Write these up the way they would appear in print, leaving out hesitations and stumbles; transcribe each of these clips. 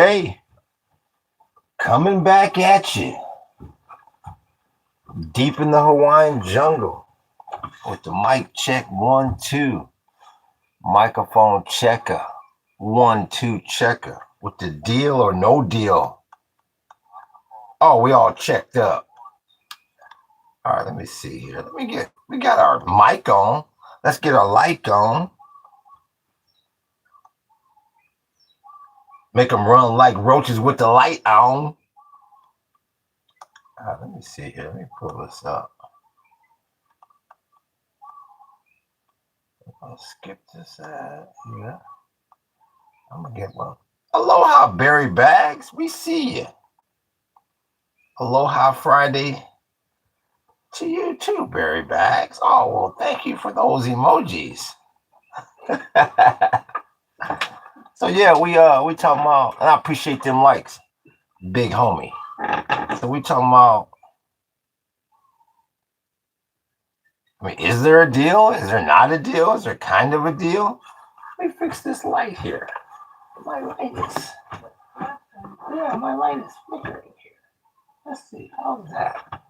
Ray, coming back at you. Deep in the Hawaiian jungle with the mic check 1, 2. Microphone checker 1, 2 checker with the deal or no deal. Oh, we all checked up. All right, let me see here. We got our mic on. Let's get our light on. Make them run like roaches with the light on. All right, let me see here. Let me pull this up. I'll skip this ad here. I'm going to get one. Aloha, Barry Bags. We see you. Aloha Friday to you too, Barry Bags. Oh, well, thank you for those emojis. So, yeah, we talking about, and I appreciate them likes, big homie. So we talking about, I mean, is there a deal? Is there not a deal? Is there kind of a deal? Let me fix this light here. My light is flickering here. Let's see, how's that?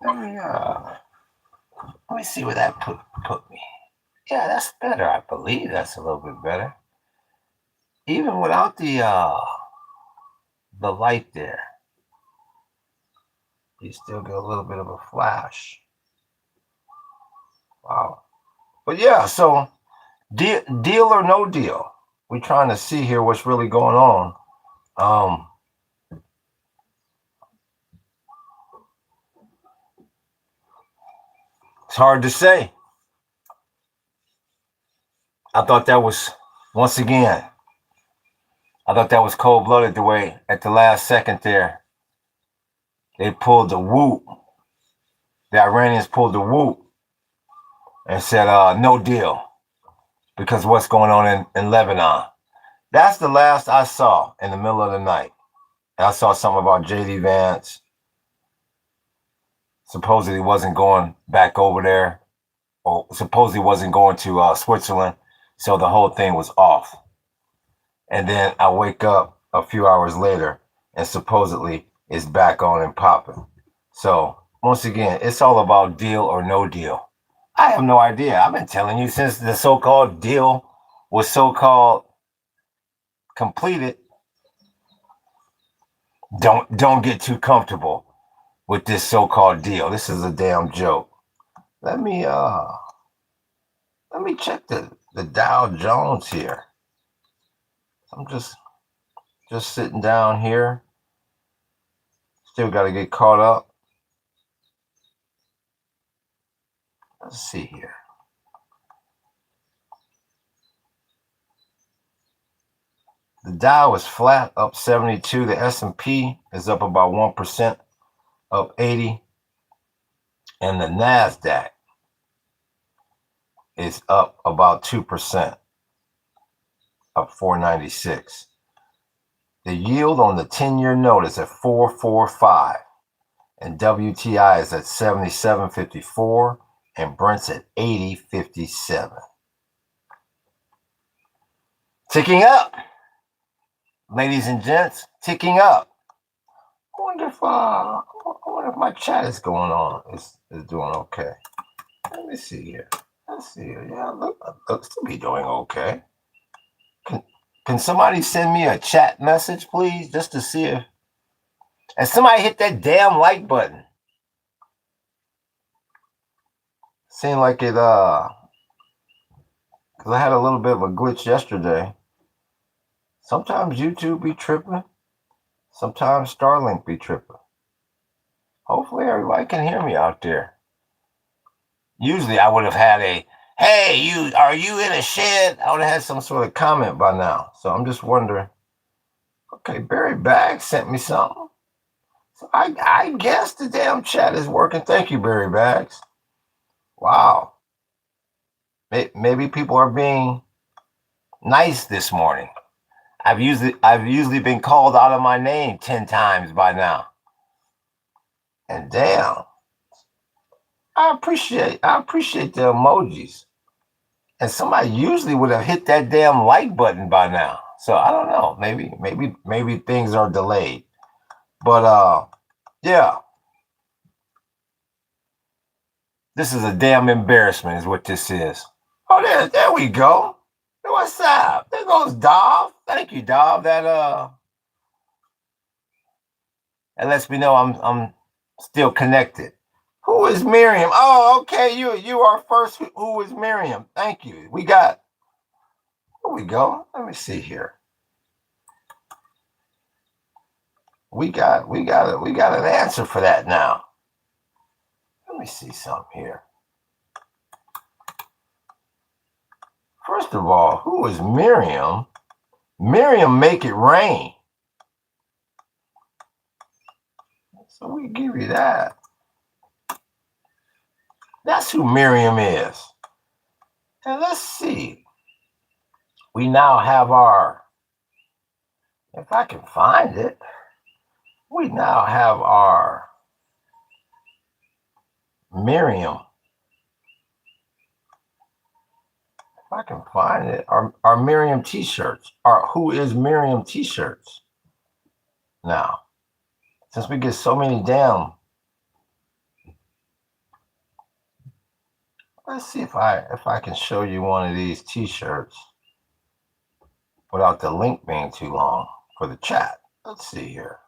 Let me see where that put me. Yeah, that's better. I believe that's a little bit better. Even without the light there, you still get a little bit of a flash. Wow. But yeah, so deal or no deal. We're trying to see here what's really going on. It's hard to say. I thought that was, once again, cold-blooded the way at the last second there, they pulled the whoop. The Iranians pulled the whoop and said, no deal, because of what's going on in Lebanon. That's the last I saw in the middle of the night. And I saw something about J.D. Vance. Supposedly wasn't going back over there, or supposedly wasn't going to Switzerland. So the whole thing was off. And then I wake up a few hours later and supposedly it's back on and popping. So once again, it's all about deal or no deal. I have no idea. I've been telling you since the so-called deal was so-called completed. Don't get too comfortable with this so-called deal. This is a damn joke. Let me check the Dow Jones here. I'm just sitting down here. Still got to get caught up. Let's see here. The Dow is flat, up 72. The S&P is up about 1%, up 80. And the NASDAQ is up about 2%, up 496. The yield on the 10-year note is at 4.45, and WTI is at 77.54, and Brent's at 80.57. Ticking up, ladies and gents, ticking up. I wonder if my chat is going on, is doing okay. Let me see here. Let's see here. Yeah, looks to be doing okay. Can somebody send me a chat message, please, just to see if... And somebody hit that damn like button. Seemed like it, because I had a little bit of a glitch yesterday. Sometimes YouTube be tripping. Sometimes Starlink be tripping. Hopefully everybody can hear me out there. Usually I would have had a, hey, are you in a shed? I would have had some sort of comment by now. So I'm just wondering. Okay, Barry Bags sent me something. So I guess the damn chat is working. Thank you, Barry Bags. Wow. Maybe people are being nice this morning. I've usually been called out of my name 10 times by now. And damn. I appreciate the emojis. And somebody usually would have hit that damn like button by now. So I don't know. Maybe things are delayed. But yeah, this is a damn embarrassment, is what this is. Oh, there we go. What's up? There goes Dov. Thank you, Dov. That lets me know I'm still connected. Who is Miriam? Oh, okay. You are first. Who is Miriam? Thank you. Here we go. Let me see here. We got an answer for that now. Let me see something here. First of all, who is Miriam? Miriam make it rain. So we give you that. That's who Miriam is. And let's see. We now have if I can find it, we now have our Miriam. If I can find it, our Miriam t-shirts. Our Who is Miriam t-shirts. Now, since we get so many down, let's see if I can show you one of these t-shirts without the link being too long for the chat. Let's see here.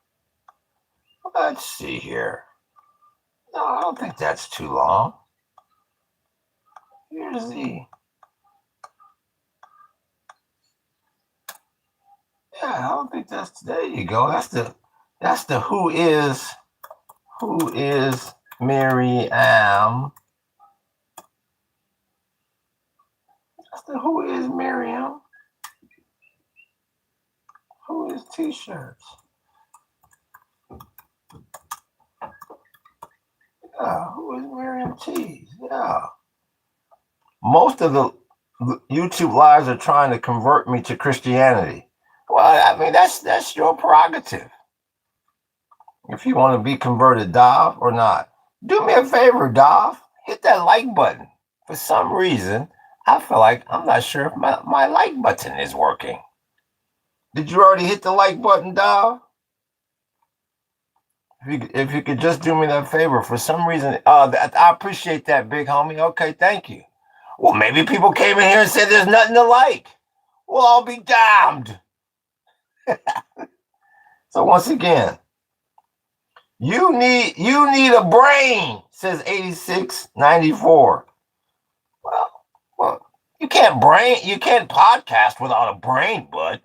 No, I don't think that's too long. Here's the. Yeah, I don't think that's. There you go. That's the who is Miriam. That's the who is Miriam. Who is t-shirts. Yeah, who is Miriam Tees? Yeah. Most of the YouTube lives are trying to convert me to Christianity. Well, I mean, that's your prerogative. If you want to be converted, Dov, or not. Do me a favor, Dov. Hit that like button. For some reason, I feel like I'm not sure if my like button is working. Did you already hit the like button, Dov? If you could just do me that favor, for some reason, I appreciate that, big homie. Okay, thank you. Well, maybe people came in here and said there's nothing to like. Well, I'll be damned. So once again, you need a brain, says 8694. Well, you can't podcast without a brain, bud.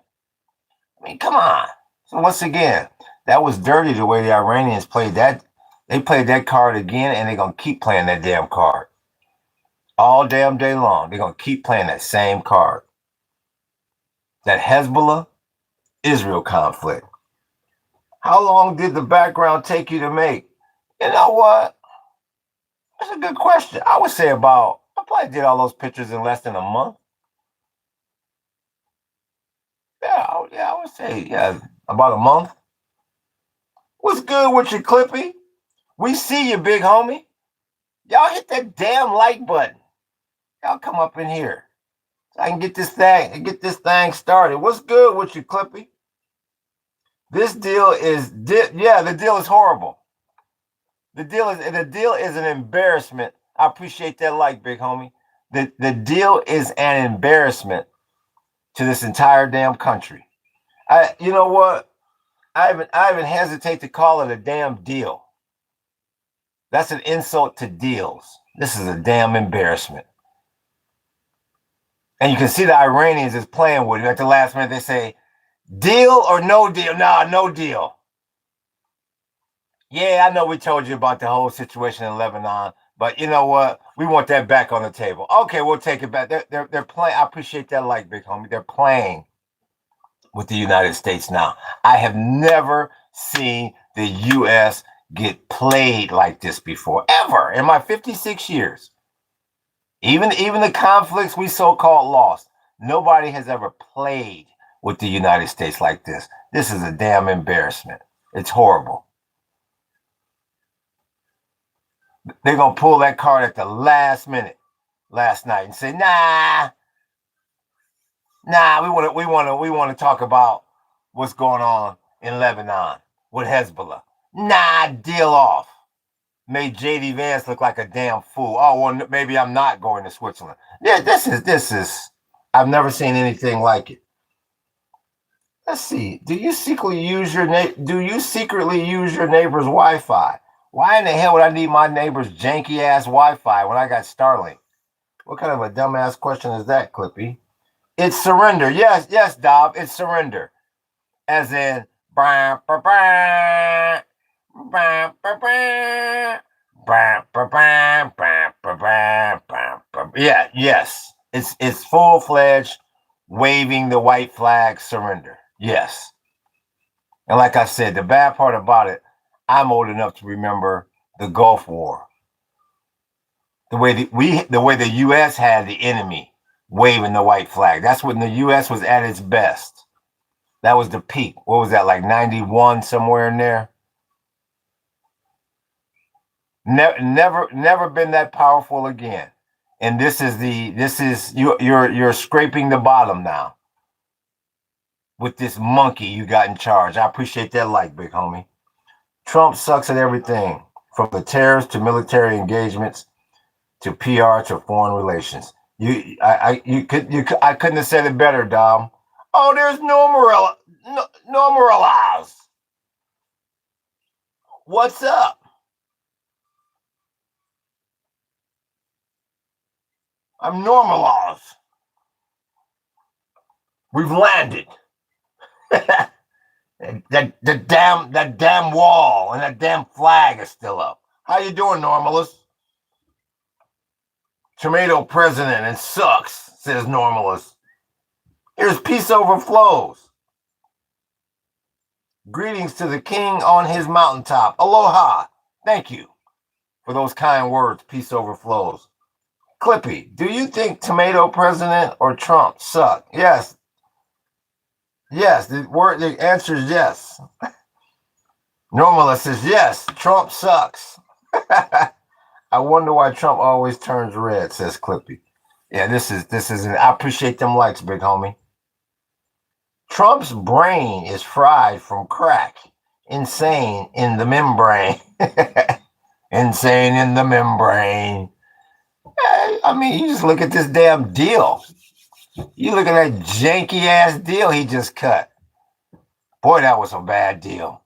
I mean, come on. So once again, that was dirty the way the Iranians played that. They played that card again, and they're gonna keep playing that damn card all damn day long. They're gonna keep playing that same card. That Hezbollah-Israel conflict. How long did the background take you to make? You know what? That's a good question. I would say I probably did all those pictures in less than a month. Yeah, I would say, about a month. What's good with you, Clippy? We see you, big homie. Y'all hit that damn like button. Y'all come up in here so I can get this thing started. What's good with you, Clippy? This deal is the deal is horrible. The deal is an embarrassment. I appreciate that like, big homie. The deal is an embarrassment to this entire damn country. You know what? I even hesitate to call it a damn deal. That's an insult to deals. This is a damn embarrassment. And you can see the Iranians is playing with it. At the last minute, they say, deal or no deal? Nah, no deal. Yeah, I know we told you about the whole situation in Lebanon, but you know what? We want that back on the table. Okay, we'll take it back. They're playing. I appreciate that like, big homie. They're playing with the United States now. I have never seen the U.S. get played like this before, ever, in my 56 years. Even the conflicts we so-called lost, nobody has ever played with the United States like this. This is a damn embarrassment. It's horrible. They're going to pull that card at the last minute last night and say, nah. Nah, we want to talk about what's going on in Lebanon with Hezbollah. Nah, deal off. Made JD Vance look like a damn fool. Oh well, maybe I'm not going to Switzerland. Yeah, this is. I've never seen anything like it. Let's see. Do you secretly use your neighbor's Wi-Fi? Why in the hell would I need my neighbor's janky ass Wi-Fi when I got Starlink? What kind of a dumbass question is that, Clippy? It's surrender. Yes, yes, Dob. It's surrender. As in, bah, bah, bah, bah, bah, bah, bah, bah, bah, bah, bah, bah, bah. Yeah, yes. It's full fledged waving the white flag surrender. Yes. And like I said, the bad part about it, I'm old enough to remember the Gulf War. The way the US had the enemy waving the white flag. That's when the US was at its best. That was the peak. What was that, like 91, somewhere in there? Never been that powerful again. And you're scraping the bottom now with this monkey you got in charge. I appreciate that like, big homie. Trump sucks at everything, from the tariffs to military engagements to PR to foreign relations. I couldn't have said it better, Dom. Oh, there's no morals. What's up? I'm normalized. We've landed. that damn wall and that damn flag is still up. How you doing, normalist? Tomato president and sucks, says normalist. Here's peace overflows. Greetings to the king on his mountaintop. Aloha. Thank you for those kind words. Peace overflows. Clippy, do you think tomato president or Trump suck? Yes. Yes. The answer is yes. Normalist says yes. Trump sucks. I wonder why Trump always turns red, says Clippy. Yeah, this is I appreciate them likes, big homie. Trump's brain is fried from crack. Insane in the membrane. Insane in the membrane. I mean, you just look at this damn deal. You look at that janky ass deal he just cut. Boy, that was a bad deal.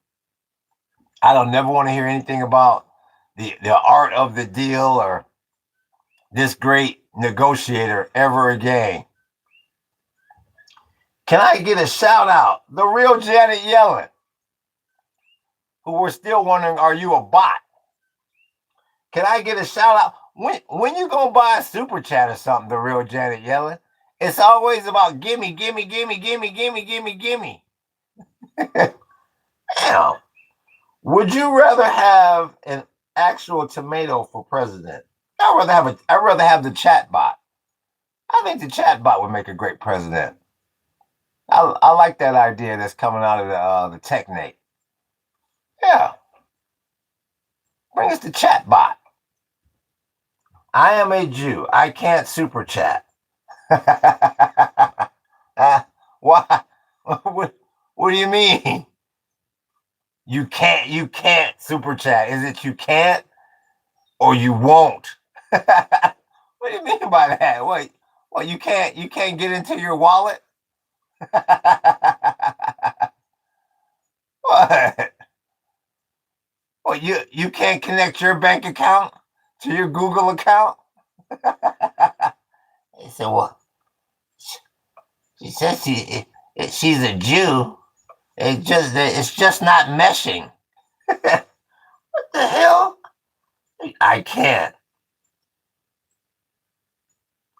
I don't never want to hear anything about the art of the deal or this great negotiator ever again. Can I get a shout out? The real Janet Yellen, who we're still wondering, are you a bot? Can I get a shout out? When you gonna buy a super chat or something, the real Janet Yellen, it's always about gimme, gimme, gimme, gimme, gimme, gimme, gimme. Damn. Would you rather have an actual tomato for president? I'd rather have the chat bot. I think the chat bot would make a great president. I like that idea that's coming out of the TechNate. Yeah. Bring us the chat bot. I am a Jew. I can't super chat. Why? What do you mean? You can't super chat. Is it you can't or you won't? What do you mean by that? What you can't get into your wallet? What? Well, you can't connect your bank account to your Google account? He said, well, she says she's a Jew. It's just not meshing. What the hell? I can't.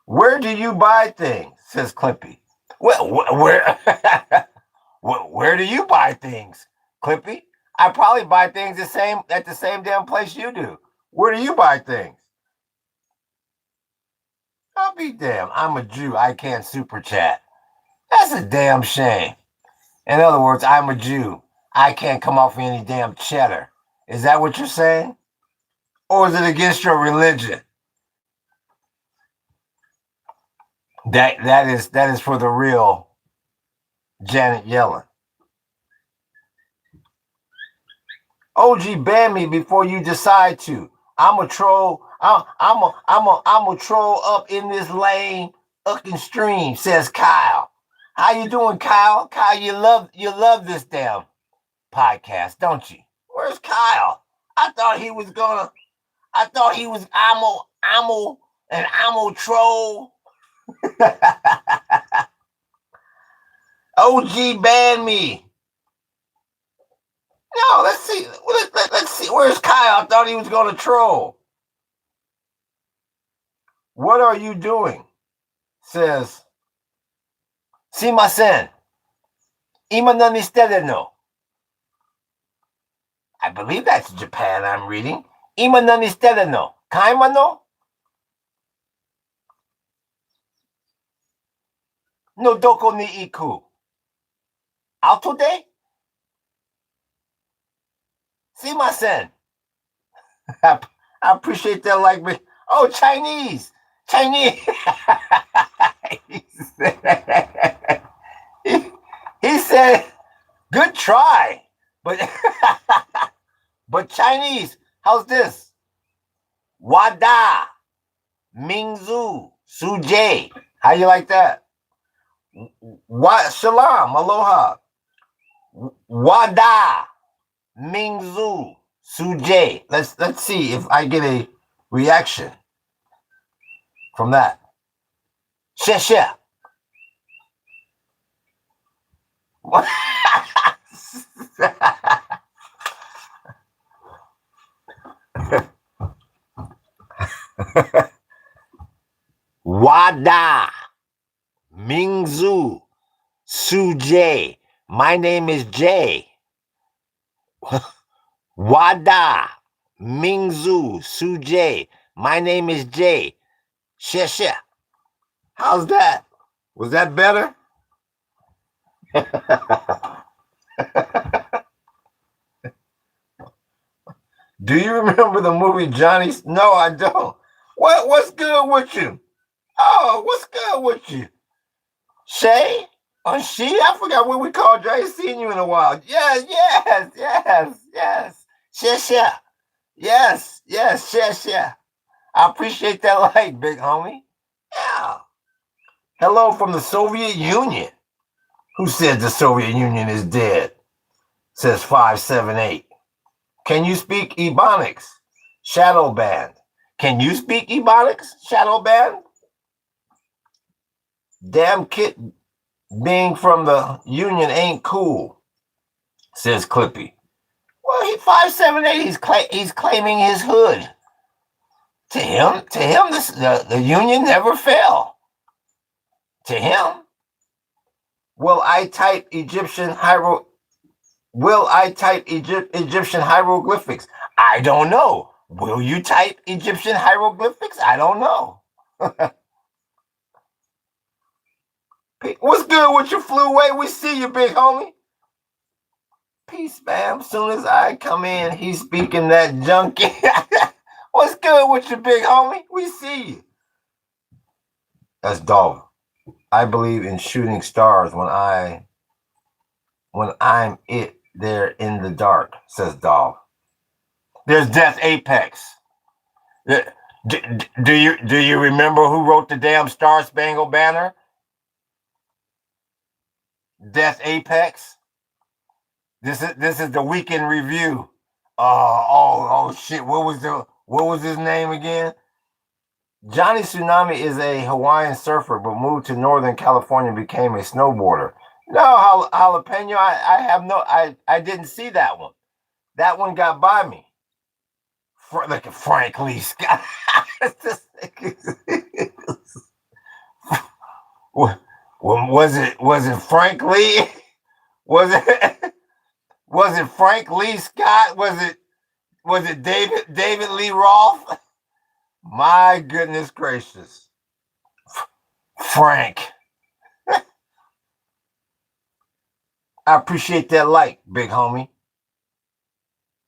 Where do you buy things? Says Clippy. Well, where where do you buy things, Clippy? I probably buy things at the same damn place you do. Where do you buy things? I'll be damned. I'm a Jew. I can't super chat. That's a damn shame. In other words, I'm a Jew. I can't come off any damn cheddar. Is that what you're saying? Or is it against your religion? That is for the real Janet Yellen. OG, ban me before you decide to. I'm a troll. I'm a troll up in this lane, up and stream. Says Kyle. How you doing, Kyle? Kyle, you love this damn podcast, don't you? Where's Kyle? I thought he was gonna. I thought he was an ammo troll. OG ban me. No, let's see. Let's see. Where's Kyle? I thought he was going to troll. What are you doing? Says, Simasen. Ima nani shite no? I believe that's Japan I'm reading. Ima nani shite no? Kaima no? No doko ni iku? Auto de? Simasen. I appreciate that like me. Oh, Chinese. Chinese. he said, good try. But Chinese, how's this? Wada, Mingzu, Suje. How you like that? What? Shalom, aloha. Wada, Mingzu, Suje. Let's see if I get a reaction from that. Share. Wada, Mingzu, Suje. My name is Jay. Wada, Mingzu, Suje. My name is Jay. Share. How's that? Was that better? Do you remember the movie Johnny? No, I don't. What's good with you? Oh, what's good with you? Shay? Oh, she? I forgot what we called you. I ain't seen you in a while. Yes. Share. Yes, share. I appreciate that like, big homie. Yeah. Hello from the Soviet Union. Who said the Soviet Union is dead? Says 578. Can you speak Ebonics? Shadow Band. Can you speak Ebonics? Shadow Band? Damn kid being from the Union ain't cool, says Clippy. Well, he 578. He's claiming his hood. To him, the Union never fell. To him, will I type Egyptian hieroglyphics? I don't know. Will you type Egyptian hieroglyphics? I don't know. What's good with you, flew away? We see you, big homie. Peace, man. As soon as I come in, he's speaking that junkie. What's good with you, big homie? We see you. That's Dog. I believe in shooting stars when I'm there in the dark, says Dog. There's Death Apex. Do you remember who wrote the damn Star Spangled Banner? Death Apex. This is the weekend review. Oh shit! What was his name again? Johnny Tsunami is a Hawaiian surfer, but moved to Northern California and became a snowboarder. No, jalapeno. I didn't see that one. That one got by me. Look at Frank Lee Scott. Was it Frank Lee? Was it Frank Lee Scott? Was it David Lee Roth? My goodness gracious. Frank. I appreciate that like, big homie.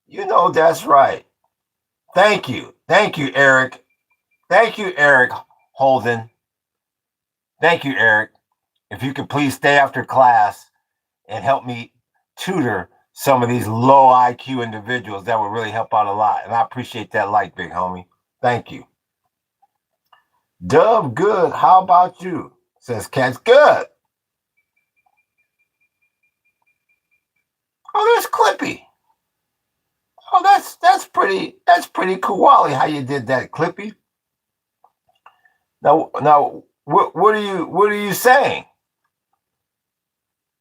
You know that's right. Thank you, Eric. Thank you, Eric Holden. Thank you, Eric. If you could please stay after class and help me tutor some of these low IQ individuals, that would really help out a lot. And I appreciate that like, big homie. Thank you. Dub, good. How about you? Says Cat's good. Oh, there's Clippy. Oh, that's pretty koala how you did that, Clippy. Now, what are you saying?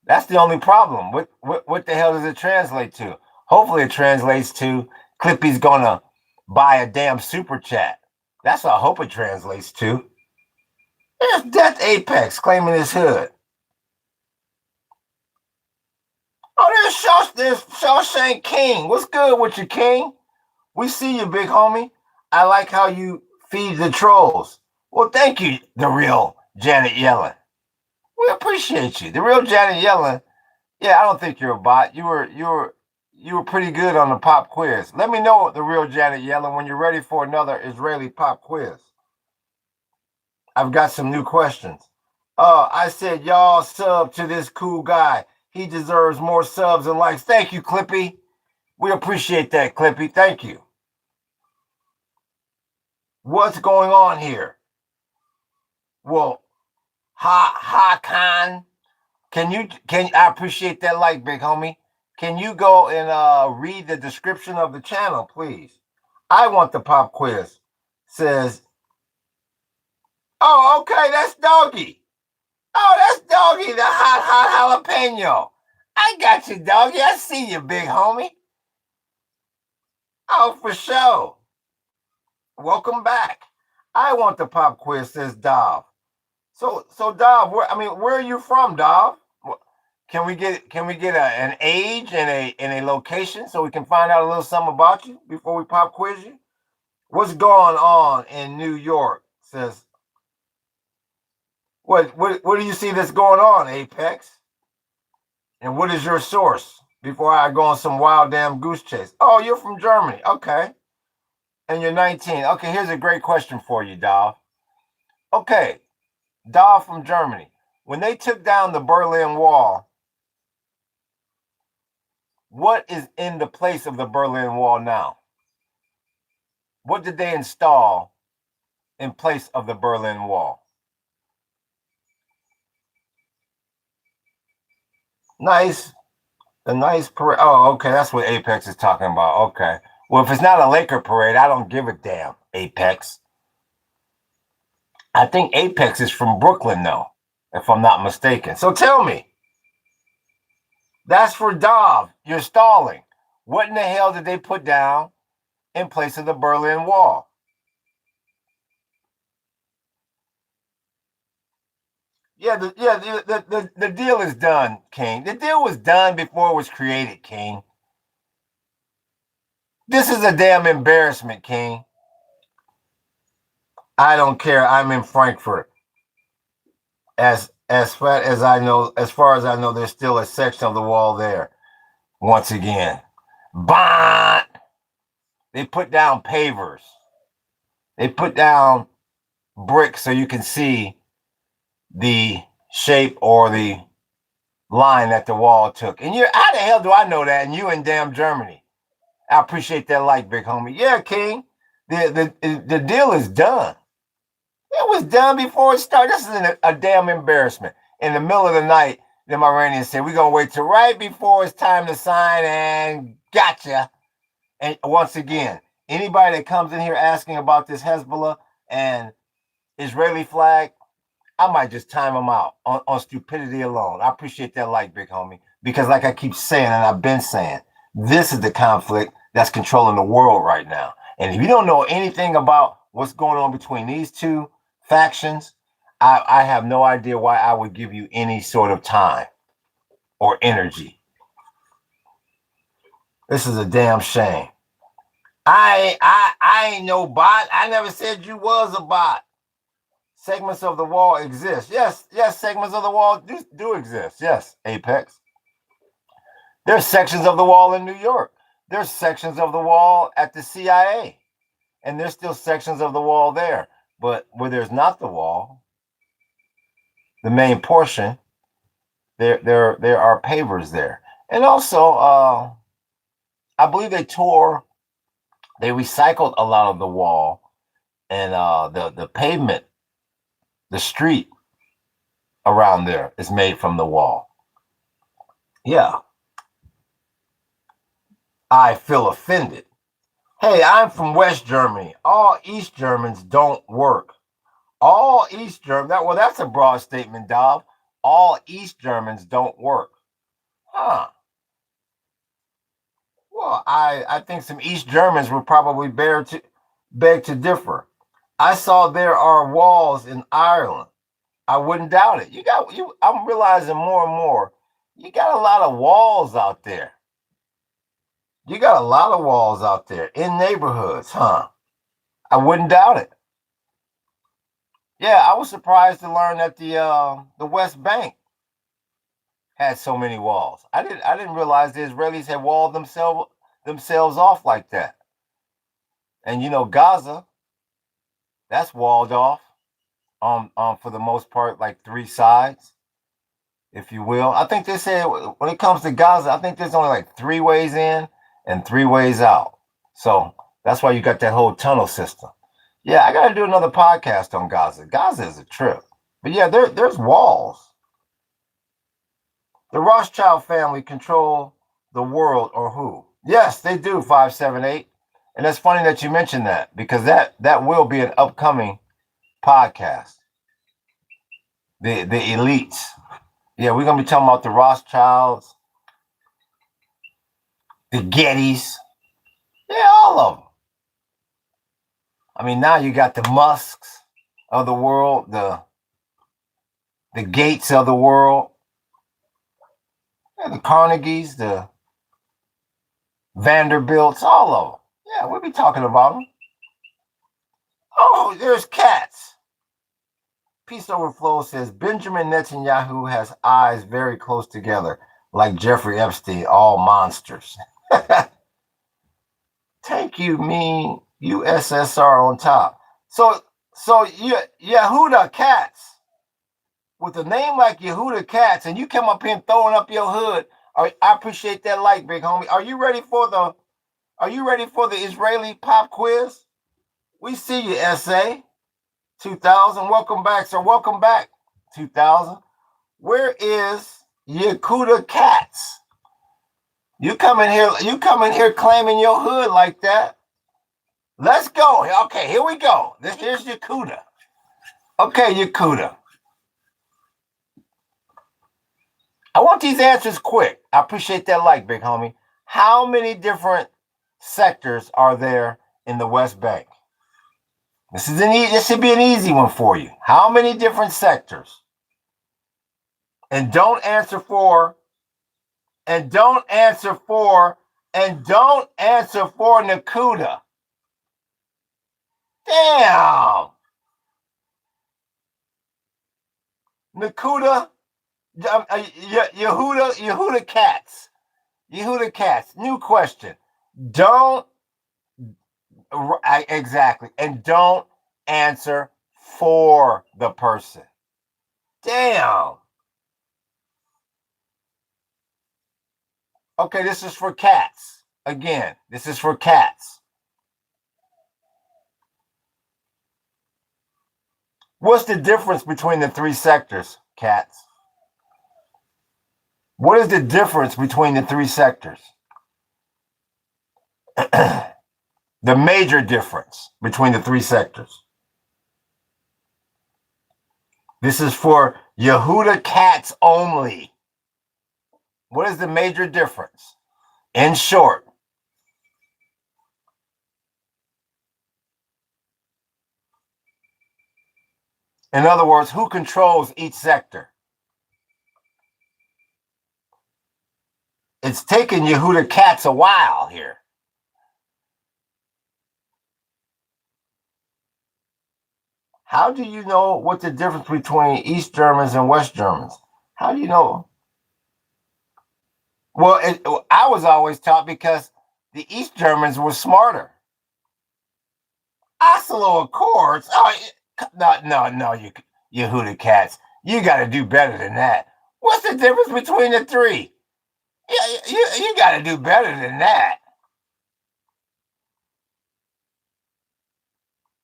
That's the only problem. What the hell does it translate to? Hopefully, it translates to Clippy's gonna buy a damn super chat. That's what I hope it translates to. There's Death Apex claiming his hood. Oh, there's Shawshank King. What's good with you, King? We see you, big homie. I like how you feed the trolls. Well, thank you, the real Janet Yellen. We appreciate you, the real Janet Yellen. Yeah, I don't think you're a bot. You were pretty good on the pop quiz. Let me know, the real Janet Yellen, when you're ready for another Israeli pop quiz. I've got some new questions. I said y'all sub to this cool guy. He deserves more subs and likes. Thank you, Clippy. We appreciate that, Clippy. Thank you. What's going on here? Well, Khan, can I appreciate that like, big homie? Can you go and read the description of the channel, please? I want the pop quiz. Says, oh, okay, that's Doggy. Oh, that's Doggy, the hot jalapeno. I got you, Doggy. I see you, big homie. Oh, for sure. Welcome back. I want the pop quiz, says Dov. So Dov, where are you from, Dov? Can we get an age and a location so we can find out a little something about you before we pop quiz you? What's going on in New York? Says, what do you see that's going on, Apex? And what is your source? Before I go on some wild damn goose chase. Oh, you're from Germany. Okay. And you're 19. Okay, here's a great question for you, Dov. Okay, Dov from Germany. When they took down the Berlin Wall, what is in the place of the Berlin Wall now? What did they install in place of the Berlin Wall? Nice. A nice parade. Oh, okay. That's what Apex is talking about. Okay. Well, if it's not a Laker parade, I don't give a damn, Apex. I think Apex is from Brooklyn, though, if I'm not mistaken. So tell me. That's for Dov. You're stalling. What in the hell did they put down in place of the Berlin Wall? Yeah, the deal is done, King. The deal was done before it was created, King. This is a damn embarrassment, King. I don't care. I'm in Frankfurt. As far as I know, there's still a section of the wall there. Once again, bond. They put down pavers. They put down bricks so you can see the shape or the line that the wall took. And you, how the hell do I know that? And you in damn Germany. I appreciate that like, big homie. Yeah, King. The deal is done. It was done before it started. This is a damn embarrassment. In the middle of the night, the Iranians said, we're going to wait till right before it's time to sign, and gotcha. And once again, anybody that comes in here asking about this Hezbollah and Israeli flag, I might just time them out on stupidity alone. I appreciate that like, big homie. Because like I keep saying, and I've been saying, this is the conflict that's controlling the world right now. And if you don't know anything about what's going on between these two factions, I have no idea why I would give you any sort of time or energy. This is a damn shame. I ain't no bot. I never said you was a bot. Segments of the wall exist. Yes, segments of the wall do exist. Yes, Apex. There's sections of the wall in New York. There's sections of the wall at the CIA. And there's still sections of the wall there. But where there's not the wall, the main portion, there are pavers there. And also, I believe they recycled a lot of the wall and the pavement, the street around there is made from the wall. Yeah. I feel offended. Hey, I'm from West Germany. All East Germans don't work. All East Germans, well, that's a broad statement, Dov. All East Germans don't work. Huh. Well, I think some East Germans would probably beg to differ. I saw there are walls in Ireland. I wouldn't doubt it. I'm realizing more and more, you got a lot of walls out there. You got a lot of walls out there in neighborhoods, huh? I wouldn't doubt it. Yeah, I was surprised to learn that the West Bank had so many walls. I didn't realize the Israelis had walled themselves off like that. And Gaza, that's walled off for the most part, like three sides, if you will. I think they said when it comes to Gaza, I think there's only like three ways in and three ways out. So that's why you got that whole tunnel system. Yeah, I got to do another podcast on Gaza. Gaza is a trip. But yeah, there's walls. The Rothschild family control the world, or who? Yes, they do, 578. And it's funny that you mentioned that, because that will be an upcoming podcast. The elites. Yeah, we're going to be talking about the Rothschilds, the Gettys. Yeah, all of them. I mean, now you got the Musks of the world, the Gates of the world, the Carnegies, the Vanderbilts, all of them. Yeah, we'll be talking about them. Oh, there's cats. Peace Overflow says Benjamin Netanyahu has eyes very close together, like Jeffrey Epstein, all monsters. Thank you, mean USSR on top. So Yehuda Katz, with a name like Yehuda Katz, and you come up here and throwing up your hood. I appreciate that like, big homie. Are you ready for the Israeli pop quiz? We see you, SA 2000. Welcome back, sir. Welcome back, 2000. Where is Yehuda Katz? You come in here claiming your hood like that. Let's go. Okay, here we go. Here's Yehuda. Okay, Yehuda. I want these answers quick. I appreciate that like, big homie. How many different sectors are there in the West Bank? This should be an easy one for you. How many different sectors? And don't answer for Nakuda. Damn. Nakuda. Yehuda Katz. Yehuda Katz. New question. Exactly. And don't answer for the person. Damn. Okay, this is for cats. Again, this is for cats. What's the difference between the three sectors, cats? What is the difference between the three sectors? The major difference between the three sectors. This is for Yehuda Katz only. What is the major difference? In short. In other words, who controls each sector? It's taken Yehuda Katz a while here. How do you know what the difference between East Germans and West Germans? How do you know? Well, I was always taught because the East Germans were smarter. Oslo Accords? Oh, no, Yehuda Katz. You got to do better than that. What's the difference between the three? You got to do better than that.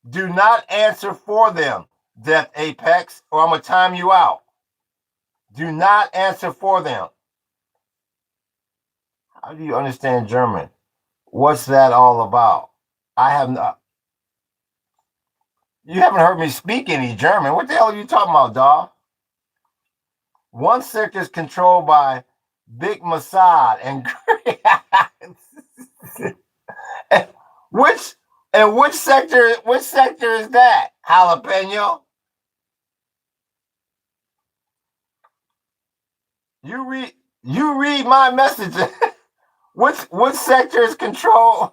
Do not answer for them, Death Apex, or I'm going to time you out. Do not answer for them. How do you understand German? What's that all about? I have not. You haven't heard me speak any German. What the hell are you talking about, dog? One sector is controlled by Big Mossad and which which sector is that? Jalapeno? You read my message. which sector is controlled?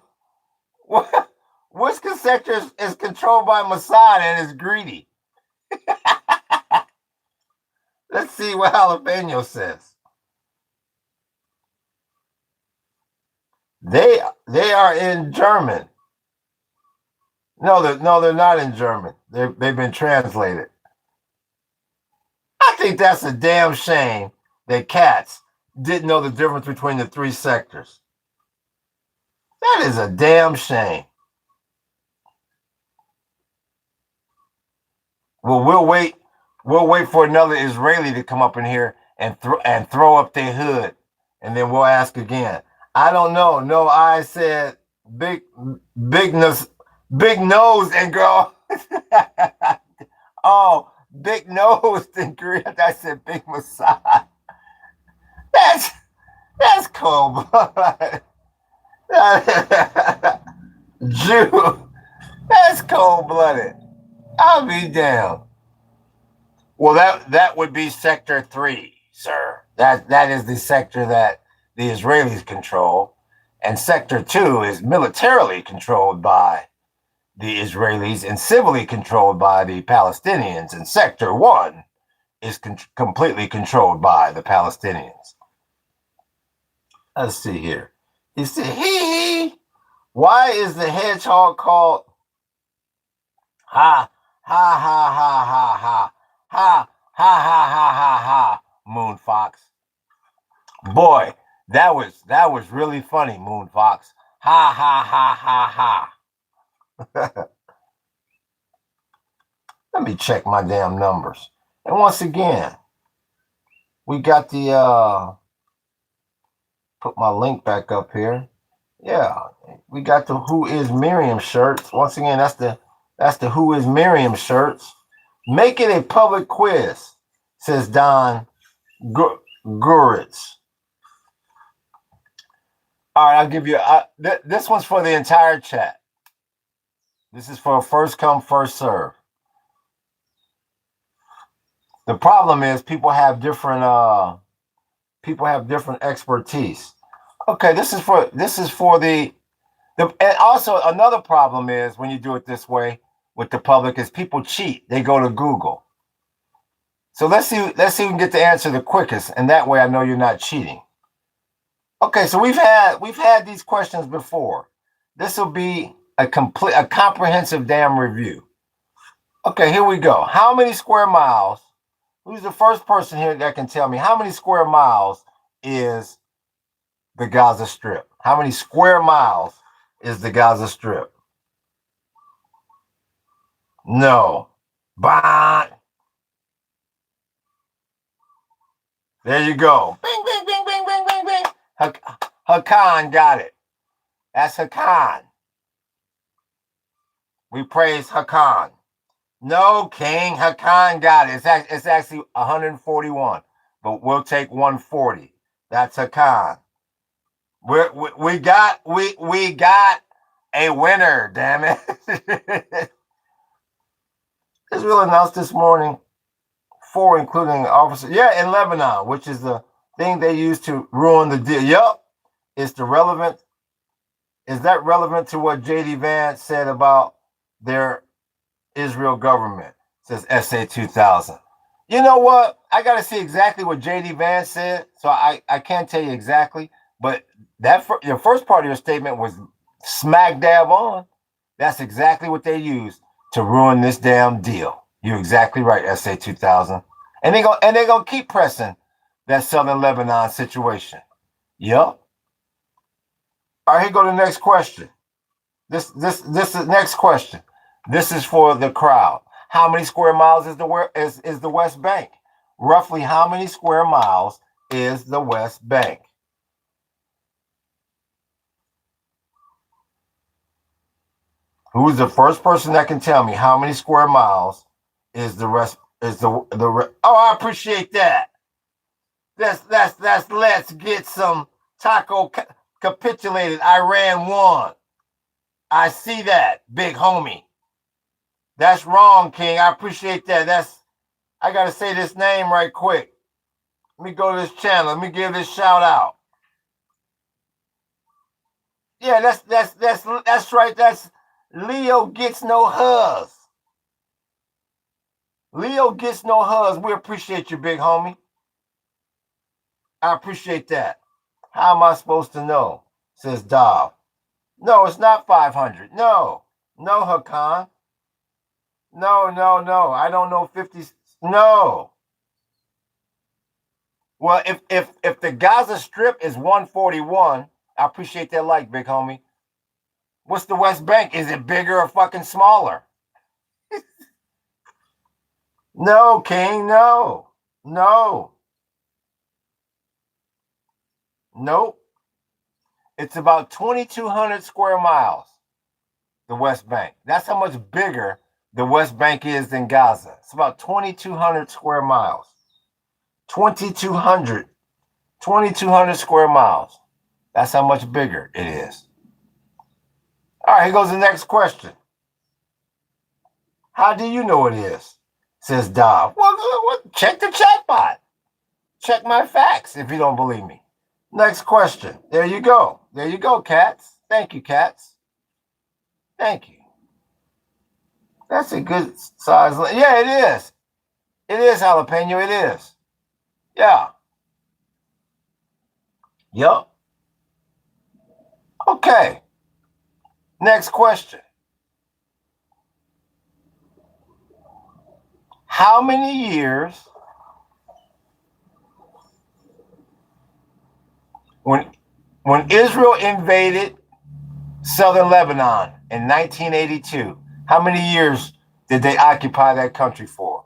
Which sector is controlled by Mossad and is greedy? Let's see what Jalapeno says. They are in German. No, they're not in German. They've been translated. I think that's a damn shame that cats didn't know the difference between the three sectors. That is a damn shame. Well, we'll wait for another Israeli to come up in here and throw up their hood, and then we'll ask again. I don't know. No, I said big nose and girl. Oh, big nose and girl. I said big massage. That's cold blood. Jew. That's cold blooded. I'll be damned. Well, that would be Sector 3, sir. That is the sector that the Israelis control, and Sector 2 is militarily controlled by the Israelis and civilly controlled by the Palestinians, and Sector 1 is completely controlled by the Palestinians. Let's see here. You see, why is the hedgehog called ha ha ha ha ha ha ha ha ha ha ha ha Moon Fox? Boy, that was really funny, Moon Fox. Ha ha ha ha ha. Let me check my damn numbers. And once again, we got the put my link back up here. Yeah, we got the Who is Miriam shirts. Once again, that's the Who is Miriam shirts. Make it a public quiz, says Don Guritz. All right, I'll give you this one's for the entire chat. This is for first come, first serve. The problem is people have different expertise. Okay, this is for the and also another problem is when you do it this way with the public is people cheat. They go to Google. So let's see who can get the answer the quickest, and that way I know you're not cheating. Okay, so we've had these questions before. This will be a comprehensive damn review. Okay, here we go. How many square miles? Who's the first person here that can tell me how many square miles is the Gaza Strip? How many square miles is the Gaza Strip? No. Bah. There you go. Bing, bing, bing, bing, bing, bing, bing. Hakan got it. That's Hakan. We praise Hakan. No, King. Hakan got it. It's actually 141, but we'll take 140. That's Hakan. We got a winner. Damn it! Israel announced this morning 4, including officers. Yeah, in Lebanon, which is the thing they used to ruin the deal. Yup, is that relevant to what J.D. Vance said about their Israel government? Says SA 2000. You know what? I got to see exactly what J.D. Vance said, so I can't tell you exactly. But your first part of your statement was smack dab on. That's exactly what they used to ruin this damn deal. You're exactly right, SA 2000. And they're gonna keep pressing that southern Lebanon situation. Yep. All right, here go the next question. This is next question. This is for the crowd. How many square miles is the West Bank? Roughly how many square miles is the West Bank? Who's the first person that can tell me how many square miles is the rest is the oh, I appreciate that. Let's get some taco capitulated. Iran won. I see that, big homie. That's wrong, King. I appreciate that. I gotta say this name right quick. Let me go to this channel. Let me give this shout out. Yeah, that's right. That's Leo gets no huzz. Leo gets no huzz. We appreciate you, big homie. I appreciate that. How am I supposed to know? Says Dov. No, it's not 500. No, Hakan. No. I don't know 50. No. Well, if the Gaza Strip is 141, I appreciate that like, big homie. What's the West Bank? Is it bigger or fucking smaller? No, King, no. Nope. It's about 2,200 square miles, the West Bank. That's how much bigger the West Bank is than Gaza. It's about 2,200 square miles. 2,200 square miles. That's how much bigger it is. All right, here goes the next question. How do you know it is? Says Dov. Well, check the chat bot. Check my facts if you don't believe me. Next question. There you go, cats. Thank you, cats. Thank you. That's a good size. Yeah, it is. It is jalapeno. It is. Yeah. Yup. Okay. Next question. How many years when Israel invaded southern Lebanon in 1982, how many years did they occupy that country for?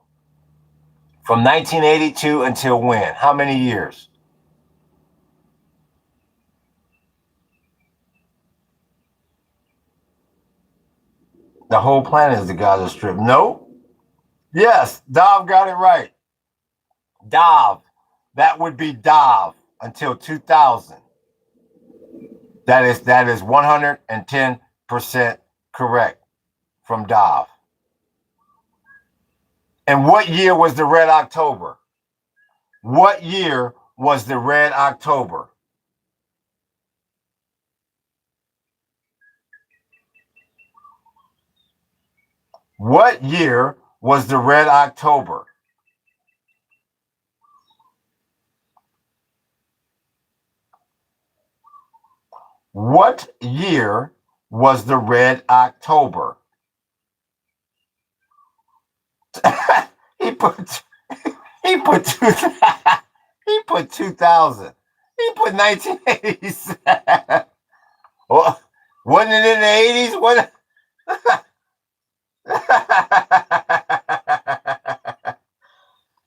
From 1982 until when? How many years? The whole planet is the Gaza Strip. No. Yes, Dov got it right. Dov. That would be Dov until 2000. That is 110% correct from Dov. And what year was the Red October? What year was the Red October? What year was the Red October? What year was the Red October? he put 2000. He put 1987. Well, wasn't it in the 80s? What?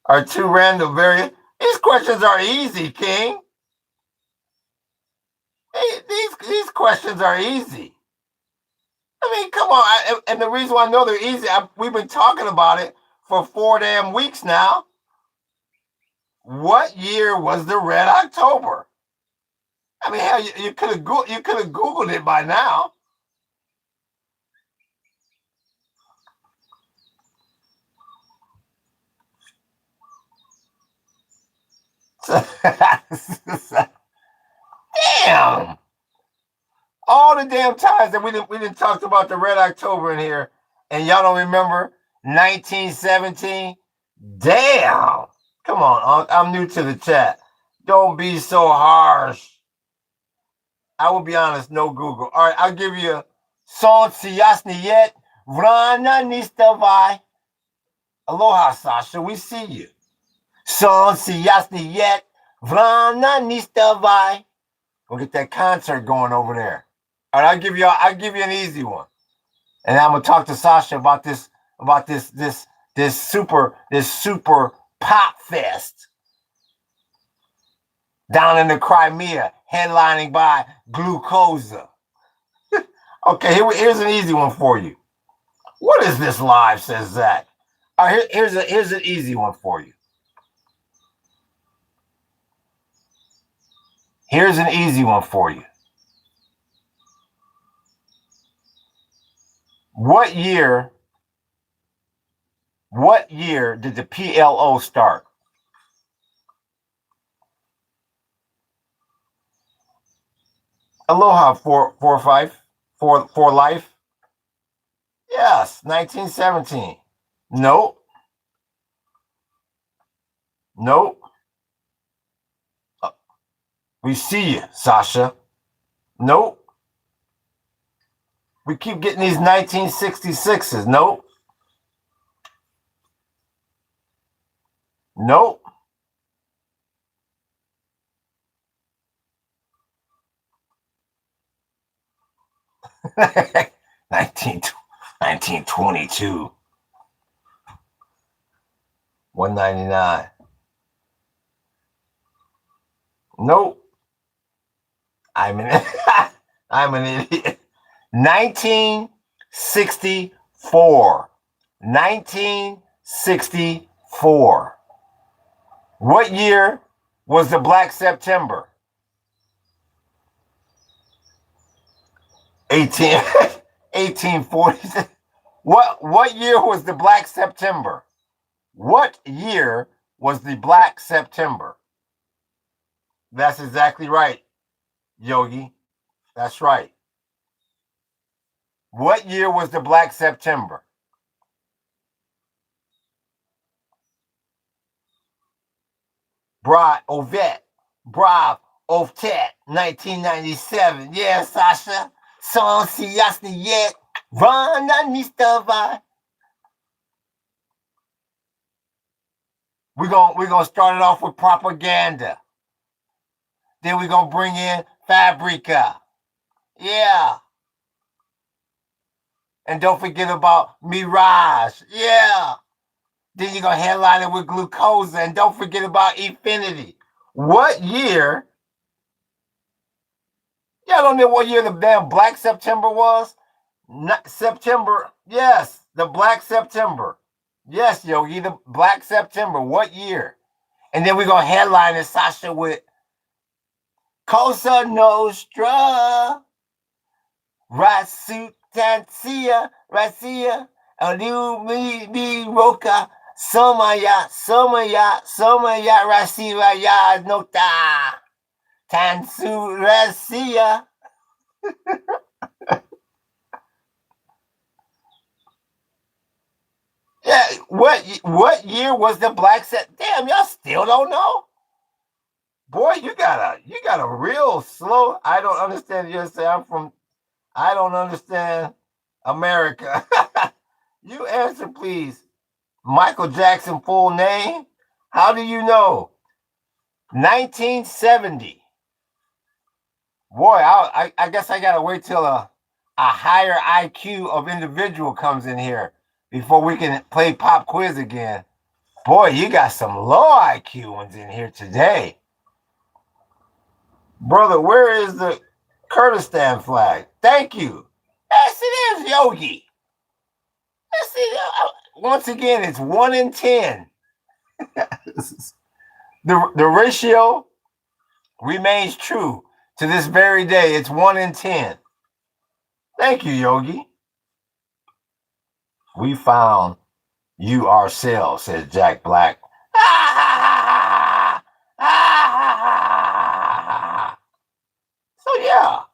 Are two random variants? These questions are easy, King. These questions are easy. I mean, come on. And the reason why I know they're easy, we've been talking about it for 4 damn weeks now. What year was the Red October? I mean, hell, you could have Googled it by now. Damn. All the damn times that we didn't talk about the Red October in here, and y'all don't remember 1917? Damn. Come on, I'm new to the chat. Don't be so harsh. I will be honest, no Google. All right, I'll give you Солнце яснеет, Vrana nistavai. Aloha, Sasha. We see you. Солнце яснеет, vrana nistavai. We'll get that concert going over there. All right, I'll give you an easy one. And I'm gonna talk to Sasha about this super pop fest down in the Crimea, headlining by Glucosa. Okay, here's an easy one for you. What is this live, says Zach? All right, here's an easy one for you. Here's an easy one for you. What year did the PLO start? Aloha for life. Yes, 1917. Nope. We see you, Sasha. Nope. We keep getting these 1966s. Nope. 1922. 199. Nope. I'm an idiot. 1964. 1964. What year was the Black September? 1840. What year was the Black September? What year was the Black September? That's exactly right, Yogi. That's right. What year was the Black September? Brav, 1997. Yeah, Sasha. Солнце яснеет, vrana nistavai. We're gonna start it off with propaganda. Then we're gonna bring in Fabrica. Yeah. And don't forget about Mirage. Yeah. Then you're gonna headline it with Glucosa. And don't forget about Infinity. What year? Y'all don't know what year the damn Black September was? September. Yes, the Black September. Yes, Yogi, the Black September. What year? And then we're gonna headline it, Sasha, with Cosa Nostra, Rasutansia, Rasia, Alumi Roca, Somaya, Rasiraya Nota, Tansu Rasia. Yeah, what year was the Black Set? Damn, y'all still don't know? Boy, you got a real slow. I don't understand. You say I don't understand America. You answer, please. Michael Jackson full name? How do you know? 1970. Boy, I guess I gotta wait till a higher IQ of individual comes in here before we can play pop quiz again. Boy, you got some low IQ ones in here today. Brother, where is the Kurdistan flag? Thank you. Yes, it is, Yogi. Yes, once again, it's 1 in 10. The ratio remains true to this very day. It's 1 in 10. Thank you, Yogi. We found you ourselves, says Jack Black. So yeah.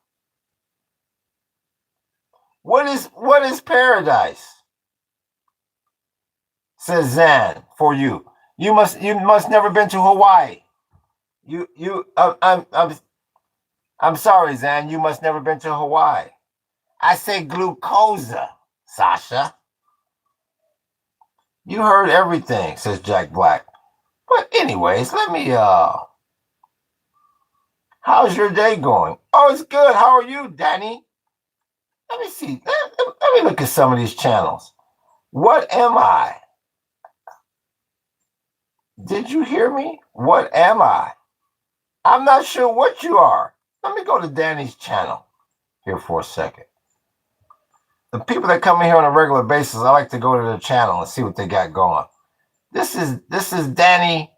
What is paradise? Says Zan for you. You must never been to Hawaii. I'm sorry, Zan. You must never been to Hawaii. I say Glucosa, Sasha. You heard everything, says Jack Black. But anyways, let me how's your day going? Oh, it's good. How are you, Danny? Let me see. Let me look at some of these channels. What am I? Did you hear me? What am I? I'm not sure what you are. Let me go to Danny's channel here for a second. The people that come in here on a regular basis, I like to go to their channel and see what they got going. This is Danny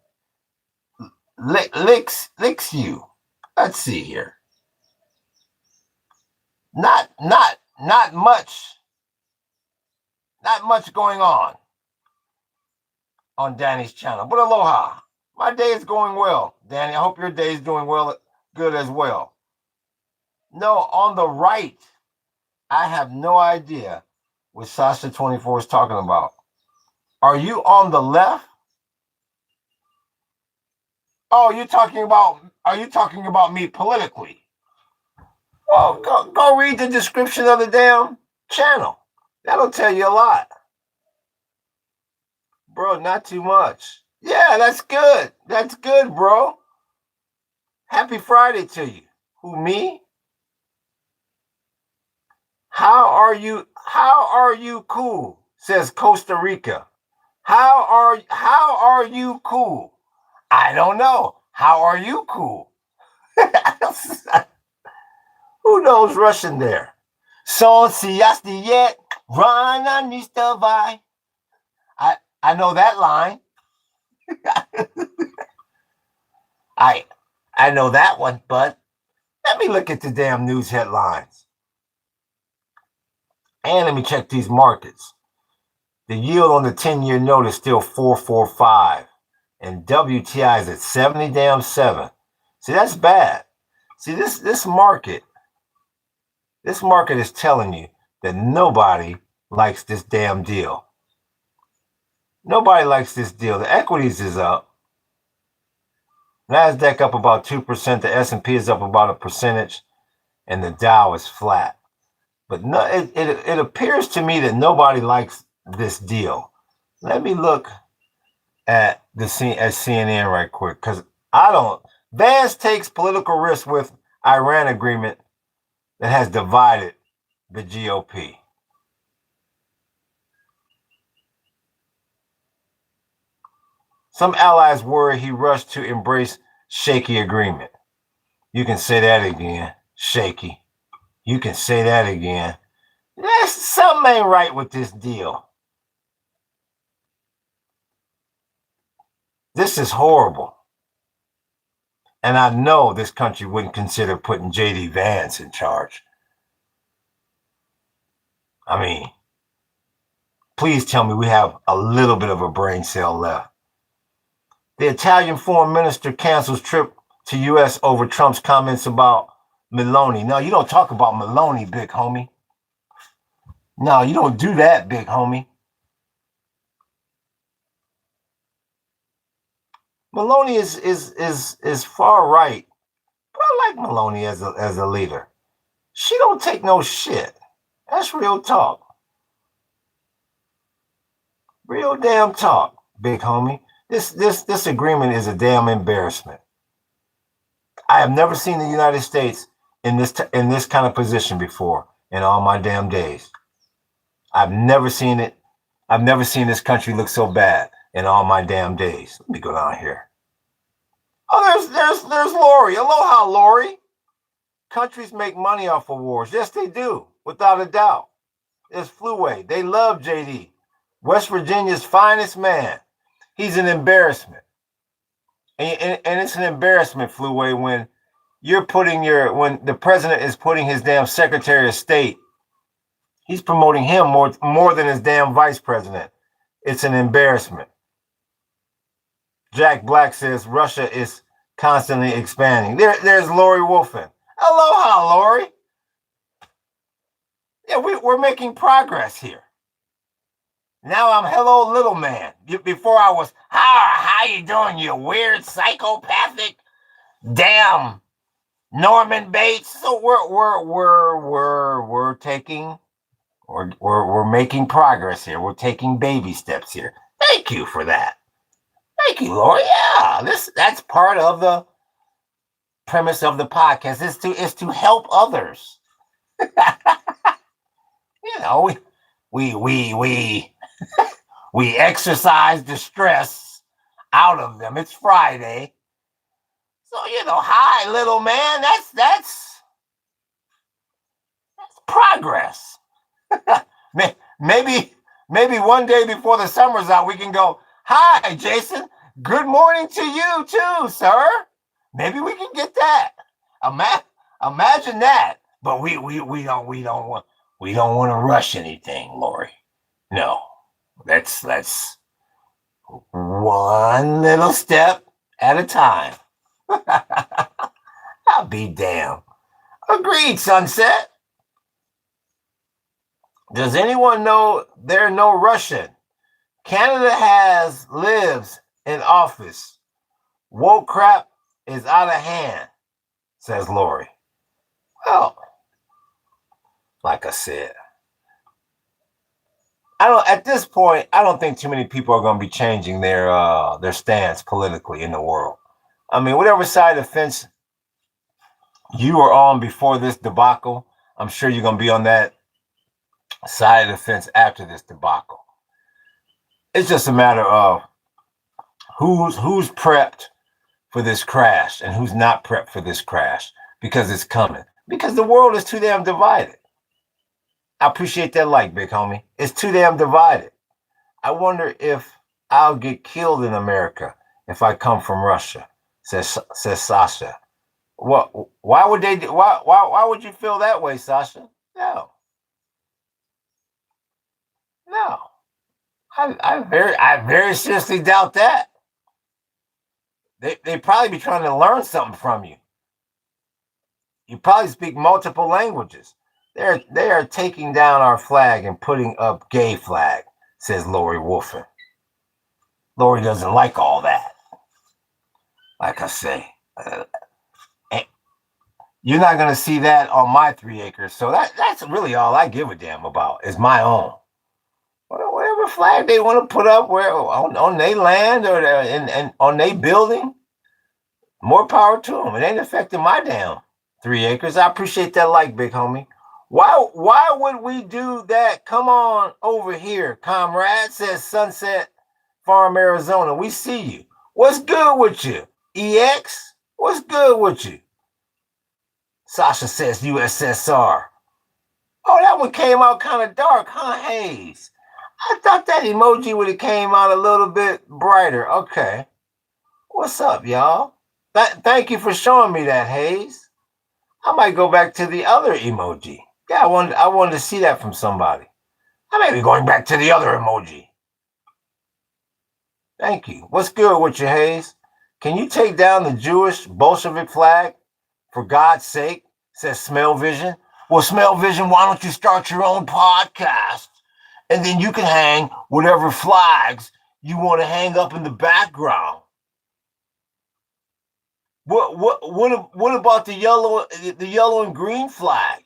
licks you. Let's see here. Not much. Not much going on Danny's channel. But aloha. My day is going well, Danny. I hope your day is doing well, good as well. No, on the right, I have no idea what Sasha 24 is talking about. Are you on the left? Oh, are you talking about me politically? Well, go read the description of the damn channel. That'll tell you a lot. Bro, not too much. Yeah, that's good. That's good, bro. Happy Friday to you. Who, me? How are you cool? Says Costa Rica. How are you cool? I don't know. How are you cool? Who knows Russian there? Son siasti yet, rana nistavai. I know that line. I know that one, but let me look at the damn news headlines. And let me check these markets. The yield on the 10-year note is still 4.45, and WTI is at 70.7. See, that's bad. See, this market is telling you that nobody likes this damn deal. Nobody likes this deal. The equities is up. NASDAQ up about 2%. The S&P is up about a percentage, and the Dow is flat. But no, it appears to me that nobody likes this deal. Let me look at CNN right quick, because I don't. Vance takes political risk with Iran agreement that has divided the GOP. Some allies worry he rushed to embrace shaky agreement. You can say that again. Shaky. You can say that again. Something ain't right with this deal. This is horrible. And I know this country wouldn't consider putting J.D. Vance in charge. I mean, please tell me we have a little bit of a brain cell left. The Italian foreign minister cancels trip to U.S. over Trump's comments about Meloni. No, you don't talk about Meloni, big homie. No, you don't do that, big homie. Meloni is far right, but I like Meloni as a leader. She don't take no shit. That's real talk. Real damn talk, big homie. This agreement is a damn embarrassment. I have never seen the United States in this kind of position before in all my damn days. I've never seen it. I've never seen this country look so bad in all my damn days. Let me go down here. Oh, there's Lori. Aloha, Lori. Countries make money off of wars. Yes, they do, without a doubt. There's Fluway. They love JD. West Virginia's finest man. He's an embarrassment. And it's an embarrassment, Fluway, when when the president is putting his damn Secretary of State, he's promoting him more than his damn vice president. It's an embarrassment. Jack Black says Russia is constantly expanding. There's Lori Wolfen. Aloha, Lori. Yeah, we're making progress here. Now I'm hello, little man. Before I was, how you doing, you weird psychopathic damn Norman Bates? So we're making progress here. We're taking baby steps here. Thank you for that. Thank you, Lori. Yeah, that's part of the premise of the podcast is to help others. You know, we we exercise the stress out of them. It's Friday. So, hi, little man. That's progress. maybe maybe one day before the summer's out, we can go, hi, Jason. Good morning to you too, sir. Maybe we can get that. Imagine that. But we don't want to rush anything, Lori. No. Let's one little step at a time. I'll be damned. Agreed, Sunset. Does anyone know there's no Russian? Canada lives in office. Woke crap is out of hand, says Lori. Well, like I said, at this point, I don't think too many people are going to be changing their stance politically in the world. I mean, whatever side of the fence you were on before this debacle, I'm sure you're going to be on that side of the fence after this debacle. It's just a matter of who's prepped for this crash and who's not prepped for this crash, because it's coming. Because the world is too damn divided. I appreciate that like, big homie. It's too damn divided. I wonder if I'll get killed in America if I come from Russia, says Sasha. What? Why would they? Why would you feel that way, Sasha? No. I very seriously doubt that. They probably be trying to learn something from you. You probably speak multiple languages. They are taking down our flag and putting up gay flag, says Lori Wolfen. Lori doesn't like all that. Like I say, you're not going to see that on my 3 acres. So that's really all I give a damn about is my own. Whatever flag they want to put up where on their land or and on their building, more power to them. It ain't affecting my damn 3 acres. I appreciate that like, big homie. Why would we do that? Come on over here, comrade, says Sunset Farm, Arizona. We see you. What's good with you? EX? What's good with you? Sasha says USSR. Oh, that one came out kind of dark, huh, Hayes? I thought that emoji would have came out a little bit brighter. Okay. What's up, y'all? Thank you for showing me that, Hayes. I might go back to the other emoji. Yeah, I wanted to see that from somebody. I may be going back to the other emoji. Thank you. What's good with you, Hayes? Can you take down the Jewish Bolshevik flag? For God's sake, says Smell Vision. Well, Smell Vision, why don't you start your own podcast? And then you can hang whatever flags you want to hang up in the background. What about the yellow and green flag?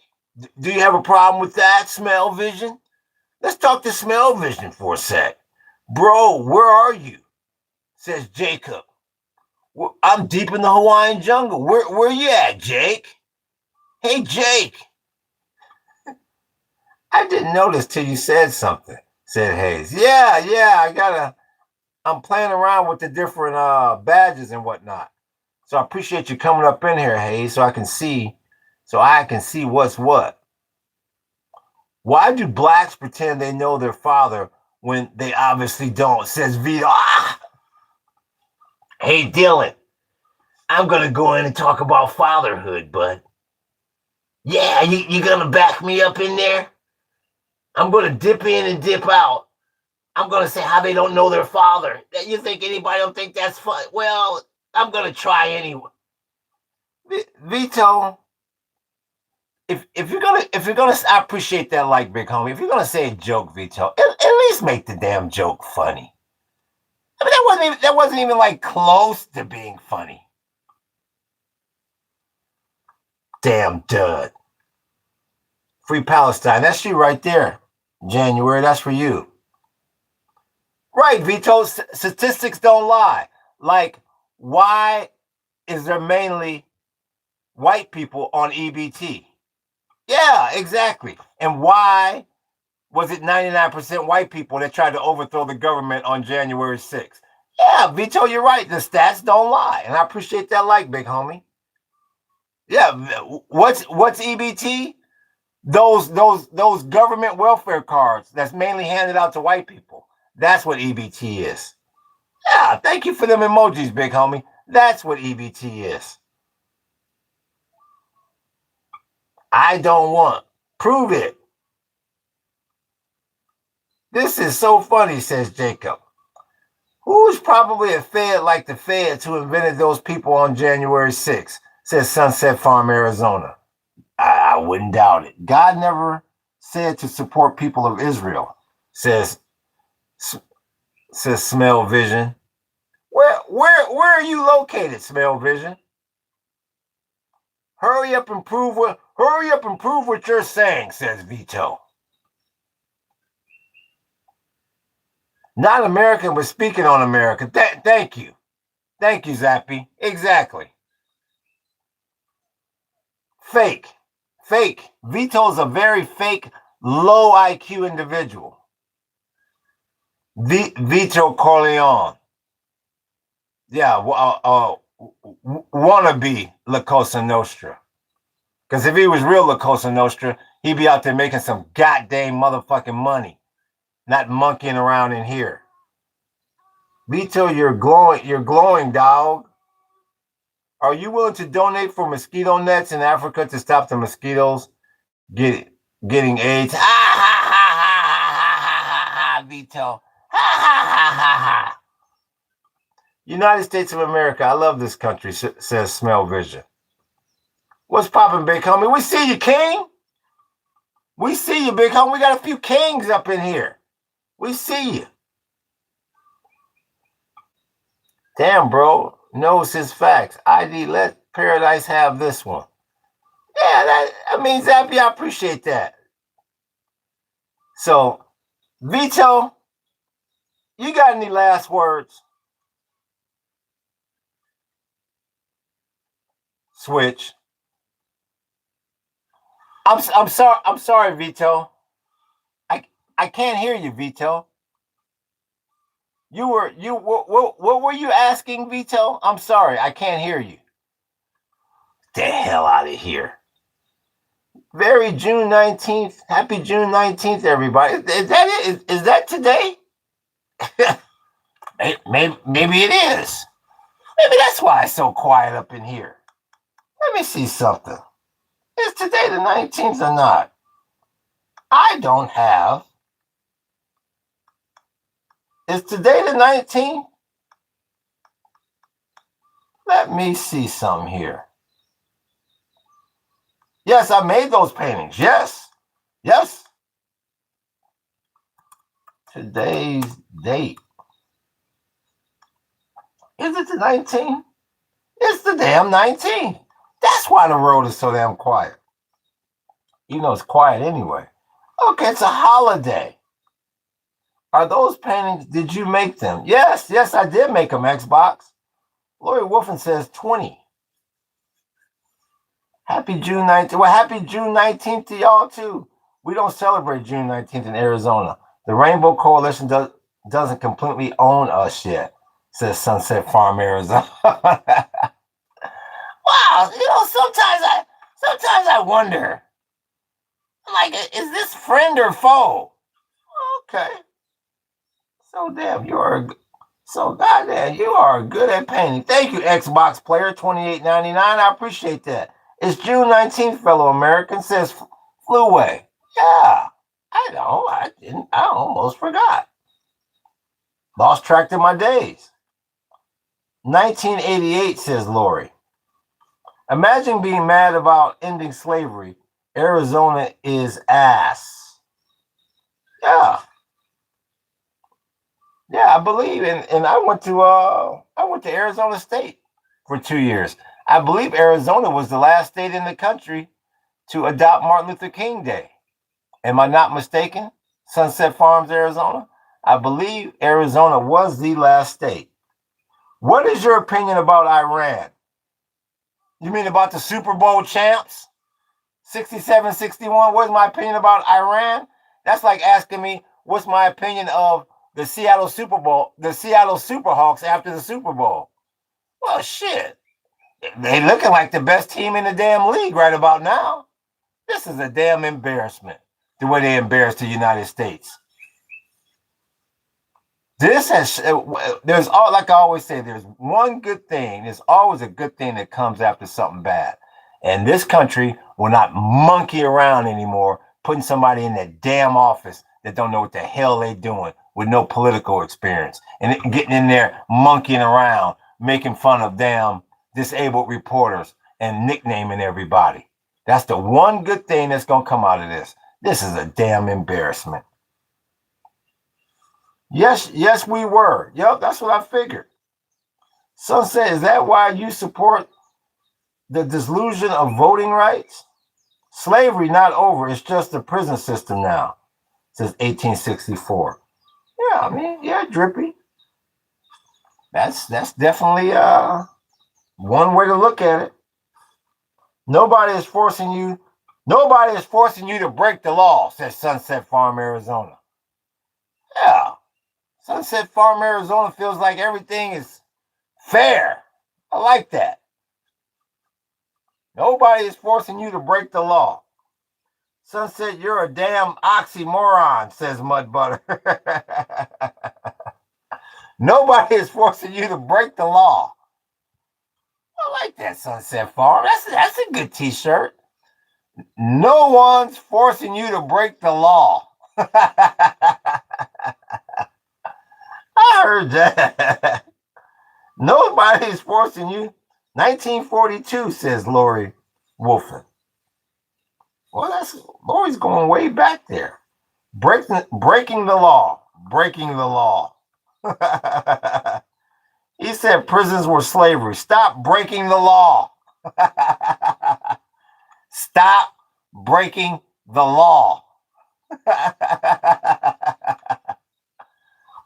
Do you have a problem with that, Smell Vision? Let's talk to Smell Vision for a sec. Bro, where are you? Says Jacob. I'm deep in the Hawaiian jungle. Where you at, Jake? Hey, Jake. I didn't notice till you said something, said Hayes. Yeah, I'm playing around with the different badges and whatnot. So I appreciate you coming up in here, Hayes, so I can see what's what. Why do blacks pretend they know their father when they obviously don't, says Vito. Hey, Dylan, I'm going to go in and talk about fatherhood, bud. Yeah, you going to back me up in there? I'm going to dip in and dip out. I'm going to say how they don't know their father. You think anybody don't think that's fun? Well, I'm going to try anyway. Vito, if you're gonna, I appreciate that, like, big homie. If you're gonna say a joke, Vito, at least make the damn joke funny. I mean, that wasn't even like close to being funny. Damn dud. Free Palestine. That's you right there. January. That's for you. Right, Vito. Statistics don't lie. Like, why is there mainly white people on EBT? Yeah, exactly. And why was it 99% white people that tried to overthrow the government on January 6th? Yeah, Vito, you're right. The stats don't lie. And I appreciate that like, big homie. Yeah, what's EBT? Those government welfare cards that's mainly handed out to white people. That's what EBT is. Yeah, thank you for them emojis, big homie. That's what EBT is. I don't want. Prove it. This is so funny, says Jacob. Who's probably a Fed like the Feds who invented those people on January 6th, says Sunset Farm, Arizona. I wouldn't doubt it. God never said to support people of Israel, says Smell Vision. Where are you located, Smell Vision? Hurry up and prove what you're saying, says Vito. Not American, but speaking on America. Thank you. Thank you, Zappy. Exactly. Fake. Vito's a very fake, low IQ individual. Vito Corleone. Yeah, wannabe La Cosa Nostra. Because if he was real La Cosa Nostra, he'd be out there making some goddamn motherfucking money, not monkeying around in here. Vito, you're glowing, dog. Are you willing to donate for mosquito nets in Africa to stop the mosquitoes getting AIDS? Ha ha ha ha ha ha ha, Vito. Ha ha ha ha ha. United States of America, I love this country, says Smell Vision. What's popping, big homie? We see you, King. We see you, big homie. We got a few kings up in here. We see you. Damn, bro. Knows his facts. ID, let Paradise have this one. Yeah, Zappy, I appreciate that. So, Vito, you got any last words? Switch. I'm sorry, Vito. I can't hear you, Vito. What were you asking, Vito? I'm sorry, I can't hear you. The hell out of here. Very June 19th. Happy June 19th, everybody. Is that it? Is that today? Maybe it is. Maybe that's why it's so quiet up in here. Let me see something. Is today the 19th or not? I don't have. Is today the 19th? Let me see some here. Yes, I made those paintings. Yes. Today's date. Is it the 19th? It's the damn 19th. That's why the road is so damn quiet. You know it's quiet anyway. Okay, it's a holiday. Are those paintings, did you make them? Yes, I did make them, Xbox. Lori Wolfen says 20. Happy June 19th. Well, happy June 19th to y'all, too. We don't celebrate June 19th in Arizona. The Rainbow Coalition doesn't completely own us yet, says Sunset Farm, Arizona. Wow, sometimes I wonder, like, is this friend or foe? Okay. So goddamn, you are good at painting. Thank you, Xbox player 28.99. I appreciate that. It's June 19th, fellow American, says Fluway. Yeah, I know. I almost forgot. Lost track of my days. 1988, says Lori. Imagine being mad about ending slavery. Arizona is ass. Yeah, I believe, and I went to Arizona State for 2 years. I believe Arizona was the last state in the country to adopt Martin Luther King Day. Am I not mistaken? Sunset Farms, Arizona. I believe Arizona was the last state. What is your opinion about Iran? You mean about the Super Bowl champs? 67, 61. What's my opinion about Iran? That's like asking me what's my opinion of the Seattle Superhawks after the Super Bowl. Well, shit. They looking like the best team in the damn league right about now. This is a damn embarrassment, the way they embarrassed the United States. There's all, like I always say, there's one good thing. There's always a good thing that comes after something bad. And this country will not monkey around anymore, putting somebody in that damn office that don't know what the hell they're doing with no political experience and getting in there monkeying around, making fun of damn disabled reporters and nicknaming everybody. That's the one good thing that's going to come out of this. This is a damn embarrassment. Yes, we were. Yep, that's what I figured. Sunset, is that why you support the dissolution of voting rights? Slavery not over. It's just the prison system now. Since 1864. Yeah, I mean, yeah, Drippy. That's definitely one way to look at it. Nobody is forcing you to break the law, says Sunset Farm, Arizona. Yeah. Sunset Farm, Arizona feels like everything is fair. I like that. Nobody is forcing you to break the law. Sunset, you're a damn oxymoron, says Mud Butter. Nobody is forcing you to break the law. I like that, Sunset Farm. That's a good t-shirt. No one's forcing you to break the law. I heard that. Nobody's forcing you. 1942, says Lori Wolfen. Well, Lori's going way back there. Breaking the law. Breaking the law. He said prisons were slavery. Stop breaking the law. Stop breaking the law.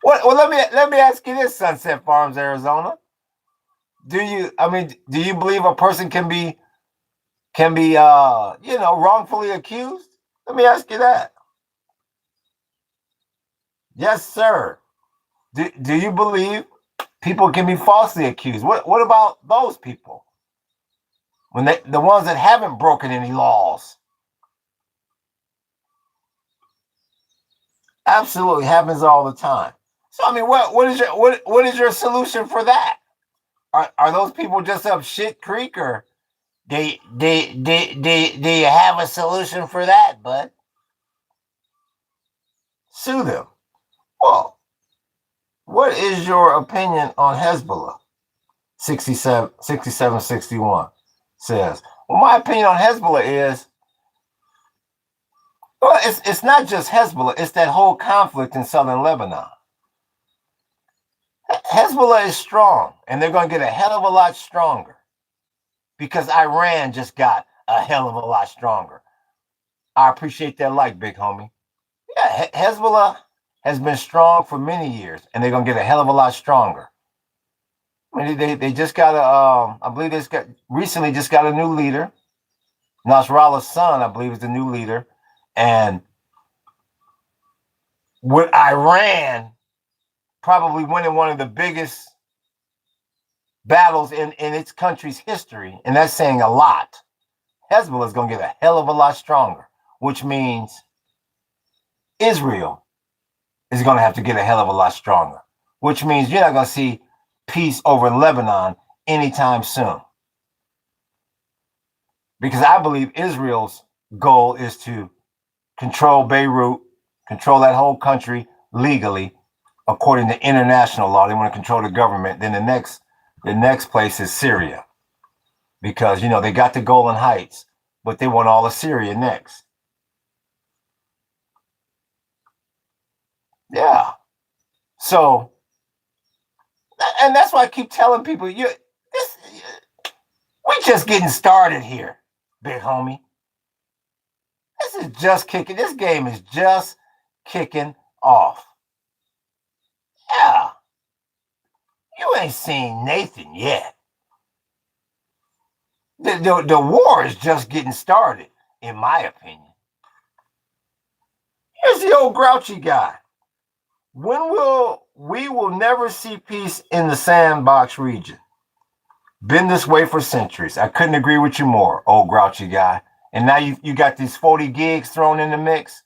Well, let me ask you this, Sunset Farms, Arizona. Do you believe a person can be wrongfully accused? Let me ask you that. Yes, sir. Do you believe people can be falsely accused? What about those people? When the ones that haven't broken any laws? Absolutely happens all the time. So I mean, what is your solution for that? Are those people just up shit creek, or do you have a solution for that, bud? Sue them. Well, what is your opinion on Hezbollah? 61 says. Well, my opinion on Hezbollah is, well, it's not just Hezbollah, it's that whole conflict in southern Lebanon. Hezbollah is strong, and they're going to get a hell of a lot stronger because Iran just got a hell of a lot stronger. I appreciate that like, big homie. Yeah, Hezbollah has been strong for many years, and they're going to get a hell of a lot stronger. I mean, they just got I believe they recently just got a new leader. Nasrallah's son, I believe, is the new leader. And with Iran probably winning one of the biggest battles in its country's history, and that's saying a lot, Hezbollah is going to get a hell of a lot stronger, which means Israel is going to have to get a hell of a lot stronger, which means you're not going to see peace over Lebanon anytime soon. Because I believe Israel's goal is to control Beirut, control that whole country legally, according to international law. They want to control the government. Then the next place is Syria, because they got the Golan Heights, but they want all of Syria next. Yeah. So, and that's why I keep telling people, we're just getting started here, big homie. This game is just kicking off. You ain't seen Nathan yet. The war is just getting started, in my opinion. Here's the old grouchy guy. We will never see peace in the sandbox region. Been this way for centuries. I couldn't agree with you more, old grouchy guy. And now you got these 40 gigs thrown in the mix.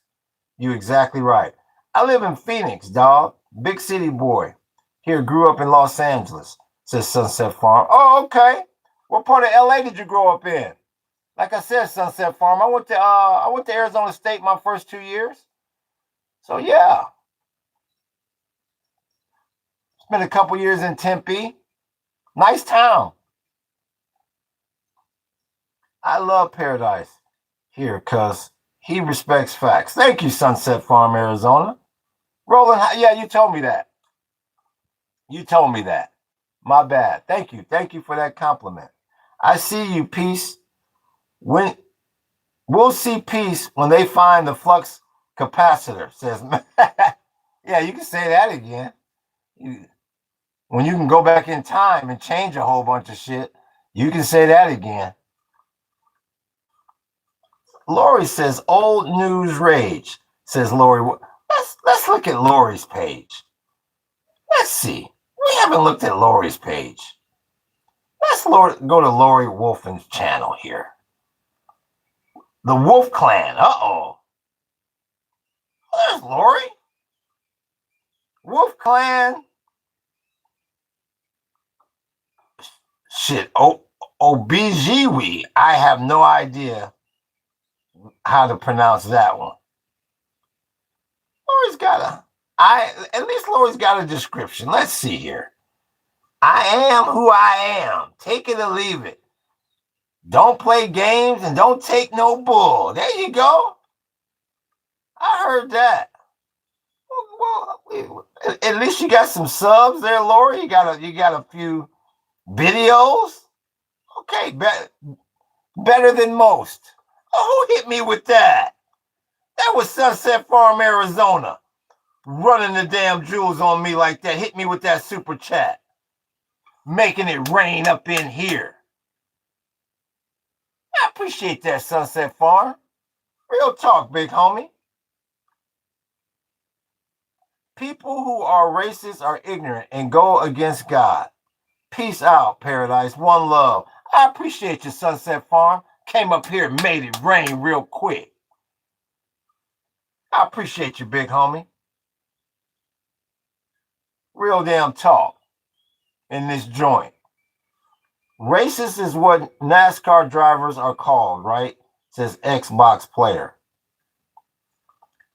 You exactly right. I live in Phoenix, dog. Big city boy. Here, grew up in Los Angeles, says Sunset Farm. Oh, okay. What part of LA did you grow up in? Like I said, Sunset Farm. I went to Arizona State my first 2 years. So yeah. Spent a couple years in Tempe. Nice town. I love Paradise here because he respects facts. Thank you, Sunset Farm, Arizona. Roland, yeah, you told me that. You told me that. My bad. Thank you. Thank you for that compliment. I see you, peace. We'll see peace when they find the flux capacitor, says. Yeah, you can say that again. When you can go back in time and change a whole bunch of shit, you can say that again. Lori says, old news rage, says Lori. Let's look at Lori's page. Let's see. We haven't looked at Lori's page. Let's go to Lori Wolfen's channel here. The Wolf Clan. Uh-oh. There's Lori. Wolf Clan. Shit. OBGW. I have no idea how to pronounce that one. Lori's got at least Lori's got a description. Let's see here. I am who I am. Take it or leave it. Don't play games and don't take no bull. There you go. I heard that. Well, at least you got some subs there, Lori. You got a few videos. Okay, better than most. Oh, who hit me with that? That was Sunset Farm, Arizona. Running the damn jewels on me like that. Hit me with that super chat. Making it rain up in here. I appreciate that, Sunset Farm. Real talk, big homie. People who are racist are ignorant and go against God. Peace out, Paradise. One love. I appreciate you, Sunset Farm. Came up here and made it rain real quick. I appreciate you, big homie. Real damn talk in this joint. Racist is what NASCAR drivers are called, right? Says Xbox player.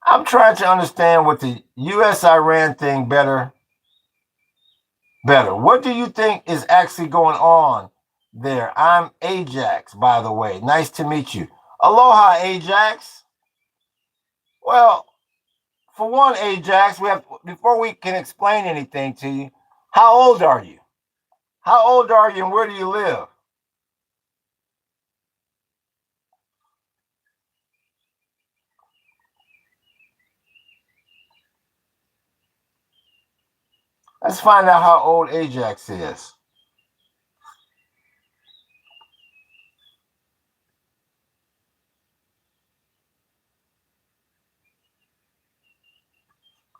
I'm trying to understand what the U.S.-Iran thing better. What do you think is actually going on there? I'm Ajax, by the way. Nice to meet you. Aloha, Ajax. Well, for one, Ajax, before we can explain anything to you, how old are you? How old are you and where do you live? Let's find out how old Ajax is.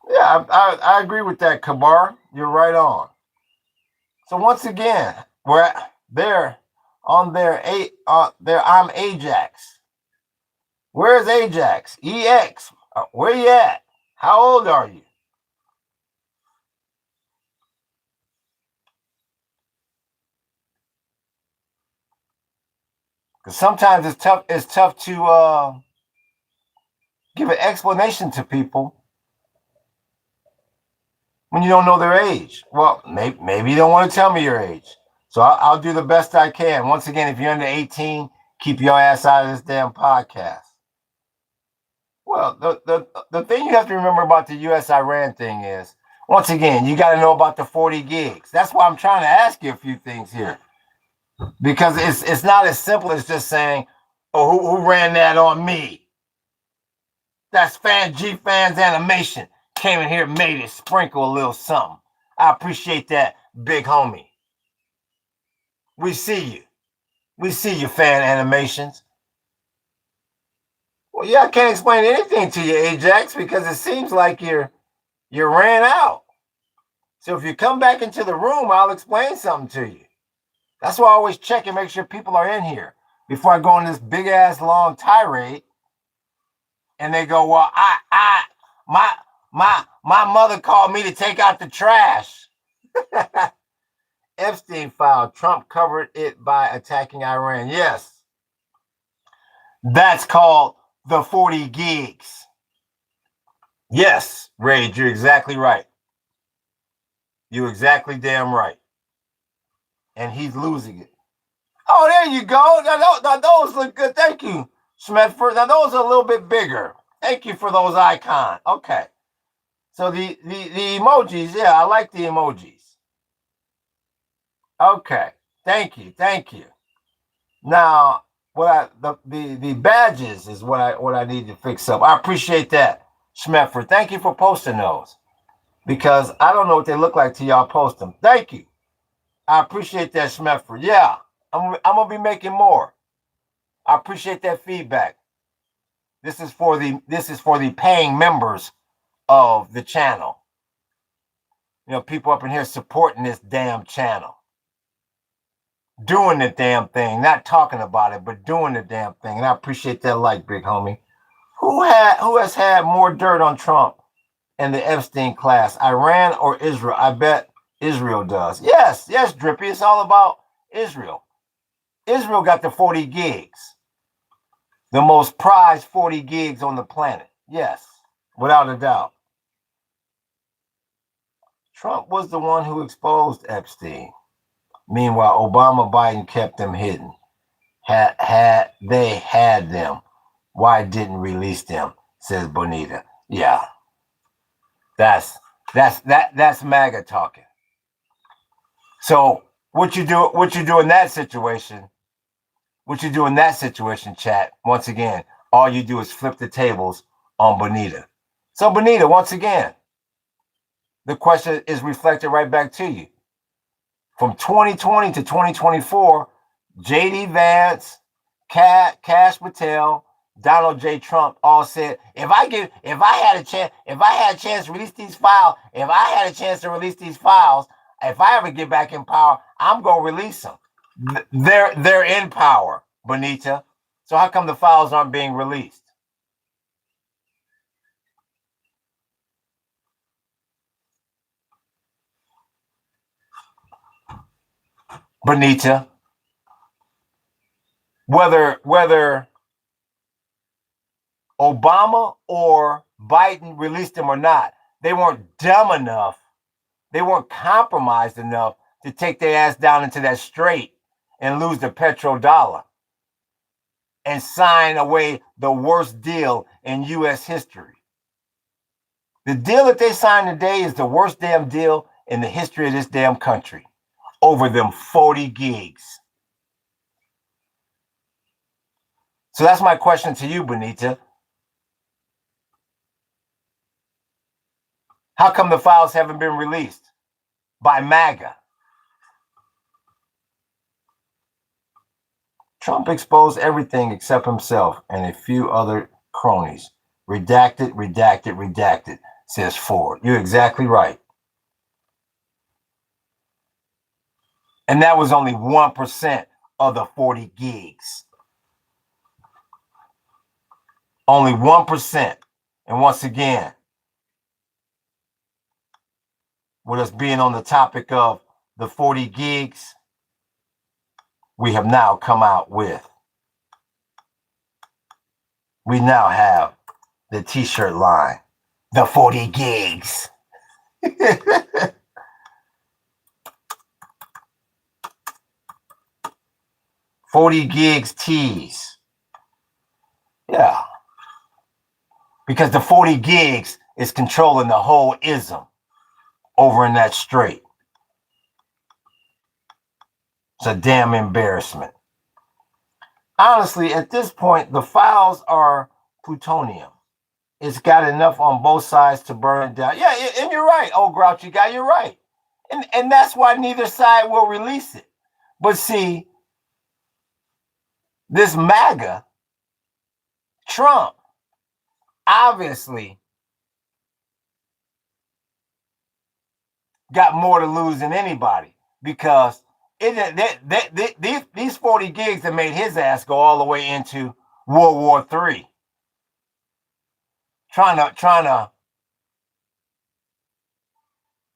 Yeah, I agree with that, Kabar. You're right on. So once again, we're there on their I'm Ajax. Where's Ajax? EX. Where you at? How old are you? Because sometimes it's tough to give an explanation to people when you don't know their age. Well, maybe you don't want to tell me your age. So I'll do the best I can. Once again, if you're under 18, keep your ass out of this damn podcast. Well, the thing you have to remember about the U.S.-Iran thing is, once again, you got to know about the 40 gigs. That's why I'm trying to ask you a few things here. Because it's not as simple as just saying, oh, who ran that on me? That's G-Fans Animation. Came in here and made it sprinkle a little something. I appreciate that. big homie. We see you. We see your fan animations. Well, yeah, I can't explain anything to you, Ajax, because it seems like you ran out. So if you come back into the room, I'll explain something to you. That's why I always check and make sure people are in here before I go on this big ass long tirade. And they go, well, my mother called me to take out the trash. Epstein file. Trump covered it by attacking Iran. Yes. That's called the 40 gigs. Yes, Rage, you're exactly right. You're exactly damn right. And he's losing it. Oh, there you go. Now, those look good. Thank you, Schmedford. Now, those are a little bit bigger. Thank you for those icons. Okay. So the emojis, yeah, I like the emojis. Okay. Thank you. Now, the badges is what I need to fix up. I appreciate that, Schmedford. Thank you for posting those. Because I don't know what they look like till y'all post them. Thank you. I appreciate that, Schmedford. Yeah, I'm gonna be making more. I appreciate that feedback. This is for the paying members of the channel. You know, people up in here supporting this damn channel. Doing the damn thing, not talking about it, but doing the damn thing. And I appreciate that like, big homie. Who has had more dirt on Trump and the Epstein class, Iran or Israel? I bet Israel does. Yes, Drippy. It's all about Israel. Israel got the 40 gigs. The most prized 40 gigs on the planet. Yes, without a doubt. Trump was the one who exposed Epstein. Meanwhile, Obama, Biden kept them hidden. They had them. Why didn't release them? Says Bonita. Yeah. That's MAGA talking. So what you do in that situation? What you do in that situation, chat? Once again, all you do is flip the tables on Bonita. So Bonita, once again, the question is reflected right back to you. From 2020 to 2024, J.D. Vance, Kash Patel, Donald J. Trump all said, if I had a chance to release these files, if I ever get back in power, I'm gonna release them. They're in power, Bonita. So how come the files aren't being released? Bonita, whether Obama or Biden released them or not, they weren't dumb enough, they weren't compromised enough to take their ass down into that strait and lose the petrodollar and sign away the worst deal in U.S. history. The deal that they signed today is the worst damn deal in the history of this damn country. Over them 40 gigs. So that's my question to you, Bonita. How come the files haven't been released by MAGA? Trump exposed everything except himself and a few other cronies. Redacted, says Ford. You're exactly right. And that was only 1% of the 40 gigs. Only 1%. And once again, with us being on the topic of the 40 gigs, we have now come out with, we now have the t-shirt line, the 40 gigs. 40 gigs tees. Yeah. Because the 40 gigs is controlling the whole ism over in that strait. It's a damn embarrassment. Honestly, at this point, the files are plutonium. It's got enough on both sides to burn it down. Yeah, and you're right. Oh, Grouchy guy, you're right. And that's why neither side will release it. But see, this MAGA, Trump, obviously got more to lose than anybody, because these 40 gigs that made his ass go all the way into World War III, trying to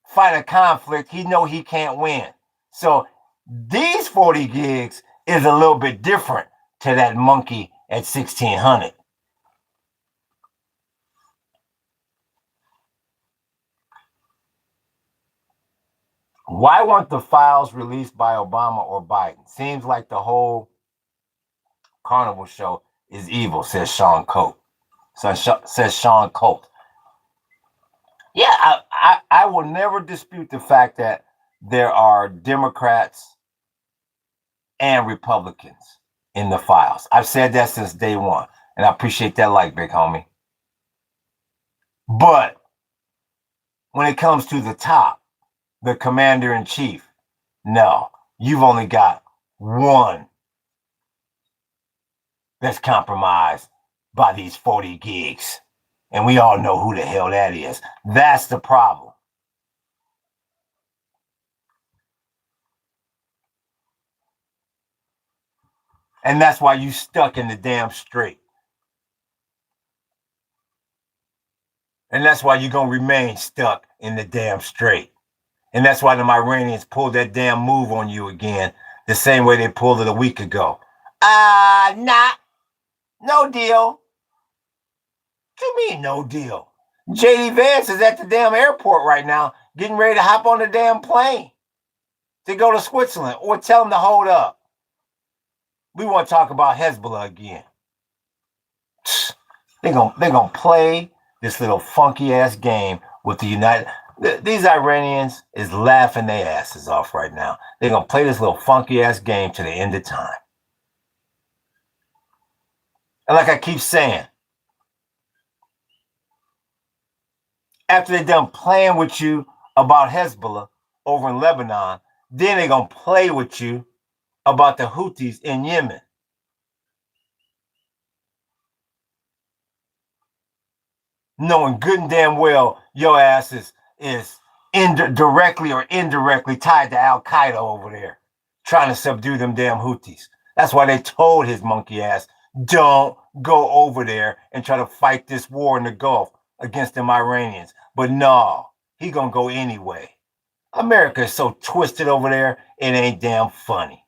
fight a conflict he know he can't win. So these 40 gigs is a little bit different to that monkey at 1600. Why weren't the files released by Obama or Biden? Seems like the whole carnival show is evil, says Sean Colt. Says Sean Colt. Yeah, I will never dispute the fact that there are Democrats and Republicans in the files. I've said that since day one, and I appreciate that like, big homie. But when it comes to the top, the commander in chief, no, you've only got one that's compromised by these 40 gigs. And we all know who the hell that is. That's the problem. And that's why you stuck in the damn strait. And that's why you're going to remain stuck in the damn strait. And that's why the Iranians pulled that damn move on you again, the same way they pulled it a week ago. Nah, no deal. What you mean, no deal? JD Vance is at the damn airport right now, getting ready to hop on the damn plane to go to Switzerland, or tell him to hold up. We want to talk about Hezbollah again. They're gonna play this little funky ass game with the United. These Iranians is laughing their asses off right now. They're gonna play this little funky ass game to the end of time. And like I keep saying, after they're done playing with you about Hezbollah over in Lebanon, then they're gonna play with you about the Houthis in Yemen. Knowing good and damn well your ass is directly or indirectly tied to Al Qaeda over there, trying to subdue them damn Houthis. That's why they told his monkey ass, don't go over there and try to fight this war in the Gulf against them Iranians. But no, he gonna go anyway. America is so twisted over there, it ain't damn funny.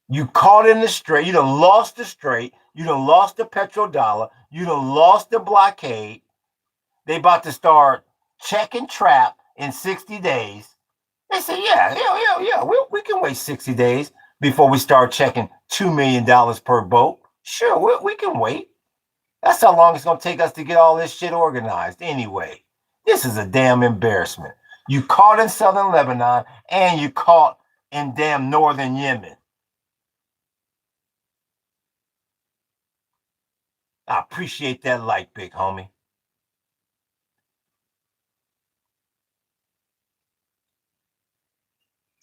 You caught in the strait, you done lost the strait, you done lost the petrodollar, you done lost the blockade. They about to start checking trap in 60 days. They say, yeah, we can wait 60 days before we start checking $2 million per boat. Sure, we can wait. That's how long it's going to take us to get all this shit organized anyway. This is a damn embarrassment. You caught in southern Lebanon and you caught in damn northern Yemen. I appreciate that like, big homie.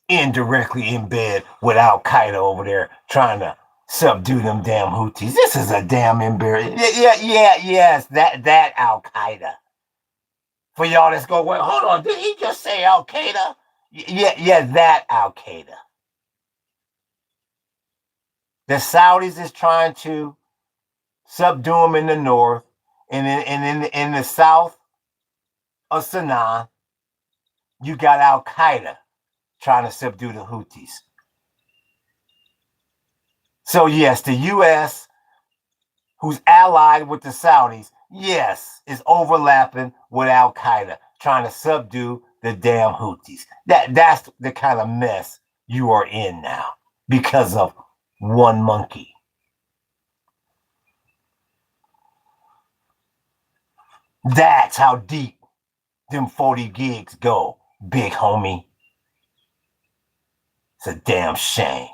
Indirectly in bed with Al Qaeda over there trying to subdue them damn Houthis. This is a damn embarrassment. Yes, that Al Qaeda. For y'all that's going, well, hold on, did he just say Al Qaeda? Yeah, that Al Qaeda. The Saudis is trying to subdue them in the north, and in the south of Sanaa, you got Al Qaeda trying to subdue the Houthis. So yes, the U.S., who's allied with the Saudis, yes, is overlapping with Al Qaeda, trying to subdue the damn Houthis. That's the kind of mess you are in now because of one monkey. That's how deep them 40 gigs go, big homie. It's a damn shame.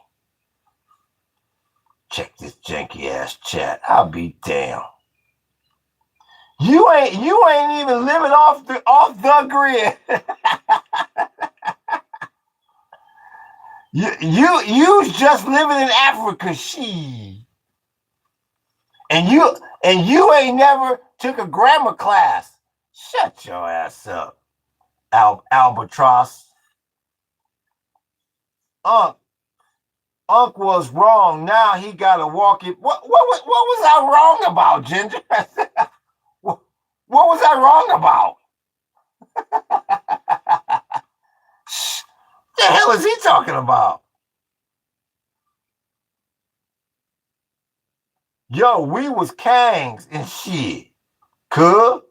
Check this janky ass chat. I'll be damned. You ain't even living off the grid. you just living in Africa, and you ain't never took a grammar class. Shut your ass up, albatross. Unc was wrong. Now he gotta walk it. What was I wrong about, Ginger? what was I wrong about? What the hell is he talking about? Yo, we was kangs and shit. Cool.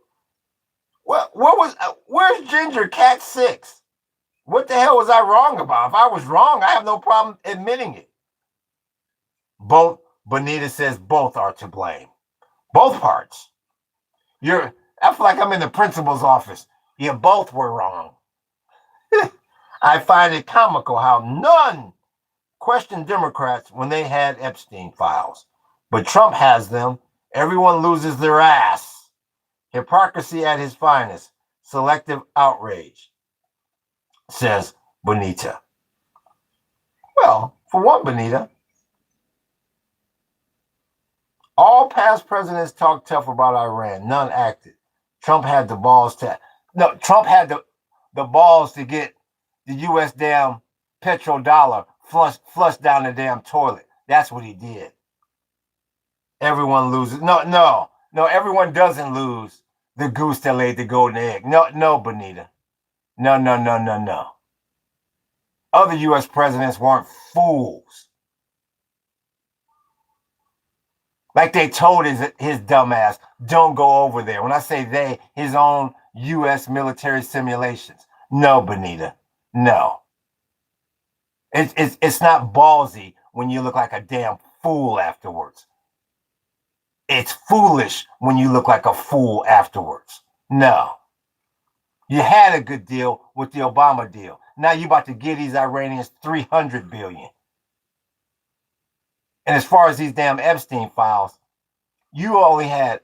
Where's Ginger Cat 6? What the hell was I wrong about? If I was wrong, I have no problem admitting it. Both, Bonita says both are to blame. Both parts. I feel like I'm in the principal's office. You both were wrong. I find it comical how none questioned Democrats when they had Epstein files. But Trump has them. Everyone loses their ass. Hypocrisy at his finest. Selective outrage, says Bonita. Well, for one, Bonita, all past presidents talked tough about Iran. None acted. Trump had the balls to get the U.S. damn petrodollar flushed down the damn toilet. That's what he did. Everyone loses. No, everyone doesn't lose the goose that laid the golden egg. No, Bonita. No. Other U.S. presidents weren't fools. Like they told his dumb ass, don't go over there. When I say they, his own U.S. military simulations. No, Bonita. No. It's not ballsy when you look like a damn fool afterwards. It's foolish when you look like a fool afterwards. No. You had a good deal with the Obama deal. Now you're about to give these Iranians $300 billion. And as far as these damn Epstein files, you only had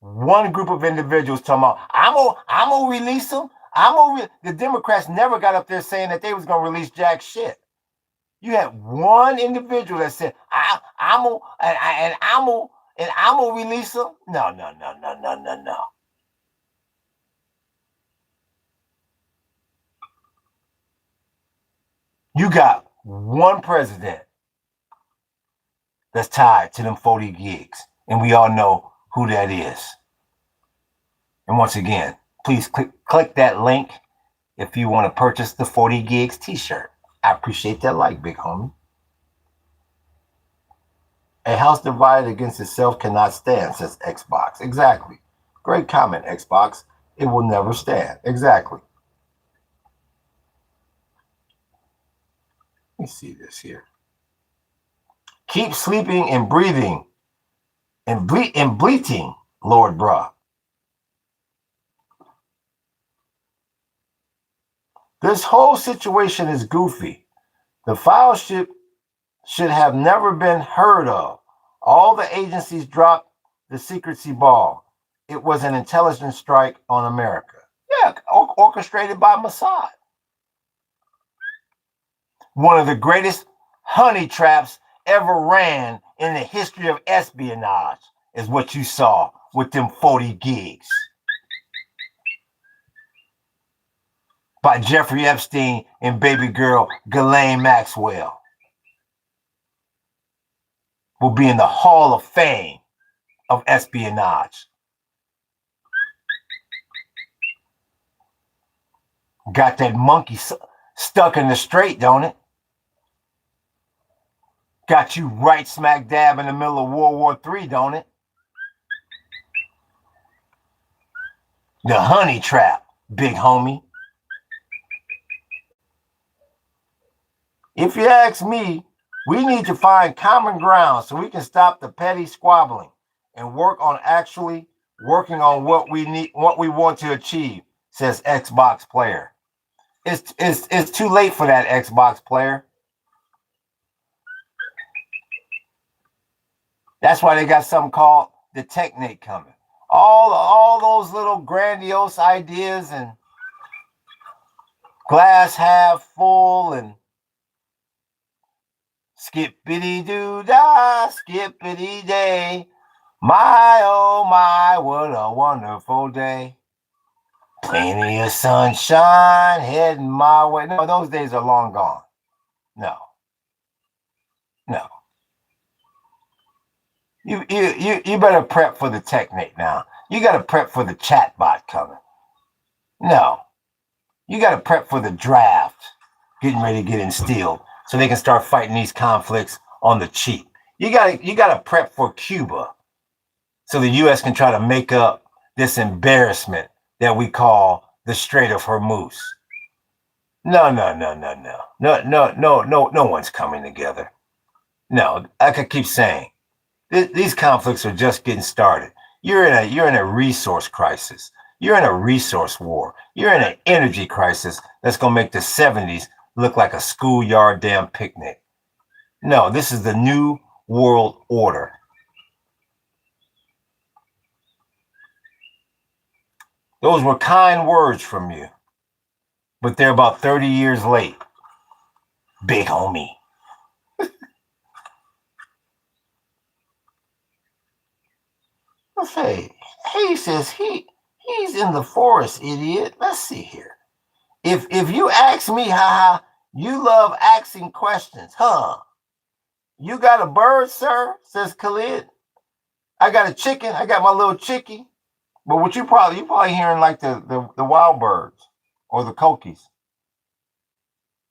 one group of individuals talking about, I'm gonna release them. The Democrats never got up there saying that they was gonna release jack shit. You had one individual that said, I'm gonna release them. No. You got one president that's tied to them 40 gigs, and we all know who that is. And once again, please click that link if you want to purchase the 40 gigs t-shirt. I appreciate that like, big homie. A house divided against itself cannot stand, says Xbox. Exactly. Great comment, Xbox. It will never stand. Exactly. Let me see this here. Keep sleeping and breathing and bleating, Lord Bruh. This whole situation is goofy. The file should have never been heard of. All the agencies dropped the secrecy ball. It was an intelligence strike on America. Yeah, orchestrated by Mossad. One of the greatest honey traps ever ran in the history of espionage is what you saw with them 40 gigs. By Jeffrey Epstein and baby girl Ghislaine Maxwell. Will be in the Hall of Fame of espionage. Got that monkey stuck in the straight, don't it? Got you right smack dab in the middle of World War III, don't it? The honey trap, big homie. If you ask me, we need to find common ground so we can stop the petty squabbling and work on actually working on what we need, what we want to achieve, says Xbox player. It's too late for that, Xbox player. That's why they got something called the Technate coming. all those little grandiose ideas and glass half full and skippity doo dah, skippity day. My oh my, what a wonderful day. Plenty of sunshine heading my way. No, those days are long gone. No. You better prep for the technique now. You got to prep for the chatbot coming. No. You got to prep for the draft getting ready to get instilled so they can start fighting these conflicts on the cheap. You got to prep for Cuba so the U.S. can try to make up this embarrassment that we call the Strait of Hormuz. No one's coming together. No, like I keep saying, these conflicts are just getting started. You're in a resource crisis. You're in a resource war. You're in an energy crisis that's going to make the 70s look like a schoolyard damn picnic. No, this is the new world order. Those were kind words from you, but they're about 30 years late. Big homie. Let's say, he says he's in the forest, idiot. Let's see here. If you ask me, haha, you love asking questions, huh? You got a bird, sir? Says Khalid. I got a chicken. I got my little chickie. But what you probably hearing like the wild birds or the cokies.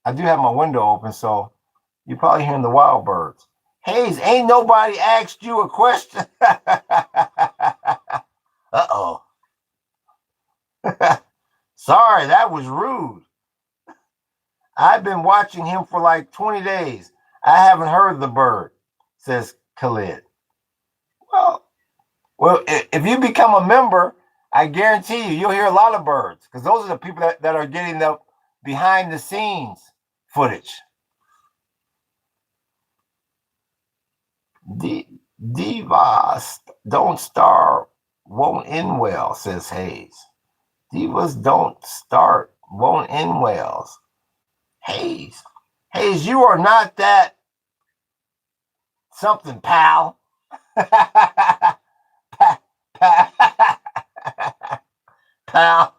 I do have my window open, so you're probably hearing the wild birds. Hayes, ain't nobody asked you a question. Uh-oh. Sorry, that was rude. I've been watching him for like 20 days. I haven't heard the bird, says Khalid. Well, if you become a member, I guarantee you'll hear a lot of birds because those are the people that are getting the behind the scenes footage. Divas don't starve, won't end well, says Hayes. Divas don't start, won't end well. Hayes, you are not that something, pal. Pal,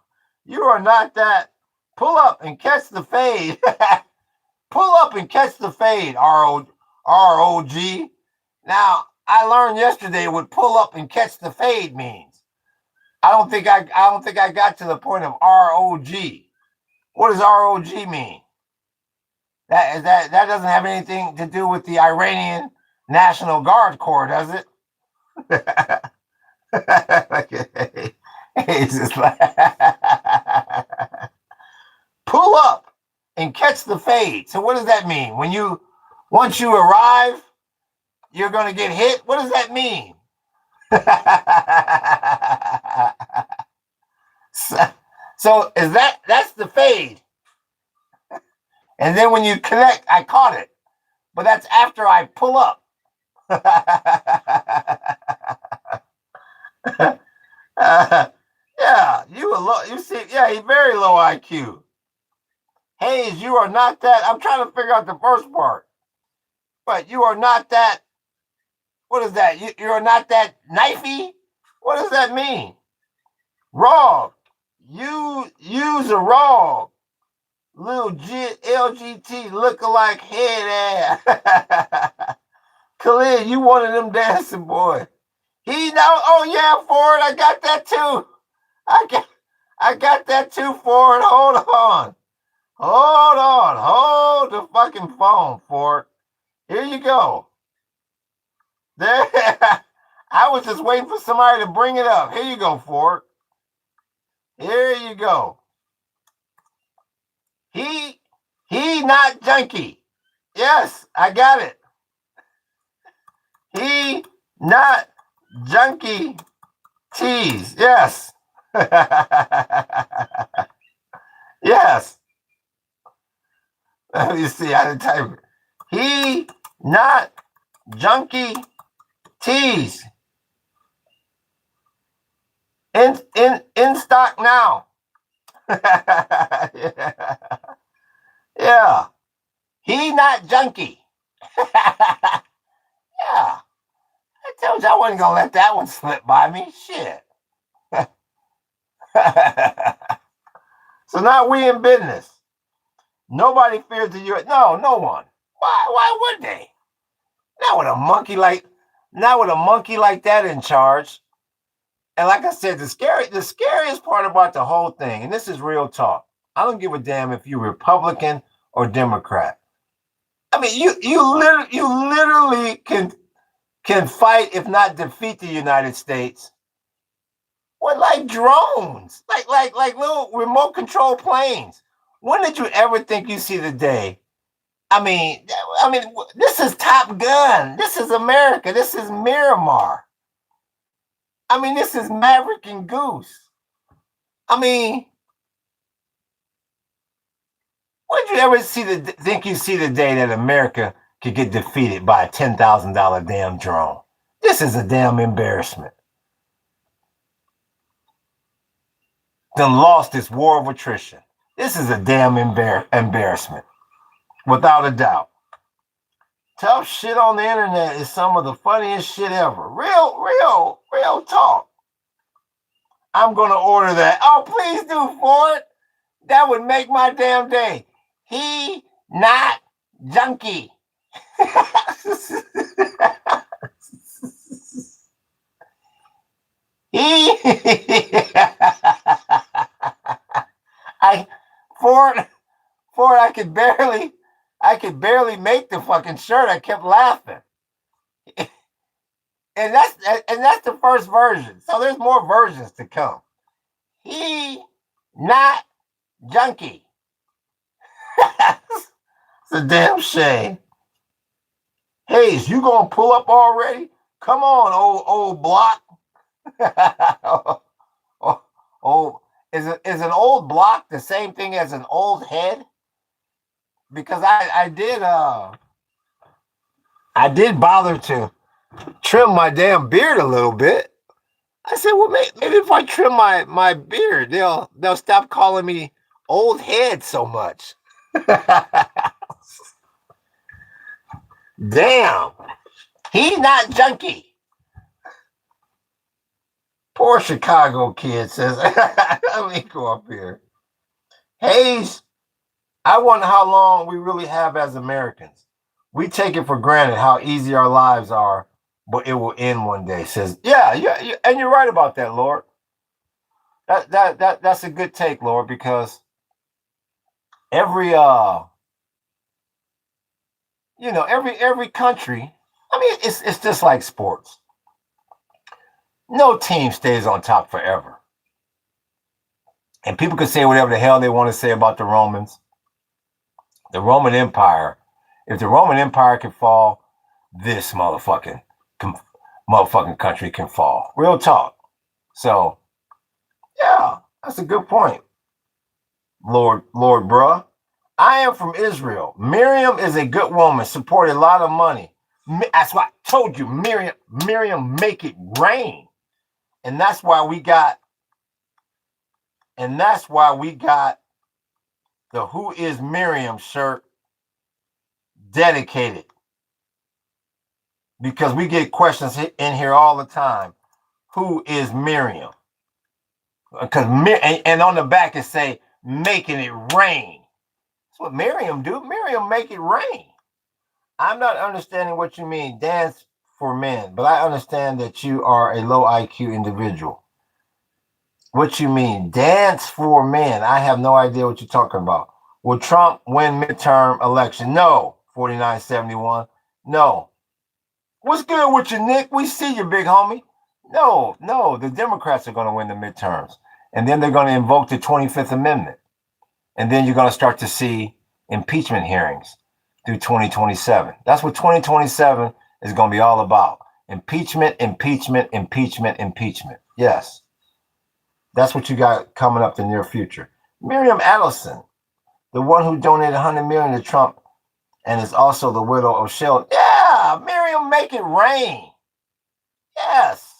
you are not that. Pull up and catch the fade. Pull up and catch the fade, ROG. Now, I learned yesterday what pull up and catch the fade means. I don't think I got to the point of ROG. What does ROG mean? That doesn't have anything to do with the Iranian National Guard Corps, does it? It's just like pull up and catch the fade. So what does that mean? Once you arrive, you're going to get hit? What does that mean? So is that's the fade. And then when you connect, I caught it. But that's after I pull up. Yeah, you see, yeah, he's very low IQ. Hayes, you are not that. I'm trying to figure out the first part. But you are not that. What is that? You are not that knifey? What does that mean? Raw. You use a raw. Little LGT lookalike head ass. Khalid, you one of them dancing boys. Oh yeah, Ford, I got that too. I got that too, Ford. Hold on. Hold the fucking phone, Ford. Here you go. There. I was just waiting for somebody to bring it up. Here you go, Ford. Here you go. He not junkie. Yes, I got it. He not junkie tease. Yes. Yes. Let me see how to type it. He not junkie tease. in stock now. Yeah. Yeah. He not junkie. Yeah. I told you I wasn't gonna let that one slip by me. Shit. So now we in business. Nobody fears the U.S. No one. Why would they? Not with a monkey like that in charge. And like I said, the scariest part about the whole thing, and this is real talk. I don't give a damn if you're Republican or Democrat. I mean, you literally can fight, if not defeat, the United States with like drones, like little remote control planes. When did you ever think you see the day? I mean, this is Top Gun. This is America. This is Miramar. I mean, this is Maverick and Goose. I mean, when did you ever think you see the day that America could get defeated by a $10,000 damn drone? This is a damn embarrassment. Then lost this war of attrition. This is a damn embarrassment, without a doubt. Tough shit on the internet is some of the funniest shit ever. Real talk. I'm gonna order that. Oh, please do, Ford. That would make my damn day. He not junkie. Ford, I could barely make the fucking shirt. I kept laughing. And that's the first version. So there's more versions to come. He not junkie. It's a damn shame. Hayes, you gonna pull up already? Come on, old block. Is an old block the same thing as an old head? Because I did bother to trim my damn beard a little bit. I said, well, maybe if I trim my beard, they'll stop calling me old head so much. Damn, he not junkie. Poor Chicago kid says, let me go up here. Hayes, I wonder how long we really have as Americans. We take it for granted how easy our lives are, but it will end one day. Says, yeah, and you're right about that, Lord. That's a good take, Lord, because every country, I mean, it's just like sports. No team stays on top forever. And people can say whatever the hell they want to say about the Romans. The Roman Empire, if the Roman Empire can fall, this motherfucking country can fall. Real talk. So, yeah, that's a good point. Lord, bruh. I am from Israel. Miriam is a good woman, supported a lot of money. That's why I told you, Miriam make it rain. And that's why we got the Who is Miriam shirt dedicated. Because we get questions in here all the time. Who is Miriam? Because and on the back it say, making it rain. That's what Miriam do. Miriam make it rain. I'm not understanding what you mean, dance for men, but I understand that you are a low IQ individual. What you mean, dance for men? I have no idea what you're talking about. Will Trump win midterm election? No. 4971. No. What's good with you, Nick? We see you, big homie. No. The Democrats are going to win the midterms. And then they're going to invoke the 25th Amendment. And then you're going to start to see impeachment hearings through 2027. That's what 2027 is going to be all about. Impeachment. Yes. That's what you got coming up in the near future. Miriam Adelson, the one who donated $100 million to Trump and is also the widow of Sheldon. Yeah, Miriam make it rain. Yes.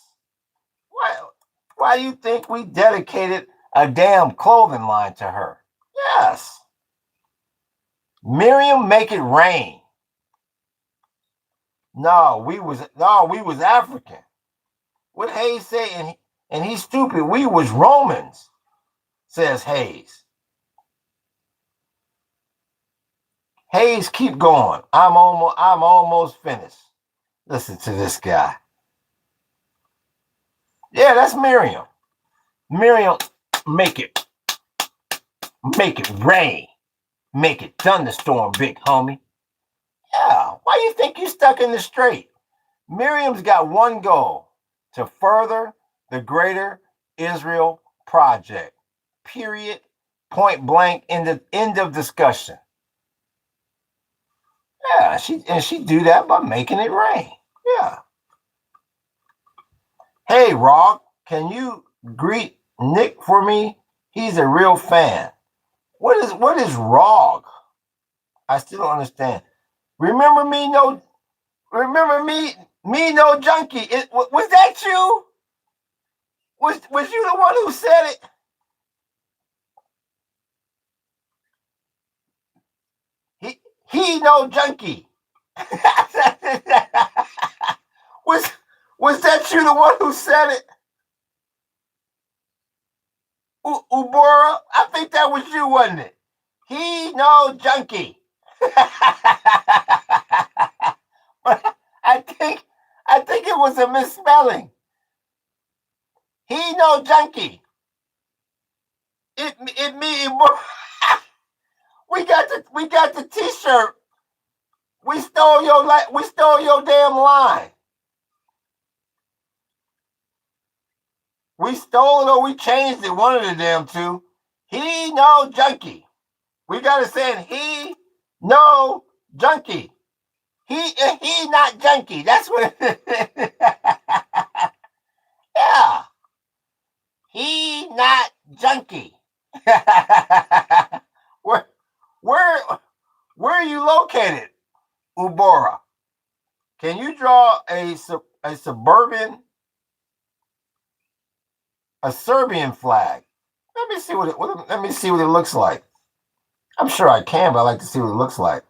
Why Why do you think we dedicated a damn clothing line to her? Yes. Miriam, make it rain. No, we was African. What Hayes say, and he's stupid. We was Romans, says Hayes. Hayes, keep going. I'm almost finished. Listen to this guy. Yeah, that's Miriam. Miriam, make it rain. Make it thunderstorm, big homie. Yeah, why you think you stuck in the strait? Miriam's got one goal: to further the greater Israel project. Period. Point blank. End of discussion. Yeah, she do that by making it rain. Yeah. Hey, Rock, can you greet Nick for me? He's a real fan. What is Rog? I still don't understand. Remember me no junkie. Was that you? Was you the one who said it? He no junkie. was that you the one who said it? Ubora? I think that was you, wasn't it? He no junkie. I think it was a misspelling. He no junkie. It me. We got the T-shirt. We stole your damn line. We stole it or we changed it. One of the damn two. He no junkie. We gotta say he no junkie. He not junkie. That's what it is. Yeah. He not junkie. Where are you located, Ubora? Can you draw a Serbian flag? Let me see what it looks like. I'm sure I can, but I like to see what it looks like.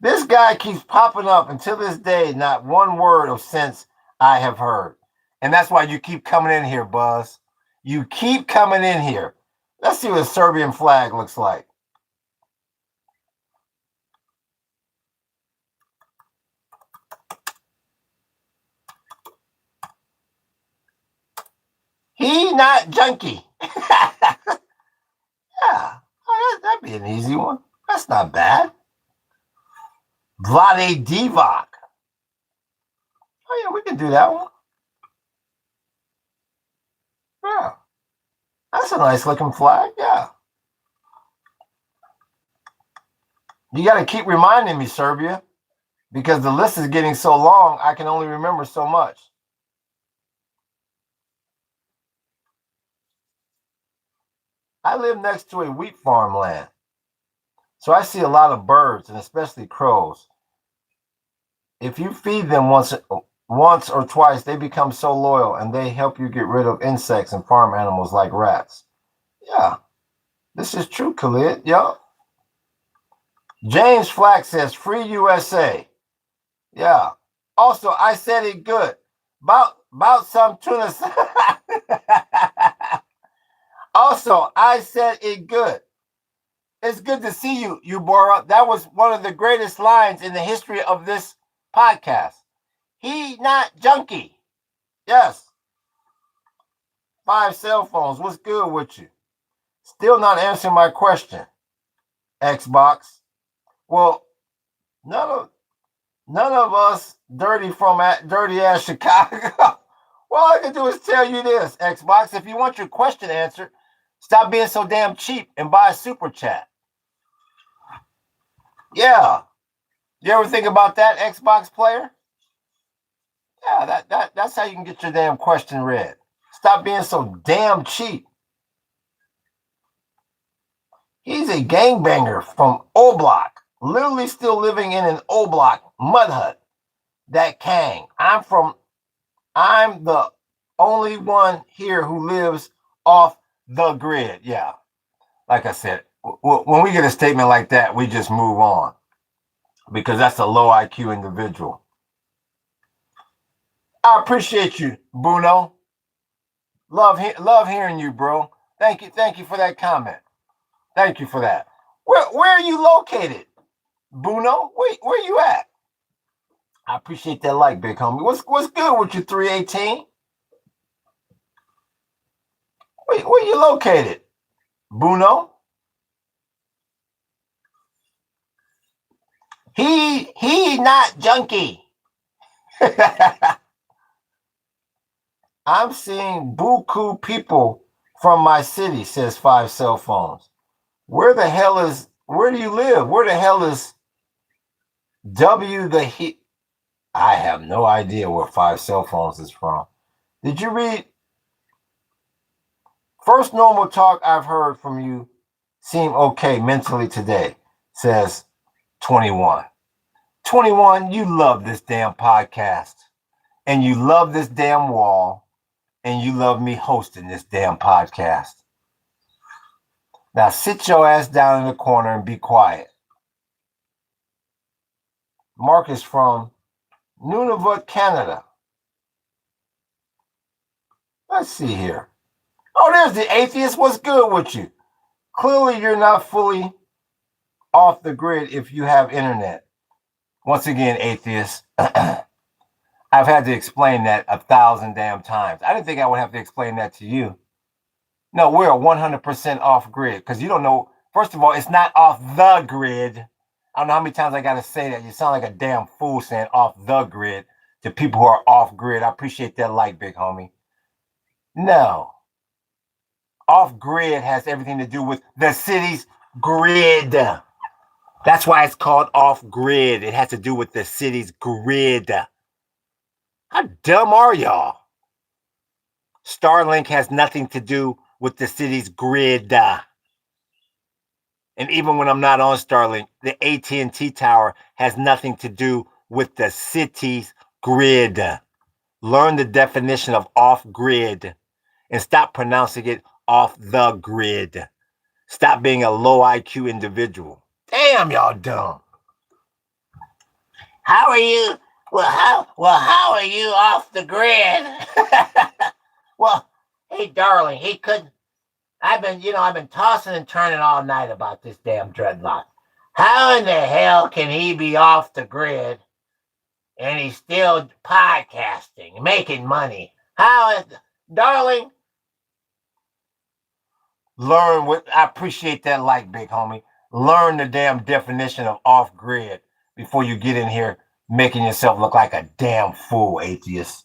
This guy keeps popping up until this day, not one word of sense I have heard. And that's why you keep coming in here, Buzz. You keep coming in here. Let's see what a Serbian flag looks like. He not junkie. Yeah, that'd be an easy one. That's not bad. Vlade Divac. Oh yeah, we can do that one. Yeah, that's a nice looking flag. Yeah. You got to keep reminding me, Serbia, because the list is getting so long, I can only remember so much. I live next to a wheat farmland, so I see a lot of birds and especially crows. If you feed them once or twice, they become so loyal and they help you get rid of insects and farm animals like rats. Yeah, this is true, Khalid. Yeah. James Flack says, "Free USA." Yeah. Also, I said it good. About some tuna. Also, I said it good. It's good to see you, Ubora. That was one of the greatest lines in the history of this podcast. He not junkie. Yes. 5 cell phones. What's good with you? Still not answering my question. Xbox. Well, none of us dirty ass Chicago. All I can do is tell you this, Xbox. If you want your question answered, stop being so damn cheap and buy a super chat. Yeah. You ever think about that, Xbox player? Yeah, that's how you can get your damn question read. Stop being so damn cheap. He's a gangbanger from O-Block, literally still living in an O-Block mud hut. That Kang. I'm the only one here who lives off the grid. Yeah, like I said, when we get a statement like that, we just move on because that's a low IQ individual. I appreciate you, Bruno. Love hearing you, bro. Thank you for that comment. Thank you for that. Where are you located, Bruno? Where you at? I appreciate that like, big homie. What's good with you, 318? Where you located, Bruno? He not junkie. I'm seeing buku people from my city, says 5 cell phones. Where do you live? Where the hell is W the he? I have no idea where 5 cell phones is from. Did you read? First normal talk I've heard from you seem okay mentally today, says 21. 21, you love this damn podcast, and you love this damn wall, and you love me hosting this damn podcast. Now sit your ass down in the corner and be quiet. Mark is from Nunavut, Canada. Let's see here. Oh, there's the atheist. What's good with you? Clearly, you're not fully off the grid if you have internet. Once again, atheist, I've had to explain that 1,000 damn times. I didn't think I would have to explain that to you. No, we're 100% off grid because you don't know. First of all, it's not off the grid. I don't know how many times I got to say that. You sound like a damn fool saying off the grid to people who are off grid. I appreciate that like, big homie. No. Off grid has everything to do with the city's grid. That's why it's called off grid. It has to do with the city's grid. How dumb are y'all? Starlink has nothing to do with the city's grid. And even when I'm not on Starlink, the AT&T tower has nothing to do with the city's grid. Learn the definition of off grid and stop pronouncing it off the grid. Stop being a low IQ individual. Damn, y'all dumb. How are you? How are you off the grid? Well, hey, darling, he couldn't. I've been tossing and turning all night about this damn dreadlock. How in the hell can he be off the grid and he's still podcasting, making money? Darling? Learn what I appreciate that like, big homie. Learn the damn definition of off grid before you get in here making yourself look like a damn fool, atheist.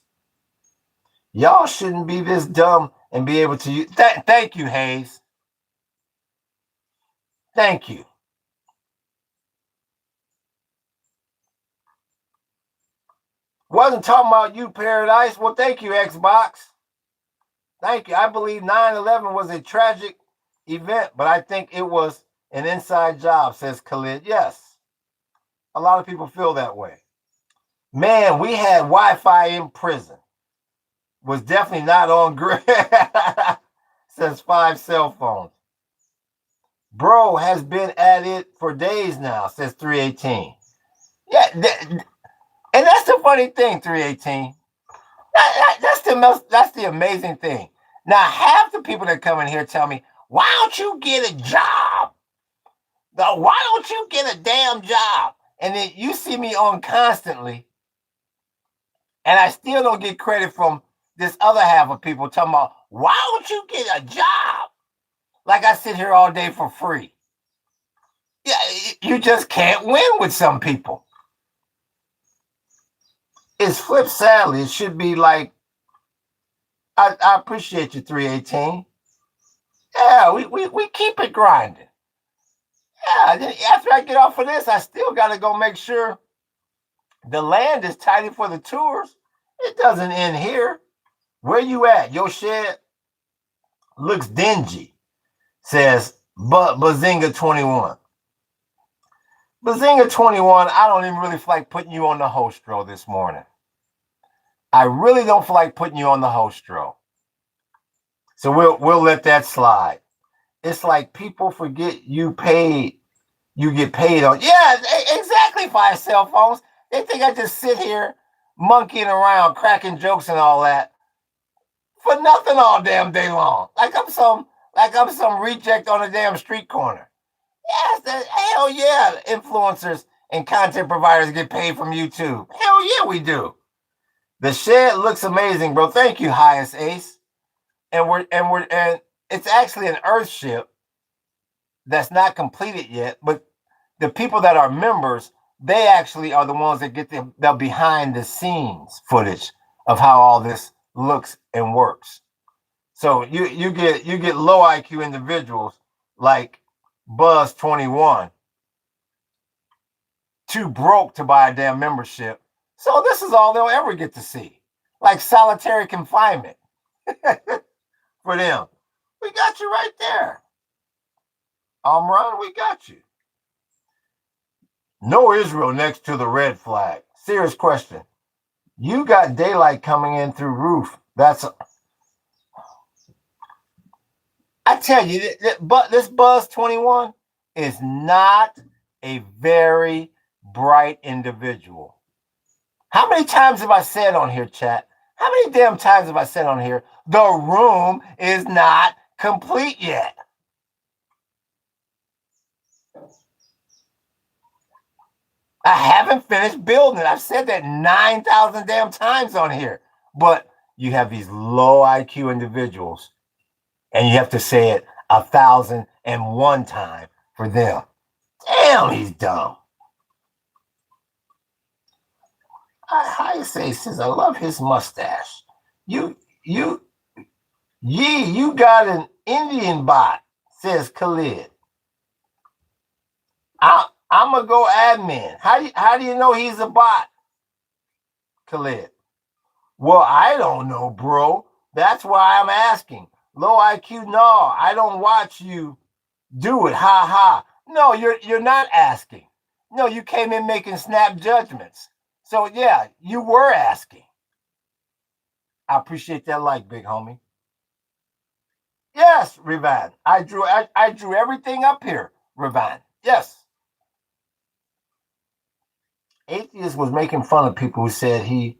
Y'all shouldn't be this dumb and be able to use. Thank you, Hayes. Thank you. Wasn't talking about you, Paradise. Well, thank you, Xbox. Thank you. I believe 9/11 was a tragic event, but I think it was an inside job, says Khalid. Yes. A lot of people feel that way. Man, we had Wi-Fi in prison. Was definitely not on grid. Says 5 cell phones. Bro has been at it for days now, says 318. Yeah, and that's the funny thing, 318. That's the amazing thing. Now, half the people that come in here tell me, why don't you get a job? Why don't you get a damn job? And then you see me on constantly, and I still don't get credit from this other half of people talking about, why don't you get a job? Like I sit here all day for free. Yeah, you just can't win with some people. It's flipped sadly. It should be like, I appreciate you, 318. Yeah, we keep it grinding. Yeah, after I get off of this, I still got to go make sure the land is tidy for the tours. It doesn't end here. Where you at? Your shed looks dingy, says Bazinga 21. Bazinga 21, I don't even really feel like putting you on the host row this morning. I really don't feel like putting you on the host row. So we'll let that slide. It's like people forget you get paid on. Yeah, exactly, via cell phones. They think I just sit here monkeying around, cracking jokes and all that for nothing all damn day long. Like I'm some reject on a damn street corner. Yes, hell yeah, influencers and content providers get paid from YouTube. Hell yeah, we do. The shed looks amazing, bro. Thank you, highest ace. And it's actually an Earth ship that's not completed yet, but the people that are members, they actually are the ones that get the behind the scenes footage of how all this looks and works. So you get low IQ individuals like Buzz 21, too broke to buy a damn membership. So this is all they'll ever get to see. Like solitary confinement for them. We got you right there. Amran, we got you. No Israel next to the red flag. Serious question. You got daylight coming in through roof. I tell you, but this Buzz 21 is not a very bright individual. How many times have I said on here, chat? How many damn times have I said on here, the room is not complete yet? I haven't finished building it. I've said that 9,000 damn times on here. But you have these low IQ individuals, and you have to say it 1,001 times for them. Damn, he's dumb. I say, says, I love his mustache. You got an Indian bot, says Khalid. I'm gonna go admin. How do you know he's a bot? Khalid. Well, I don't know, bro. That's why I'm asking. Low IQ, no, I don't watch you do it. Ha ha. No, you're not asking. No, you came in making snap judgments. So yeah, you were asking. I appreciate that like, big homie. Yes, Rivan. I drew everything up here, Rivan. Yes. Atheist was making fun of people who said he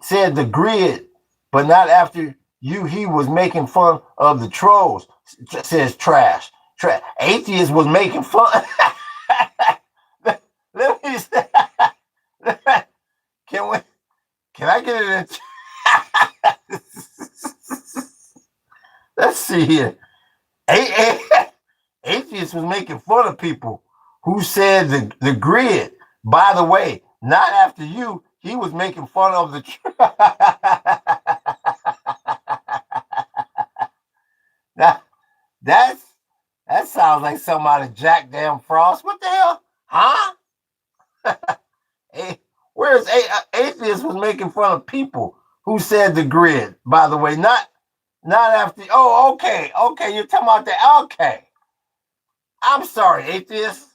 said the grid, but not after you. He was making fun of the trolls. Says trash. Atheist was making fun. Let me say, can I get it in? Let's see here. Atheist was making fun of people who said the grid. By the way, not after you. He was making fun of the. That sounds like something out of Jack Damn Frost. What the hell? Huh? Whereas Atheist was making fun of people who said the grid. By the way, not after. Oh, okay. You're talking about the. Okay. I'm sorry, Atheist.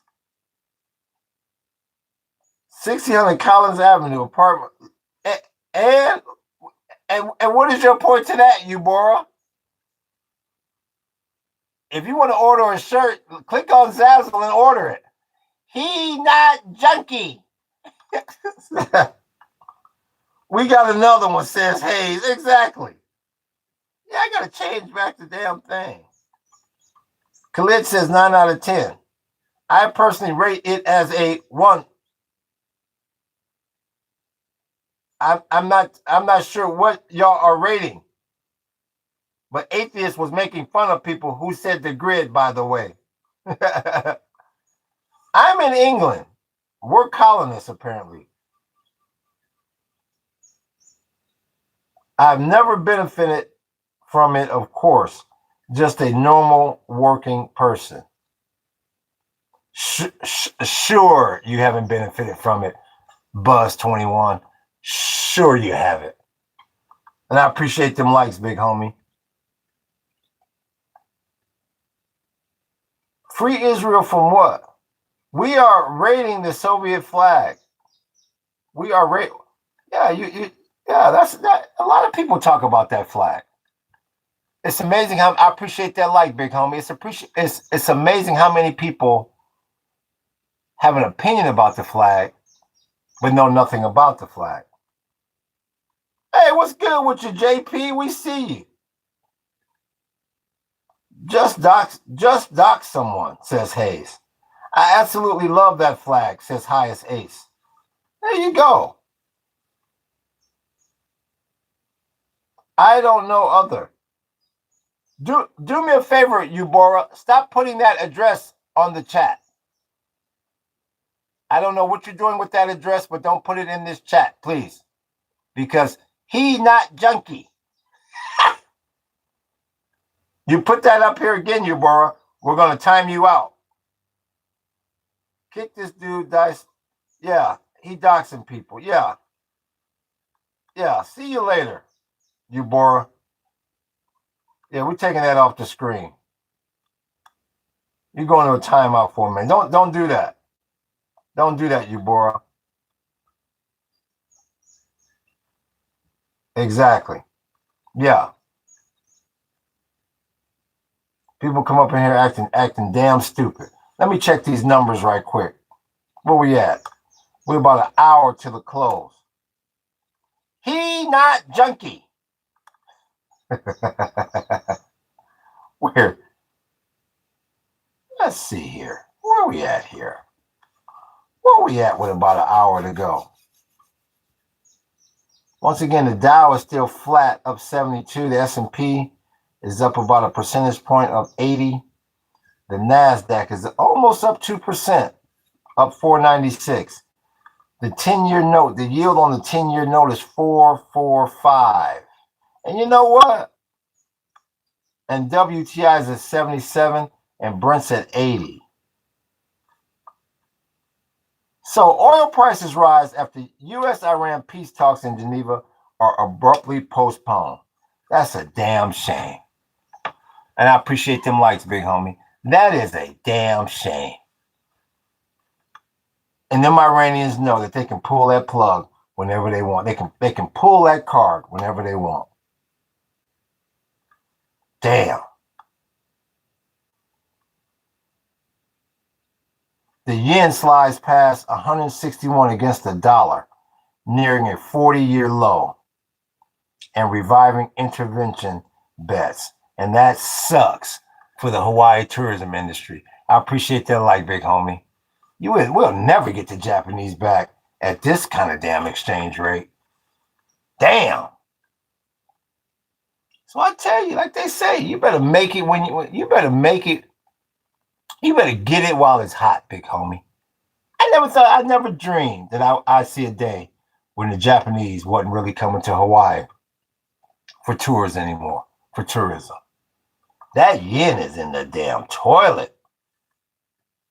1600 Collins Avenue, apartment. And what is your point to that, Eubora? If you want to order a shirt, click on Zazzle and order it. He not junkie. We got another one, says Hayes. Exactly. Yeah, I got to change back the damn thing. Khalid says 9 out of 10. I personally rate it as a 1. I'm not sure what y'all are rating. But Atheist was making fun of people who said the grid, by the way. I'm in England. We're colonists, apparently. I've never benefited from it, of course. Just a normal working person. Sure, you haven't benefited from it, Buzz 21. Sure, you haven't. And I appreciate them likes, big homie. Free Israel from what? We are raiding the Soviet flag. We are raiding. Yeah, yeah, that's that. A lot of people talk about that flag. It's amazing how I appreciate that like, big homie. It's amazing how many people have an opinion about the flag, but know nothing about the flag. Hey, what's good with you, JP? We see you. Just dox someone, says Hayes. I absolutely love that flag, says Highest Ace. There you go. I don't know other. Do me a favor, Eubora. Stop putting that address on the chat. I don't know what you're doing with that address, but don't put it in this chat, please. Because he not junkie. You put that up here again, Eubora. We're going to time you out. Kick this dude, dice. Yeah, he doxing people. Yeah. Yeah, see you later, Eubora. Yeah, we're taking that off the screen. You're going to a timeout for a minute. Don't do that. Don't do that, Eubora. Exactly. Yeah. People come up in here acting damn stupid. Let me check these numbers right quick. Where we at? We're about an hour to the close. He not junkie. Where? Let's see here. Where are we at here? Where are we at with about an hour to go? Once again, the Dow is still flat, up 72. The S&P is up about a percentage point, up 80. The NASDAQ is almost up 2%, up 496. The 10-year note, the yield on the 10-year note is 4.45. And you know what? And WTI is at 77 and Brent's at 80. So oil prices rise after U.S.-Iran peace talks in Geneva are abruptly postponed. That's a damn shame. And I appreciate them likes, big homie. That is a damn shame. And them Iranians know that they can pull that plug whenever they want. They can pull that card whenever they want. Damn. The yen slides past 161 against the dollar, nearing a 40-year low, and reviving intervention bets. And that sucks for the Hawaii tourism industry. I appreciate that like, big homie. We'll never get the Japanese back at this kind of damn exchange rate. Damn. So I tell you, like they say, you better make it you better make it. You better get it while it's hot, big homie. I never dreamed that I'd see a day when the Japanese wasn't really coming to Hawaii for tours anymore, for tourism. That yen is in the damn toilet.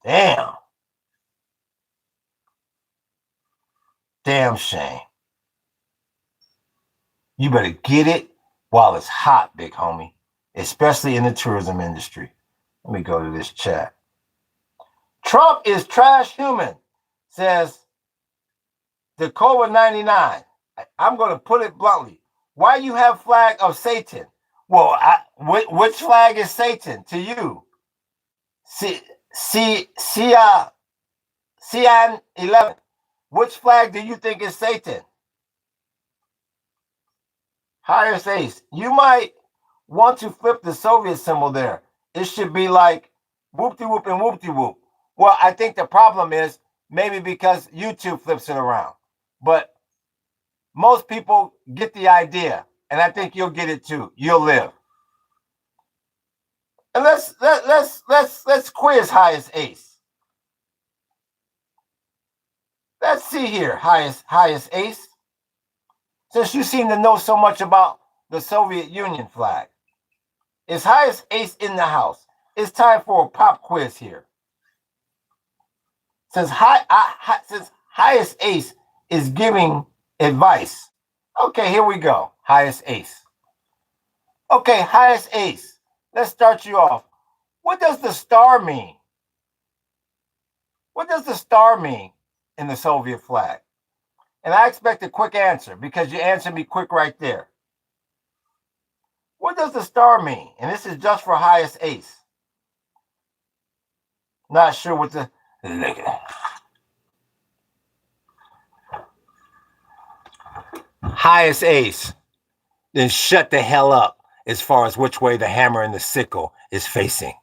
Damn. Damn shame. You better get it while it's hot, big homie, especially in the tourism industry. Let me go to this chat. Trump is trash human, says the COVID-99. I'm going to put it bluntly. Why you have flag of Satan? Well, which flag is Satan to you? Cian 11. Which flag do you think is Satan? Highest Ace. You might want to flip the Soviet symbol there. It should be like whoop-de-whoop and whoop-de-whoop. Well, I think the problem is maybe because YouTube flips it around. But most people get the idea, and I think you'll get it too. You'll live. And let's quiz Highest Ace. Let's see here, Highest Ace. Since you seem to know so much about the Soviet Union flag, is Highest Ace in the house? It's time for a pop quiz here. Since Highest Ace is giving advice. Okay, here we go. Highest Ace. Okay, Highest Ace. Let's start you off. What does the star mean? What does the star mean in the Soviet flag? And I expect a quick answer because you answered me quick right there. What does the star mean? And this is just for highest ace. Not sure what the... Highest ace. Then shut the hell up as far as which way the hammer and the sickle is facing.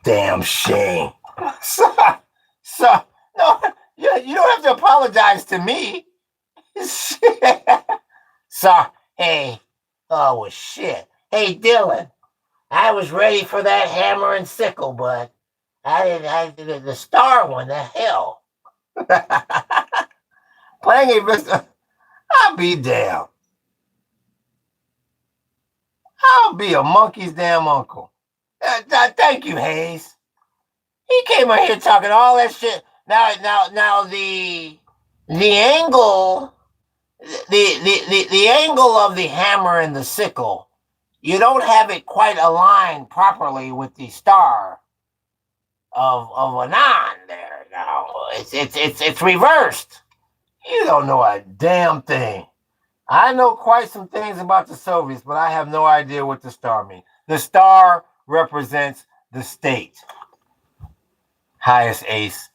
Damn shame. So, no, you don't have to apologize to me. So, hey, oh, well, shit. Hey, Dylan, I was ready for that hammer and sickle, but I did the star one, the hell. Playing a Mr. I'll be damned. I'll be a monkey's damn uncle. Thank you, Hayes. He came out here talking all that shit. Now the angle, the angle of the hammer and the sickle, you don't have it quite aligned properly with the star of Anan there. Now it's reversed. You don't know a damn thing. I know quite some things about the Soviets, but I have no idea what the star means. The star represents the state. Highest ace.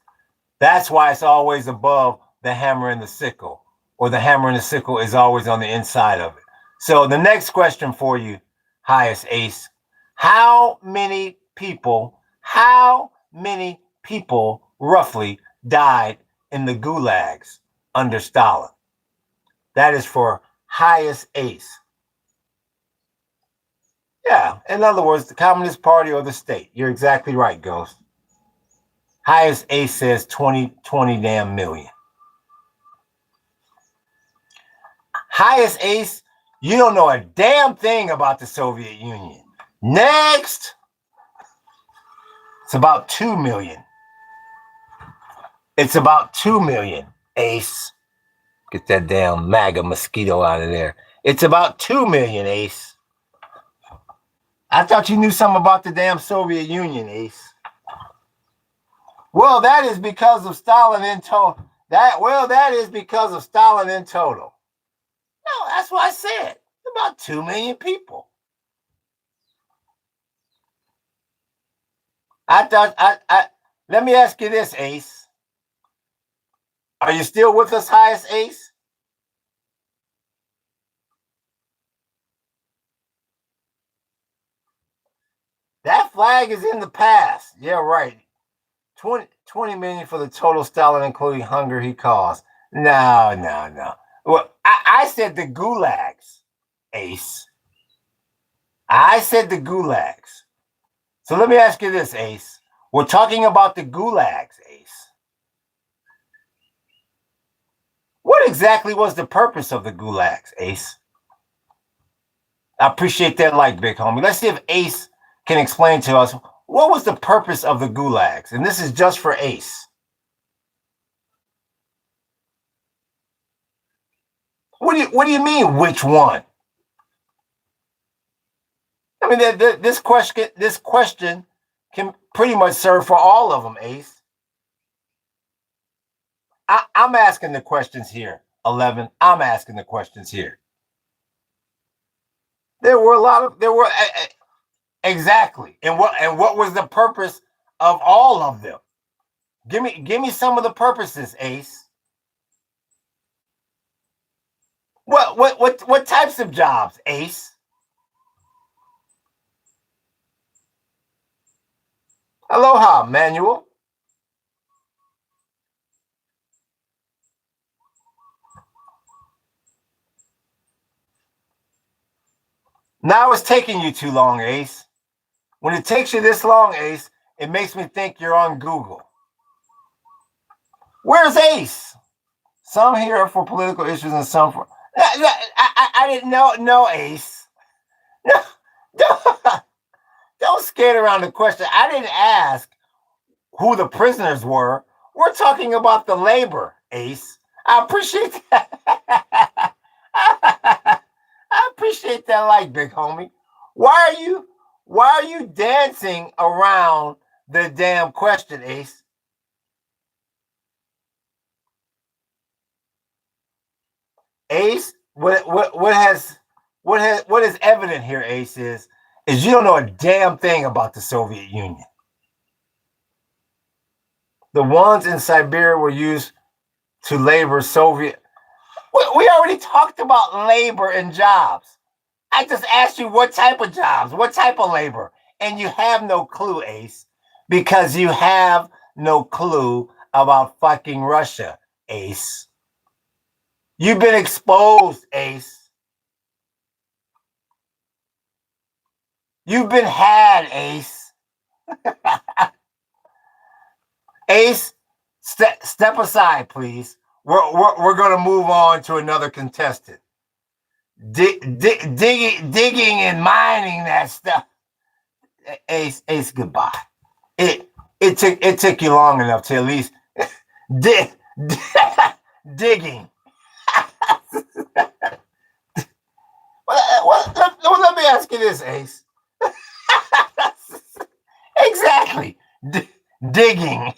That's why it's always above the hammer and the sickle, or the hammer and the sickle is always on the inside of it. So the next question for you, highest ace. How many people roughly died in the gulags under Stalin? That is for highest ace. Yeah, in other words, the Communist Party or the state. You're exactly right, Ghost. Highest ace says 20 damn million. Highest ace, you don't know a damn thing about the Soviet Union. Next, it's about 2 million. It's about 2 million, ace. Get that damn MAGA mosquito out of there. It's about 2 million, ace. I thought you knew something about the damn Soviet Union, ace. Well, that is because of Stalin in total. That is because of Stalin in total. No, that's what I said. About 2 million people. Let me ask you this, ace. Are you still with us, highest ace? That flag is in the past. Yeah, right. 20 million for the total Stalin, including hunger he caused. No. Well, I said the gulags, ace. I said the gulags. So let me ask you this, ace. We're talking about the gulags, ace. What exactly was the purpose of the gulags, ace? I appreciate that like, big homie. Let's see if ace can explain to us what was the purpose of the gulags. And this is just for ace. What do you mean, which one? I mean, this question can pretty much serve for all of them, ace. I'm asking the questions here, 11. I'm asking the questions here. There were exactly. And what was the purpose of all of them? Give me some of the purposes, ace. What types of jobs, ace? Aloha, Manuel. Now it's taking you too long, ace. When it takes you this long, ace, it makes me think you're on Google. Where's ace? Some here for political issues and some for... I didn't know. No, ace. No, don't skate around the question. I didn't ask who the prisoners were. We're talking about the labor, ace. I appreciate that. I appreciate that like, big homie. Why are you dancing around the damn question, ace? Ace, what is evident here, Ace, is you don't know a damn thing about the Soviet Union. The ones in Siberia were used to labor Soviet. We already talked about labor and jobs. I just asked you what type of jobs, what type of labor, and you have no clue, Ace, because you have no clue about fucking Russia, Ace. You've been exposed, Ace. You've been had, Ace. Ace, step aside, please. We're going to move on to another contestant. Digging and mining that stuff. Ace, goodbye. It took you long enough to at least digging. Let me ask you this, Ace. Exactly. Digging.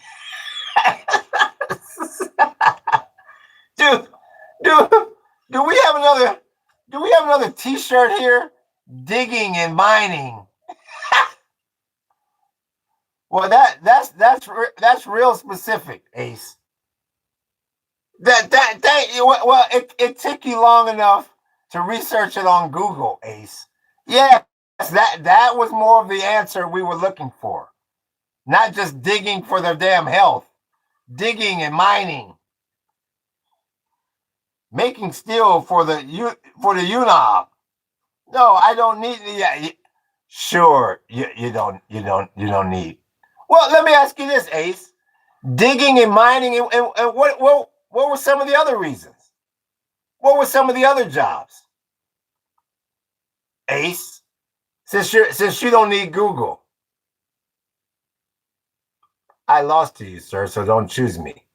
Do we have another T-shirt here? Digging and mining. Well, that's real specific, Ace. It took you long enough to research it on Google, Ace. Yes, that was more of the answer we were looking for. Not just digging for their damn health. Digging and mining. Making steel for the UNOB. No, I don't need. Yeah, sure. You don't need. Well, let me ask you this, Ace. Digging and mining, and what were some of the other reasons? What were some of the other jobs? Ace, since you don't need Google, I lost to you, sir. So don't choose me.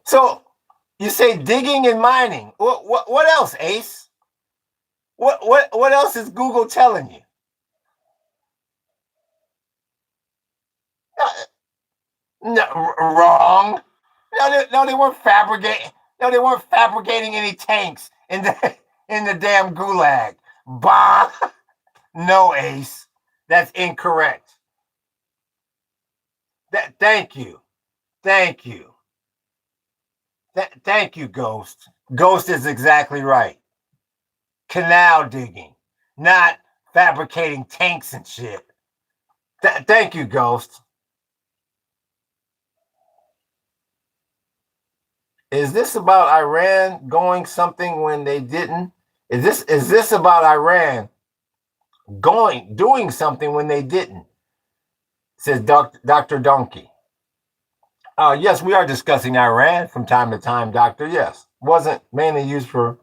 So you say digging and mining. What else, Ace? What else is Google telling you? No, wrong. No, they weren't fabricating. No, they weren't fabricating any tanks in the damn gulag. Bah. No, Ace. That's incorrect. Thank you. Thank you. Thank you, Ghost. Ghost is exactly right. Canal digging, not fabricating tanks and shit. Thank you, Ghost. Is this about Iran going something when they didn't? Is this about Iran doing something when they didn't? Says Dr. Donkey. Yes, we are discussing Iran from time to time, Doctor. Yes. Wasn't mainly used for.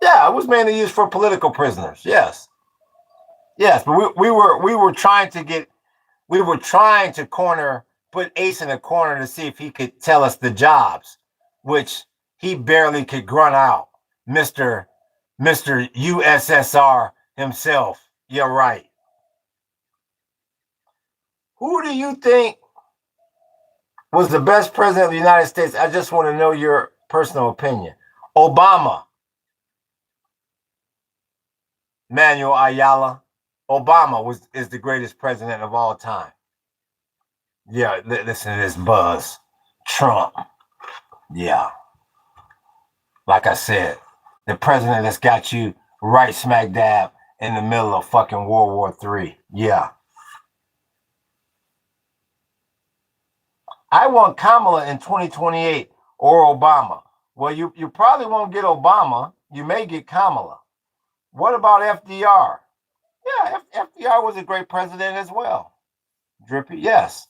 Yeah, it was mainly used for political prisoners. Yes. Yes, but we were trying to put Ace in a corner to see if he could tell us the jobs, which he barely could grunt out. Mr. USSR himself. You're right. Who do you think was the best president of the United States? I just want to know your personal opinion. Obama. Manuel Ayala. Obama is the greatest president of all time. Yeah, listen to this buzz. Trump. Yeah. Like I said, the president that's got you right smack dab in the middle of fucking World War III. Yeah. I want Kamala in 2028 or Obama. Well, you probably won't get Obama. You may get Kamala. What about FDR? Yeah, FDR was a great president as well. Drippy, yes.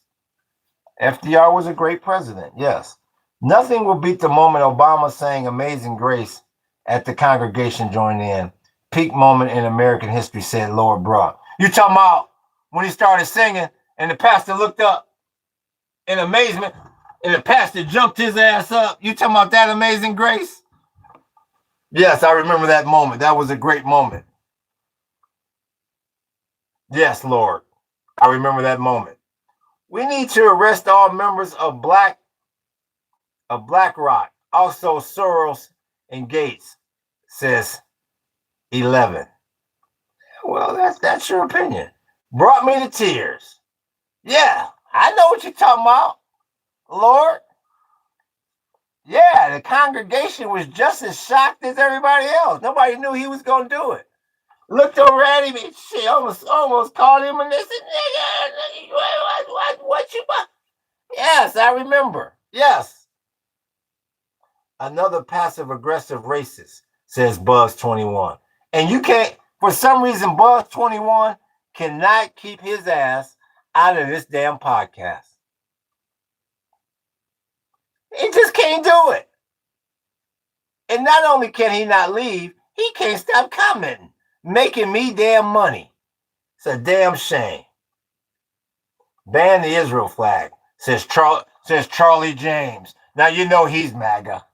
FDR was a great president, yes. Nothing will beat the moment Obama sang Amazing Grace at the congregation joined in. Peak moment in American history, said Lord Brock. You talking about when he started singing and the pastor looked up in amazement and the pastor jumped his ass up? You talking about that Amazing Grace? Yes, I remember that moment. That was a great moment. Yes, Lord. I remember that moment. We need to arrest all members of Black of BlackRock, also Soros and Gates, says 11. Well, that's your opinion. Brought me to tears. Yeah, I know what you're talking about, Lord. Yeah, the congregation was just as shocked as everybody else. Nobody knew he was going to do it. Looked over at him and she almost called him and they said, nigga, what you... Yes, I remember. Yes. Another passive-aggressive racist, says Buzz21. And you can't, for some reason, Buzz21 cannot keep his ass out of this damn podcast. He just can't do it. And not only can he not leave, he can't stop commenting, making me damn money. It's a damn shame. Ban the Israel flag, says Charlie James. Now you know he's MAGA.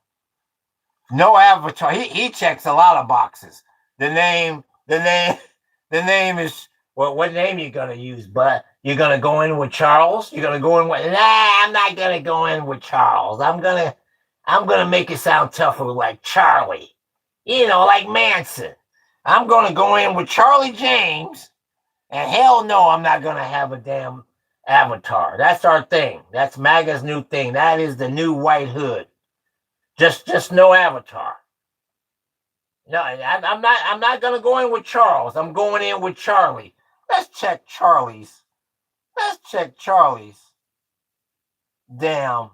No avatar. He checks a lot of boxes. The name is, well, what name you gonna use? But you're gonna go in with Charles? You're gonna go in with, nah, I'm not gonna go in with Charles. I'm gonna make it sound tougher like Charlie. You know, like Manson. I'm gonna go in with Charlie James, and hell no, I'm not gonna have a damn avatar. That's our thing. That's MAGA's new thing. That is the new white hood. Just no avatar. No, I'm not gonna go in with Charles. I'm going in with Charlie. Let's check Charlie's. Damn.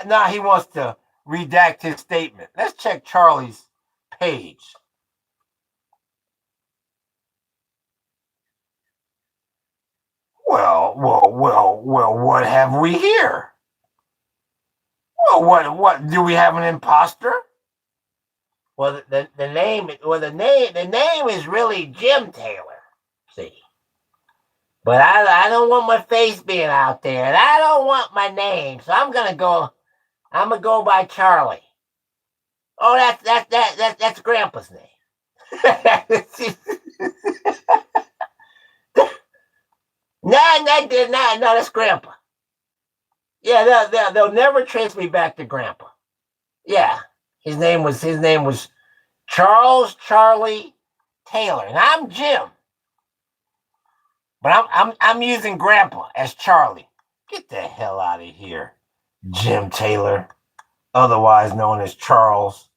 Now he wants to redact his statement. Let's check Charlie's page. Well, what have we here? Well, what do we have an imposter? Well, the name is really Jim Taylor. See, but I don't want my face being out there, and I don't want my name, so I'm gonna go by Charlie. Oh, that's Grandpa's name. No, that's Grandpa. Yeah, they'll never trace me back to Grandpa. Yeah, his name was Charles Charlie Taylor, and I'm Jim. But I'm using Grandpa as Charlie. Get the hell out of here, Jim Taylor, otherwise known as Charles.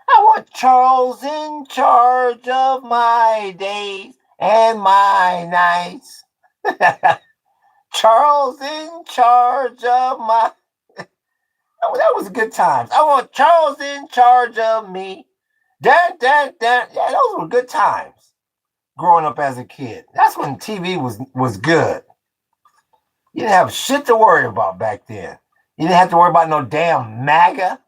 I want Charles in charge of my days and my nights. Charles in charge of my... That was good times. I want Charles in charge of me. Yeah, those were good times. Growing up as a kid. That's when TV was good. You didn't have shit to worry about back then. You didn't have to worry about no damn MAGA.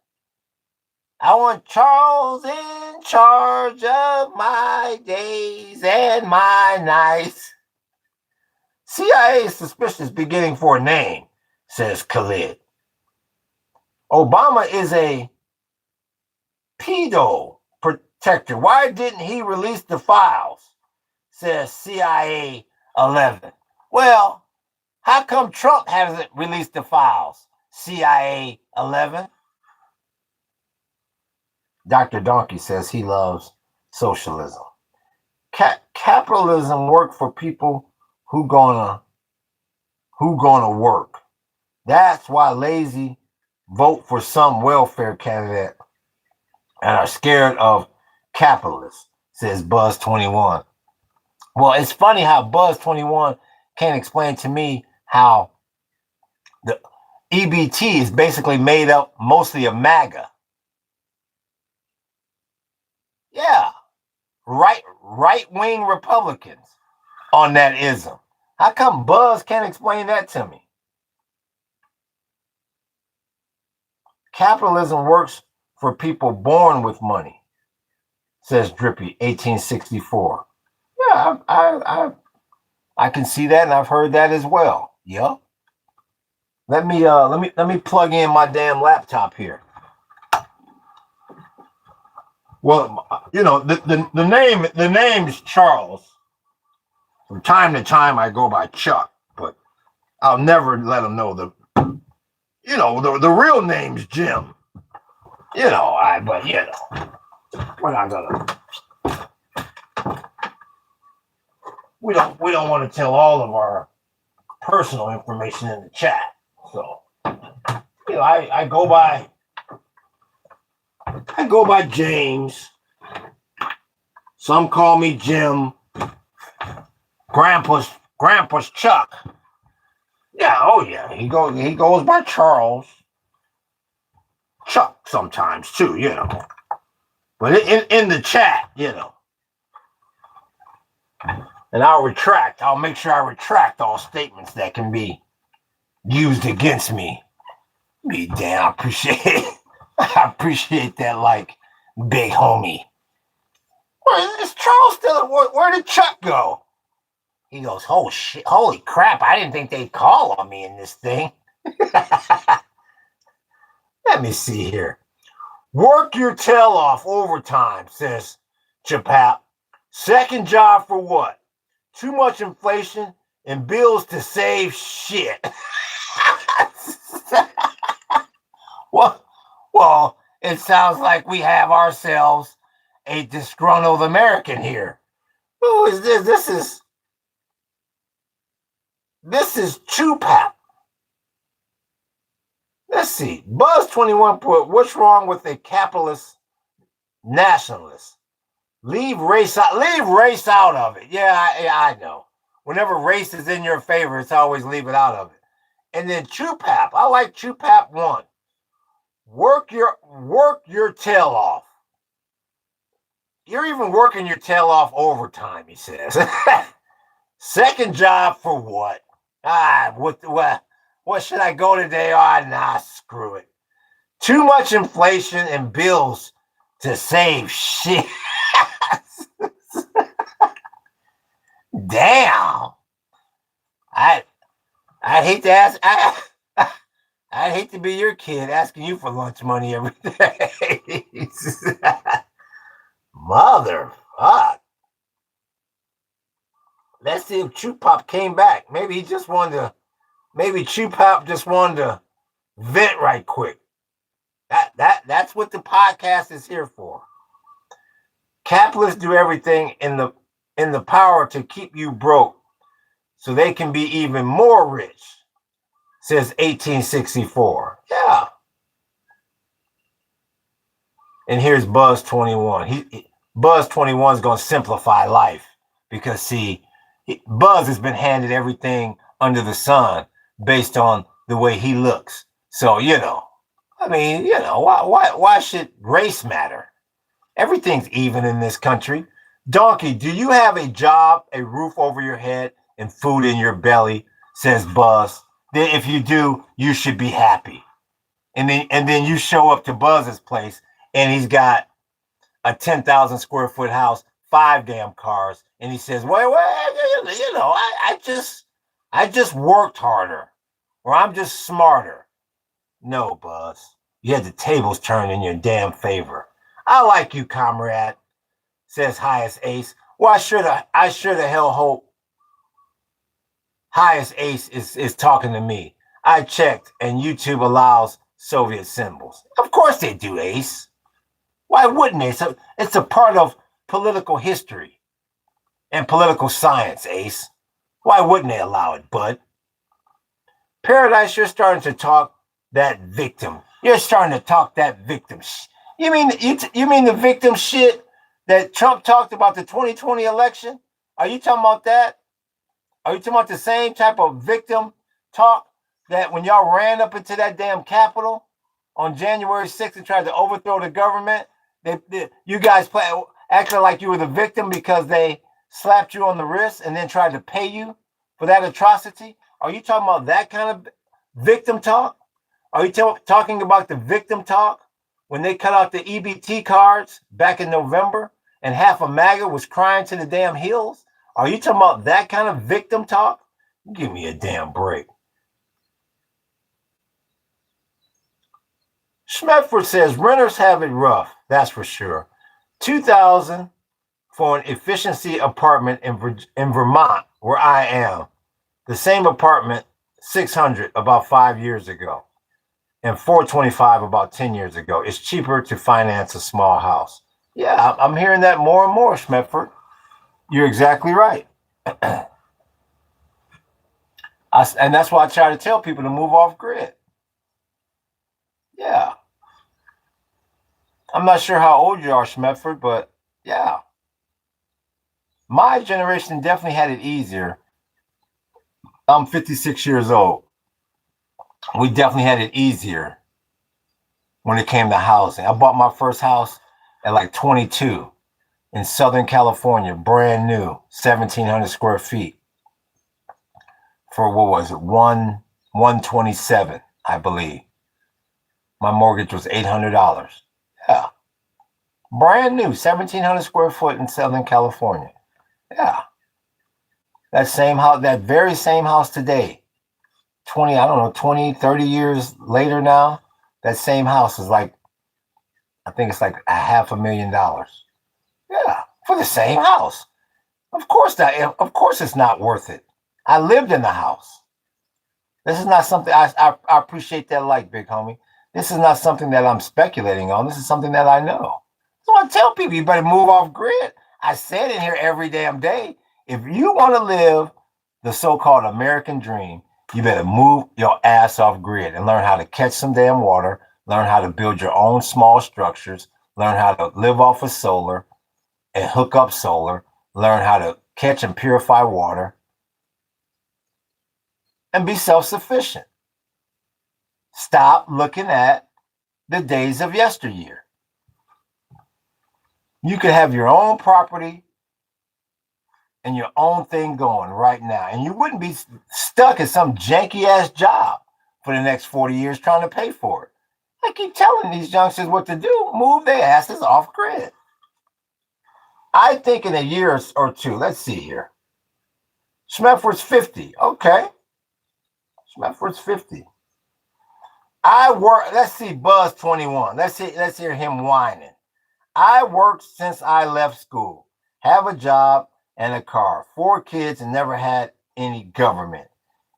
I want Charles in charge of my days and my nights. CIA is suspicious beginning for a name, says Khalid. Obama is a pedo protector. Why didn't he release the files, says CIA 11. Well, how come Trump hasn't released the files, CIA 11? Dr. Donkey says he loves socialism. Capitalism work for people who gonna work. That's why lazy vote for some welfare candidate and are scared of capitalists, says Buzz21. Well, it's funny how Buzz21 can't explain to me how the EBT is basically made up mostly of MAGA. Yeah, right-wing Republicans on that ism. How come Buzz can't explain that to me? Capitalism works for people born with money, says Drippy 1864. Yeah, I can see that, and I've heard that as well. Yeah. Let me plug in my damn laptop here. Well, you know, the name is Charles. From time to time I go by Chuck, but I'll never let them know the real name's Jim. But we're not gonna. We don't want to tell all of our personal information in the chat. So, I go by James. Some call me Jim. Grandpa's Chuck. Yeah, oh yeah. He goes by Charles. Chuck sometimes too, But in the chat, And I'll make sure I retract all statements that can be used against me. Be damn, I appreciate that, like, big homie. Is Charles still? Where did Chuck go? He goes, oh shit, holy crap, I didn't think they'd call on me in this thing. Let me see here. Work your tail off overtime, says Chapap. Second job for what? Too much inflation and bills to save shit. Well, it sounds like we have ourselves a disgruntled American here. Who is this? This is Chupap. Let's see. Buzz21 put, what's wrong with a capitalist nationalist? Leave race out of it. Yeah, I know. Whenever race is in your favor, it's always leave it out of it. And then Chupap. I like Chupap 1. Work your tail off. You're even working your tail off overtime, he says. Second job for what? What should I go today? Nah, screw it. Too much inflation and bills to save shit. Damn. I'd hate to ask. I'd hate to be your kid asking you for lunch money every day. Motherfuck. Let's see if Chupop came back. Maybe Chupop just wanted to vent right quick. That's what the podcast is here for. Capitalists do everything in the power to keep you broke so they can be even more rich, says 1864. Yeah. And here's Buzz21. Buzz21 is going to simplify life because, see, Buzz has been handed everything under the sun based on the way he looks. So, why should race matter? Everything's even in this country. Donkey, do you have a job, a roof over your head, and food in your belly? Says Buzz. Then if you do, you should be happy. And then you show up to Buzz's place, and he's got a 10,000 square foot house, 5 damn cars, and he says, well, I just worked harder, or I'm just smarter. No, Buzz, you had the tables turned in your damn favor. I like you, comrade, says Highest Ace. Well, I sure the hell hope Highest Ace is talking to me. I checked, and YouTube allows Soviet symbols. Of course they do, Ace. Why wouldn't they? So it's a part of political history and political science, Ace. Why wouldn't they allow it, bud? Paradise, you're starting to talk that victim. You're starting to talk that victim. You mean the victim shit that Trump talked about the 2020 election? Are you talking about that? Are you talking about the same type of victim talk that when y'all ran up into that damn Capitol on January 6th and tried to overthrow the government, you guys acting like you were the victim because they slapped you on the wrist and then tried to pay you for that atrocity? Are you talking about that kind of victim talk? Are you talking about the victim talk when they cut out the EBT cards back in November and half of MAGA was crying to the damn hills? Are you talking about that kind of victim talk? Give me a damn break. Schmedford says renters have it rough, that's for sure. $2,000 for an efficiency apartment in Vermont, where I am. The same apartment 600 about 5 years ago and 425 about 10 years ago. It's cheaper to finance a small house. Yeah, I'm hearing that more and more, Schmepford. You're exactly right. And that's why I try to tell people to move off grid. Yeah. I'm not sure how old you are, Schmepford, but yeah. My generation definitely had it easier. I'm 56 years old. We definitely had it easier when it came to housing. I bought my first house at like 22 in Southern California, brand new, 1,700 square feet for what was it, 127, I believe. My mortgage was $800. Yeah, brand new, 1,700 square foot in Southern California. Yeah, that same house, that very same house today, 20, I don't know, 20, 30 years later now, that same house is like, I think it's like $500,000. Yeah, for the same house. Of course that. Of course it's not worth it. I lived in the house. This is not something I appreciate that like, big homie. This is not something that I'm speculating on. This is something that I know. So I tell people you better move off grid. I say it in here every damn day. If you want to live the so-called American dream, you better move your ass off grid and learn how to catch some damn water, learn how to build your own small structures, learn how to live off of solar and hook up solar, learn how to catch and purify water, and be self-sufficient. Stop looking at the days of yesteryear. You could have your own property and your own thing going right now, and you wouldn't be stuck at some janky ass job for the next 40 years trying to pay for it. I keep telling these youngsters what to do. Move their asses off grid. I think in a year or two, let's see here. Schmepford's 50. Okay. Schmepford's 50. I work, let's see, Buzz 21. Let's hear him whining. I worked since I left school. Have a job and a car. 4 kids and never had any government.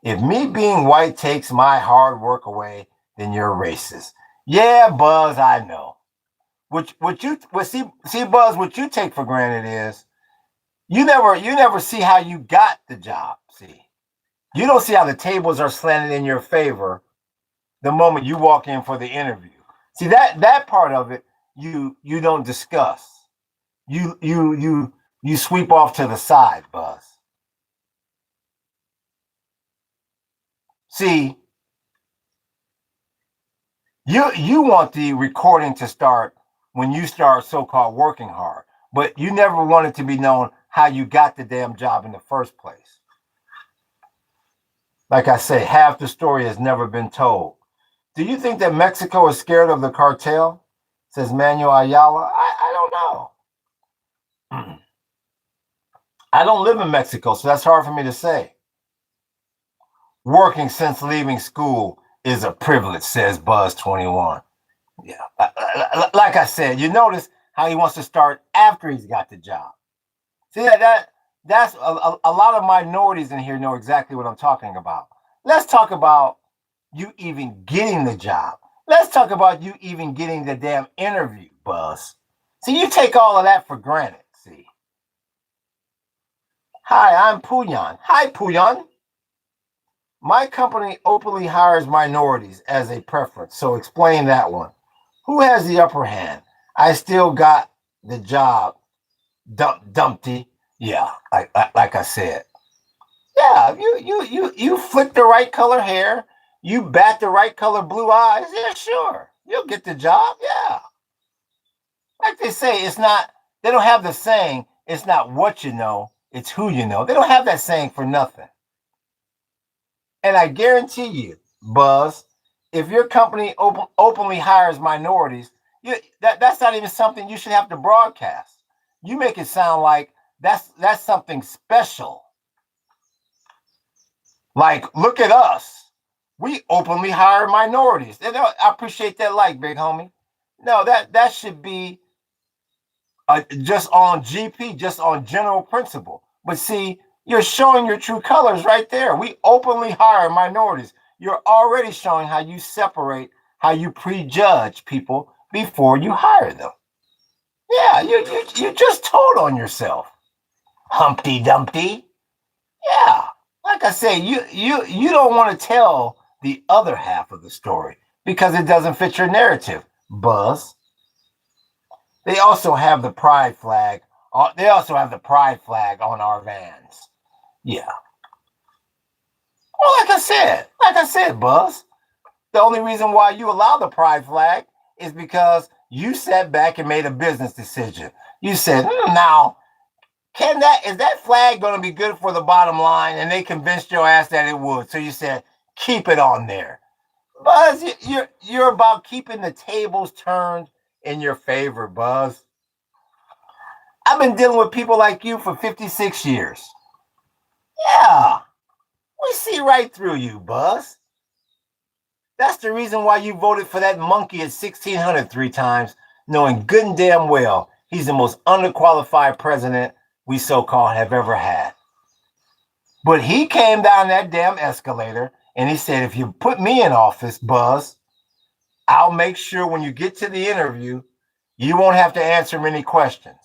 If me being white takes my hard work away, then you're racist. Yeah, Buzz, I know. See, Buzz, what you take for granted is you never see how you got the job. See, you don't see how the tables are slanted in your favor the moment you walk in for the interview. See, that part of it you don't discuss. You sweep off to the side, Buzz. See, you want the recording to start when you start so-called working hard, but you never wanted to be known how you got the damn job in the first place. Like I say, half the story has never been told. Do you think that Mexico is scared of the cartel? Says Manuel Ayala. I don't know. I don't live in Mexico, so that's hard for me to say. Working since leaving school is a privilege, says Buzz 21. Yeah. Like I said, you notice how he wants to start after he's got the job. See, that's a lot of minorities in here know exactly what I'm talking about. Let's talk about you even getting the job. Let's talk about you even getting the damn interview, Buzz. See, you take all of that for granted, see. Hi, I'm Puyan. Hi, Puyan. My company openly hires minorities as a preference, so explain that one. Who has the upper hand? I still got the job, Dumpty. Yeah, like I said. Yeah, you flick the right color hair, you bat the right color blue eyes. Yeah, sure, you'll get the job. Yeah, like they say, it's not. They don't have the saying. It's not what you know, it's who you know. They don't have that saying for nothing. And I guarantee you, Buzz, if your company openly hires minorities, that's not even something you should have to broadcast. You make it sound like that's something special. Like, look at us. We openly hire minorities. And I appreciate that, like, big homie. No, that should be just on GP, just on general principle. But see, You're showing your true colors right there. We openly hire minorities. You're already showing how you separate, how you prejudge people before you hire them. Yeah, you just told on yourself. Humpty Dumpty. Yeah. Like I say, you don't want to tell the other half of the story because it doesn't fit your narrative. Buzz. They also have the pride flag. They also have the pride flag on our vans. Yeah. Well, like I said, Buzz. The only reason why you allow the pride flag is because you sat back and made a business decision. You said, now, is that flag going to be good for the bottom line? And they convinced your ass that it would. So you said, keep it on there. Buzz, you're about keeping the tables turned in your favor, Buzz. I've been dealing with people like you for 56 years. Yeah, we see right through you, Buzz. That's the reason why you voted for that monkey at 1600 3 times, knowing good and damn well he's the most underqualified president we so-called have ever had. But he came down that damn escalator and he said, if you put me in office, Buzz, I'll make sure when you get to the interview, you won't have to answer many questions.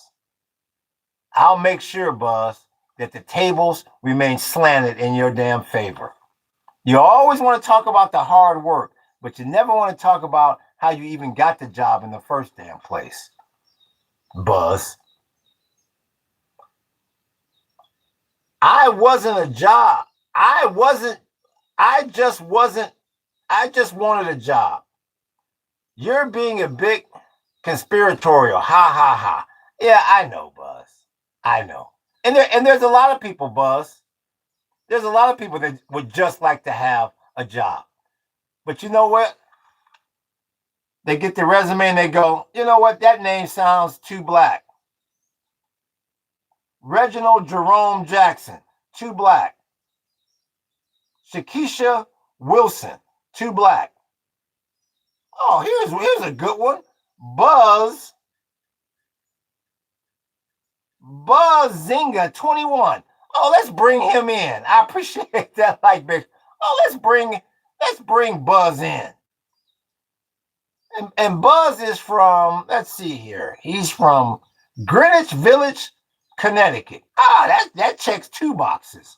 I'll make sure, Buzz, that the tables remain slanted in your damn favor. You always want to talk about the hard work, but you never want to talk about how you even got the job in the first damn place. Buzz. I wasn't a job. I just wanted a job. You're being a big conspiratorial. Ha ha ha. Yeah, I know, Buzz. I know. And there's a lot of people, Buzz. There's a lot of people that would just like to have a job. But you know what? They get the resume and they go, you know what? That name sounds too black. Reginald Jerome Jackson, too black. Shakisha Wilson, too black. Oh, here's a good one. Buzz Zinga 21. Oh, let's bring him in. I appreciate that like bitch. Oh, let's bring Buzz in. And Buzz is from, let's see here. He's from Greenwich Village, Connecticut. That checks 2 boxes.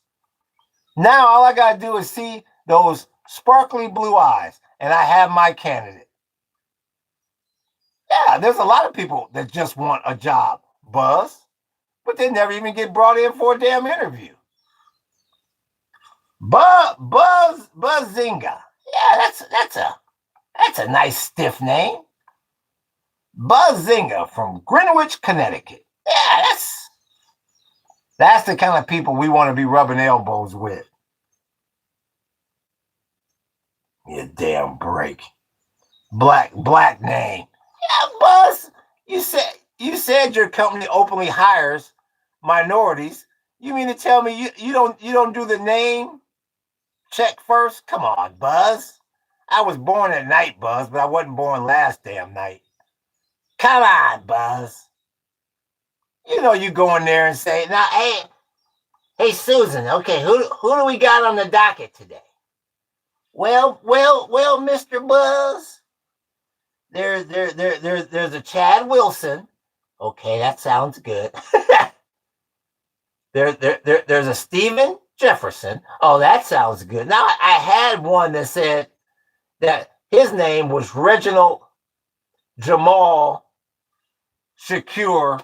Now all I gotta do is see those sparkly blue eyes, and I have my candidate. Yeah, there's a lot of people that just want a job, Buzz, but they never even get brought in for a damn interview. Buzz Zinga. Yeah, that's a nice stiff name. Buzz Zinga from Greenwich, Connecticut. Yeah, that's the kind of people we want to be rubbing elbows with. You damn break. Black name. Yeah, Buzz. You said your company openly hires minorities. You mean to tell me you don't do the name check first? Come on, Buzz. I was born at night, Buzz, but I wasn't born last damn night. Come on, Buzz. You know you go in there and say, now, hey, Susan. Okay, who do we got on the docket today? Well, Mr. Buzz. There's a Chad Wilson. Okay, that sounds good. There's a Stephen Jefferson. Oh, that sounds good. Now I had one that said that his name was Reginald Jamal Shakur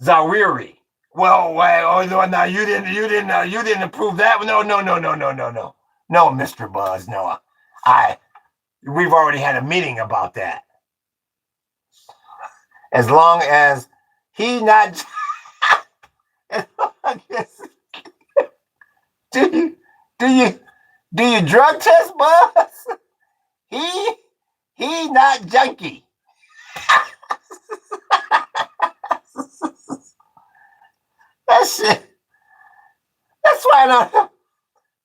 Zawiri. Well, no, you didn't approve that. No, Mr. Buzz, no. We've already had a meeting about that. As long as he not do you drug test, Buzz? He not junkie. That shit. Let's find out.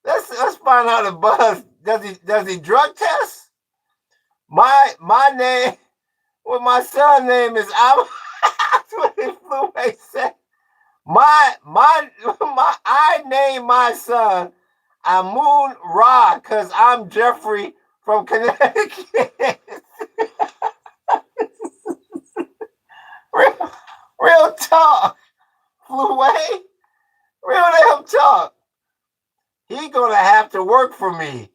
Let's find out if Buzz does he drug test? My name, well, my son's name is That's what the flu said. I named my son Amun Ra because I'm Jeffrey from Connecticut. real, real talk. Flew away. Real damn talk. He gonna have to work for me.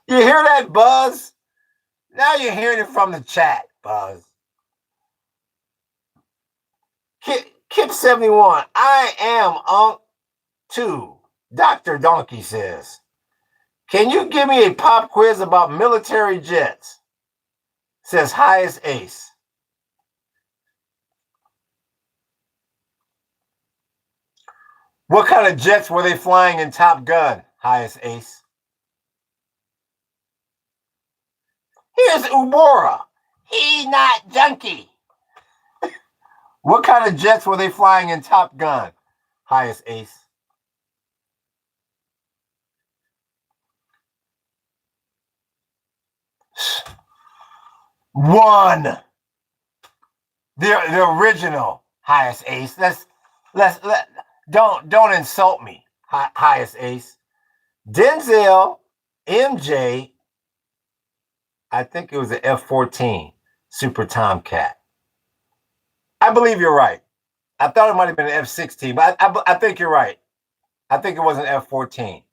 You hear that, Buzz? Now you're hearing it from the chat, Buzz. Kip71, I am Unc 2. Dr. Donkey says, can you give me a pop quiz about military jets? Says Highest Ace. What kind of jets were they flying in Top Gun? Highest Ace. Here's Ubora. He not junkie. What kind of jets were they flying in Top Gun? Highest Ace. One. The original Highest Ace. Don't insult me. Highest Ace. Denzel, MJ. I think it was an F-14 Super Tomcat. I believe you're right. I thought it might have been an F-16, but I think you're right. I think it was an F-14.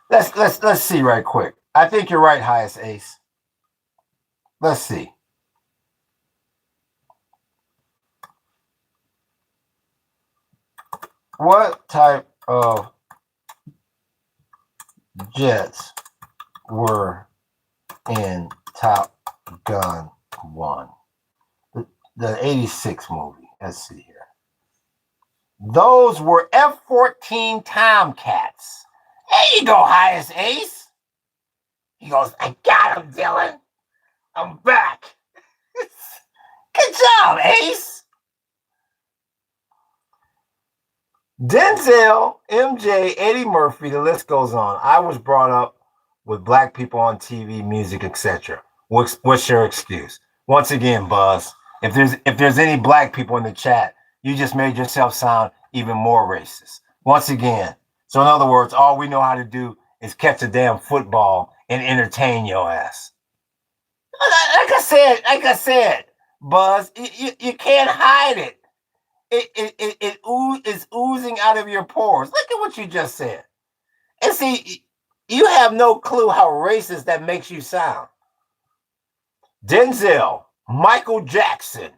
Let's see right quick. I think you're right, Highest Ace. Let's see. What type of jets were in Top Gun 1? The 86 movie. Let's see here. Those were F-14 Tomcats. There you go, Highest Ace. He goes, I got him, Dylan. I'm back. Good job, Ace. Denzel, MJ, Eddie Murphy, the list goes on. I was brought up with black people on TV, music, etc. What's your excuse? Once again, Buzz, if there's any black people in the chat, you just made yourself sound even more racist. Once again. So in other words, all we know how to do is catch a damn football and entertain your ass. Like I said, Buzz, you can't hide it. It is oozing out of your pores. Look at what you just said. And see, you have no clue how racist that makes you sound. Denzel, Michael Jackson,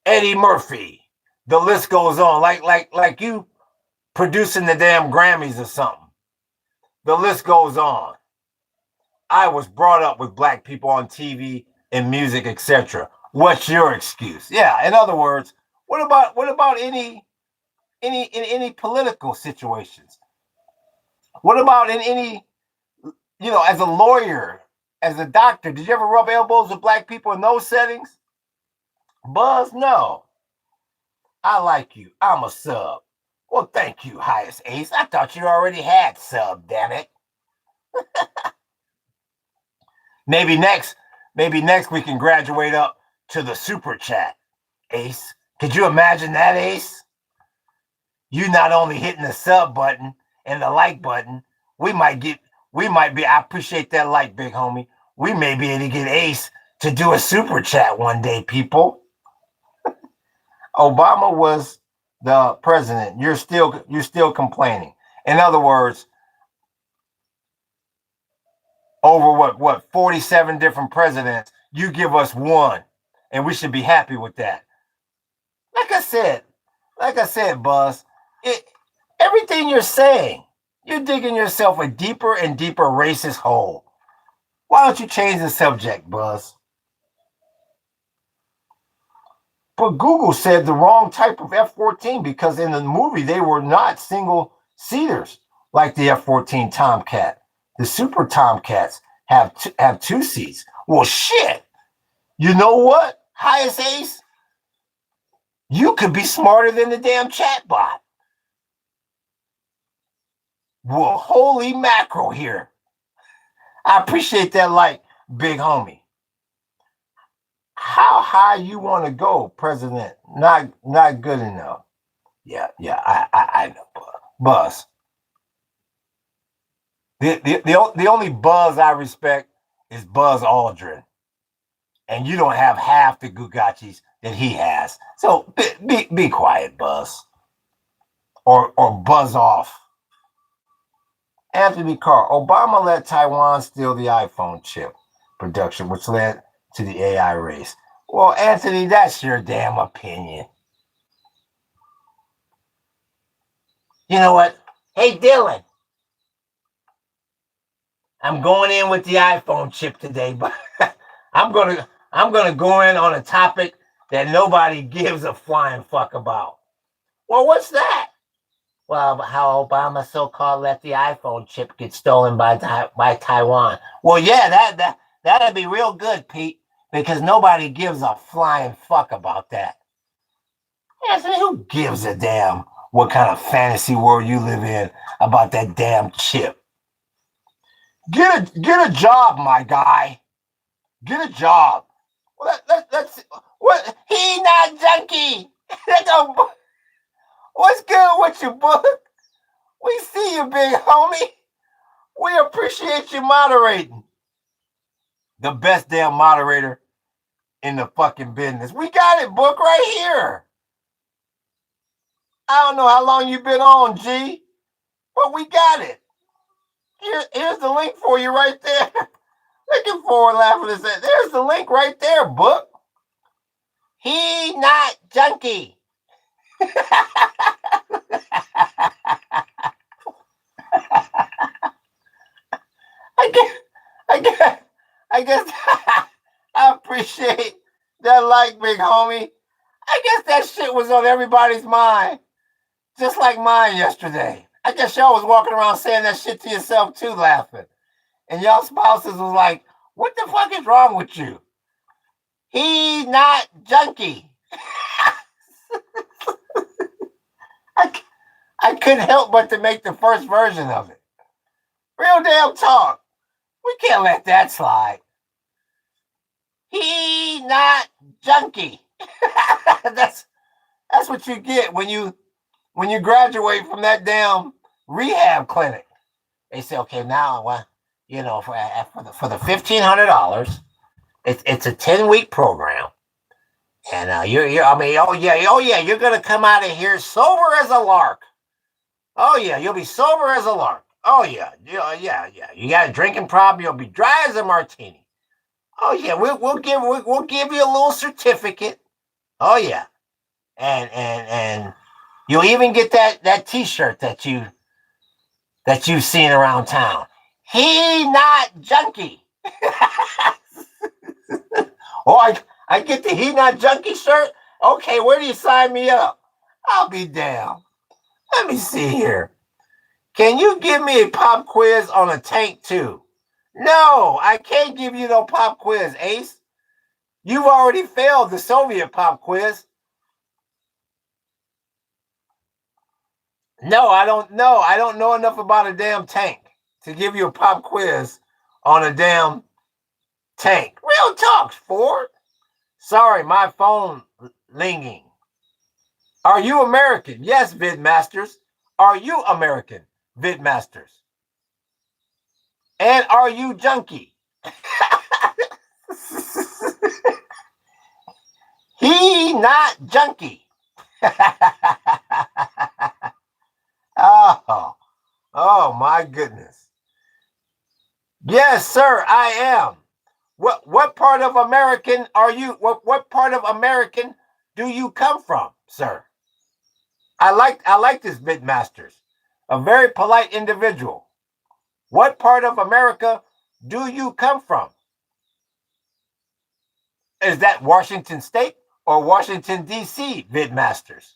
Eddie Murphy. The list goes on. Like you producing the damn Grammys or something. The list goes on. I was brought up with black people on TV and music, etc. What's your excuse? Yeah, in other words, what about any political situations? What about in any, as a lawyer, as a doctor, did you ever rub elbows with black people in those settings? Buzz, no. I like you. I'm a sub. Well, thank you, Highest Ace. I thought you already had sub, damn it. Maybe next we can graduate up to the super chat, Ace. Could you imagine that, Ace? You not only hitting the sub button and the like button, we might be, I appreciate that like, big homie. We may be able to get Ace to do a super chat one day, people. Obama was the president. You're still complaining. In other words, over what 47 different presidents, you give us one, and we should be happy with that. Like I said, Buzz, everything you're saying, you're digging yourself a deeper and deeper racist hole. Why don't you change the subject, Buzz? But Google said the wrong type of F-14 because in the movie they were not single-seaters like the F-14 Tomcat. The Super Tomcats have two seats. Well, shit. You know what, Highest Ace? You could be smarter than the damn chatbot. Well, holy mackerel here. I appreciate that like, big homie. How high you want to go, President. Not good enough. Yeah, I know, Buzz. The only Buzz I respect is Buzz Aldrin, and you don't have half the Gugachis that he has. So be quiet, Buzz, or buzz off. Anthony Carr, Obama let Taiwan steal the iPhone chip production, which led to the AI race. Well, Anthony, that's your damn opinion. You know what? Hey, Dylan, I'm going in with the iPhone chip today, but I'm gonna go in on a topic that nobody gives a flying fuck about. Well, what's that? Well, how Obama so-called let the iPhone chip get stolen by Taiwan. Well, yeah, that'd be real good, Pete, because nobody gives a flying fuck about that. Anthony, who gives a damn what kind of fantasy world you live in about that damn chip? Get a job, my guy. Get a job. Well, let's what? He not junkie. What's good with you, book? We see you, big homie. We appreciate you moderating. The best damn moderator in the fucking business. We got it, book, right here. I don't know how long you've been on, G, but we got it. Here's the link for you right there. Looking forward, laughing at that. There's the link right there, book. He not junkie. I guess I appreciate that like, big homie. I guess that shit was on everybody's mind, just like mine yesterday. I guess y'all was walking around saying that shit to yourself too, laughing. And y'all spouses was like, what the fuck is wrong with you? He not junkie. I couldn't help but to make the first version of it. Real damn talk. We can't let that slide. He not junkie. That's what you get when you graduate from that damn rehab clinic. They say, okay, now for the $1,500, it's a 10-week program, and you're you're gonna come out of here sober as a lark. Oh yeah, you'll be sober as a lark. Oh yeah. You got a drinking problem, you'll be dry as a martini. Oh yeah, we'll give you a little certificate. Oh yeah, and you'll even get that T-shirt that you've seen around town. He not junkie. Oh, I get the he not junkie shirt. Okay, where do you sign me up? I'll be damned. Let me see here. Can you give me a pop quiz on a tank too? No, I can't give you no pop quiz, Ace. You've already failed the Soviet pop quiz. No, I don't know. I don't know enough about a damn tank to give you a pop quiz on a damn tank. Real talk, Ford. Sorry, my phone linging. Are you American? Yes, Vidmasters. Are you American, Vidmasters? And are you junkie? He not junkie. Oh my goodness. Yes, sir, I am. What part of American are you? What part of American do you come from, sir? I like this Vidmasters. A very polite individual. What part of America do you come from? Is that Washington State or Washington, D.C., Vidmasters?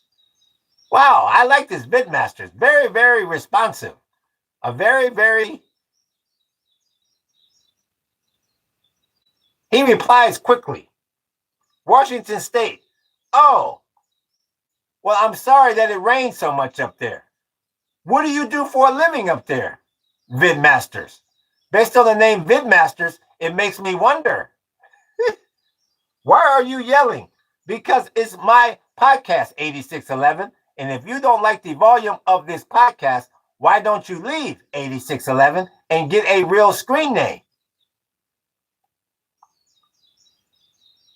Wow, I like this Vidmasters. Very, very responsive. A very, very... He replies quickly. Washington State. Oh, well, I'm sorry that it rains so much up there. What do you do for a living up there, Vidmasters? Based on the name Vidmasters, it makes me wonder. Why are you yelling? Because it's my podcast, 8611. And if you don't like the volume of this podcast, why don't you leave 8611 and get a real screen name?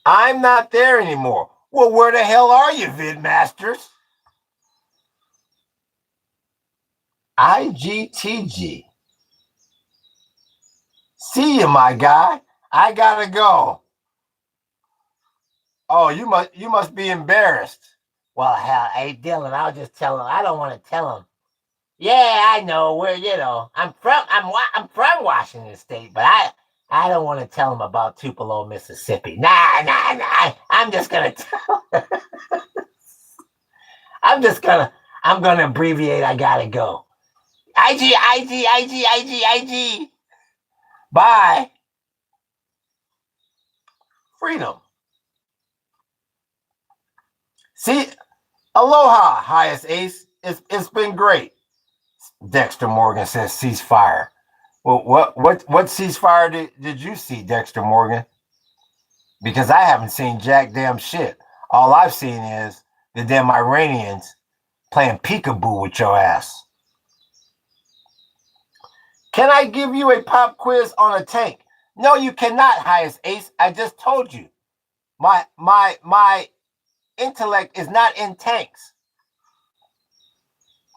I'm not there anymore. Well, where the hell are you, VidMasters? IGTG. See you, my guy. I gotta go. Oh, you must be embarrassed. Well, hell, hey Dylan, I'll just tell him. I don't want to tell him. Yeah, I know where I'm from Washington State, but I don't want to tell him about Tupelo, Mississippi. Nah. I'm just gonna tell. I'm gonna abbreviate. I gotta go. IG. Bye. Freedom. See, aloha, highest ace. It's been great. Dexter Morgan says ceasefire. Well, what ceasefire did you see, Dexter Morgan? Because I haven't seen jack damn shit. All I've seen is the damn Iranians playing peekaboo with your ass. Can I give you a pop quiz on a tank? No, you cannot, highest ace. I just told you. My intellect is not in tanks.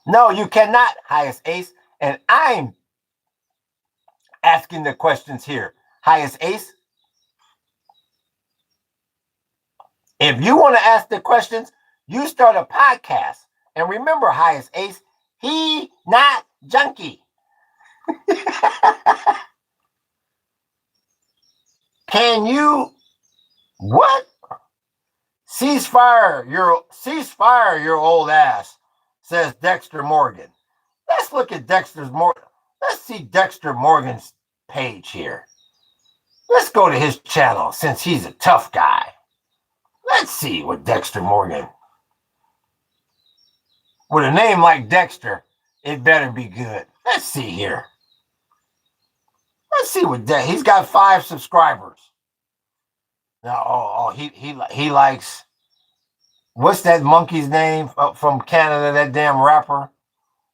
No, you cannot, highest ace. And I'm asking the questions here. Highest ace, if you want to ask the questions, you start a podcast. And remember, highest ace, he not junkie. Can you what? Ceasefire your old ass, says Dexter Morgan. Let's look at Let's see Dexter Morgan's page here. Let's go to his channel since he's a tough guy. Let's see what Dexter Morgan. With a name like Dexter, it better be good. Let's see here. Let's see what he's got 5 subscribers. Now, he likes. What's that monkey's name from Canada? That damn rapper.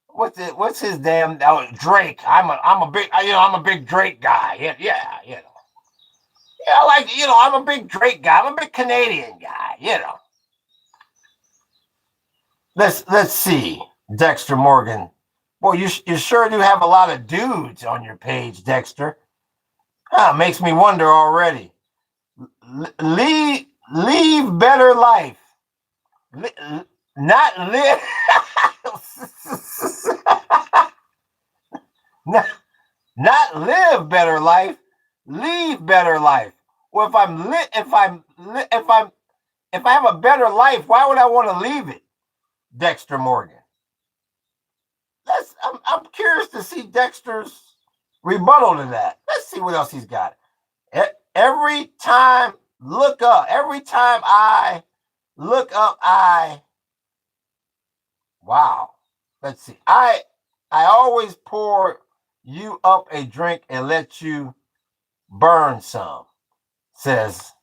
What's his damn Drake? I'm a big Drake guy. Yeah. I'm a big Drake guy. I'm a big Canadian guy. Let's see, Dexter Morgan. Well, you sure do have a lot of dudes on your page, Dexter. Makes me wonder already. Leave better life. Not live. not live better life. Leave better life. Well, if I have a better life, why would I want to leave it, Dexter Morgan? I'm curious to see Dexter's rebuttal to that. Let's see what else he's got. Every time I look up, wow. Let's see. I always pour you up a drink and let you burn some, says.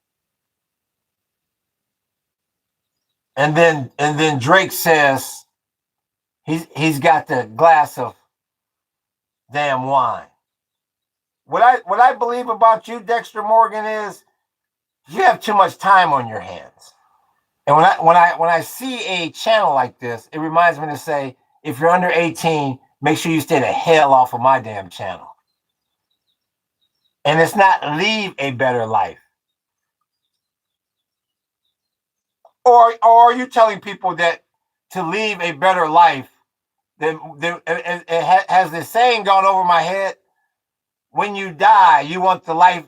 And then Drake says he's got the glass of damn wine. What I believe about you, Dexter Morgan, is you have too much time on your hands. And when I see a channel like this, it reminds me to say, if you're under 18, make sure you stay the hell off of my damn channel. And it's not leave a better life. Or are you telling people that to leave a better life, has this saying gone over my head? When you die, you want the life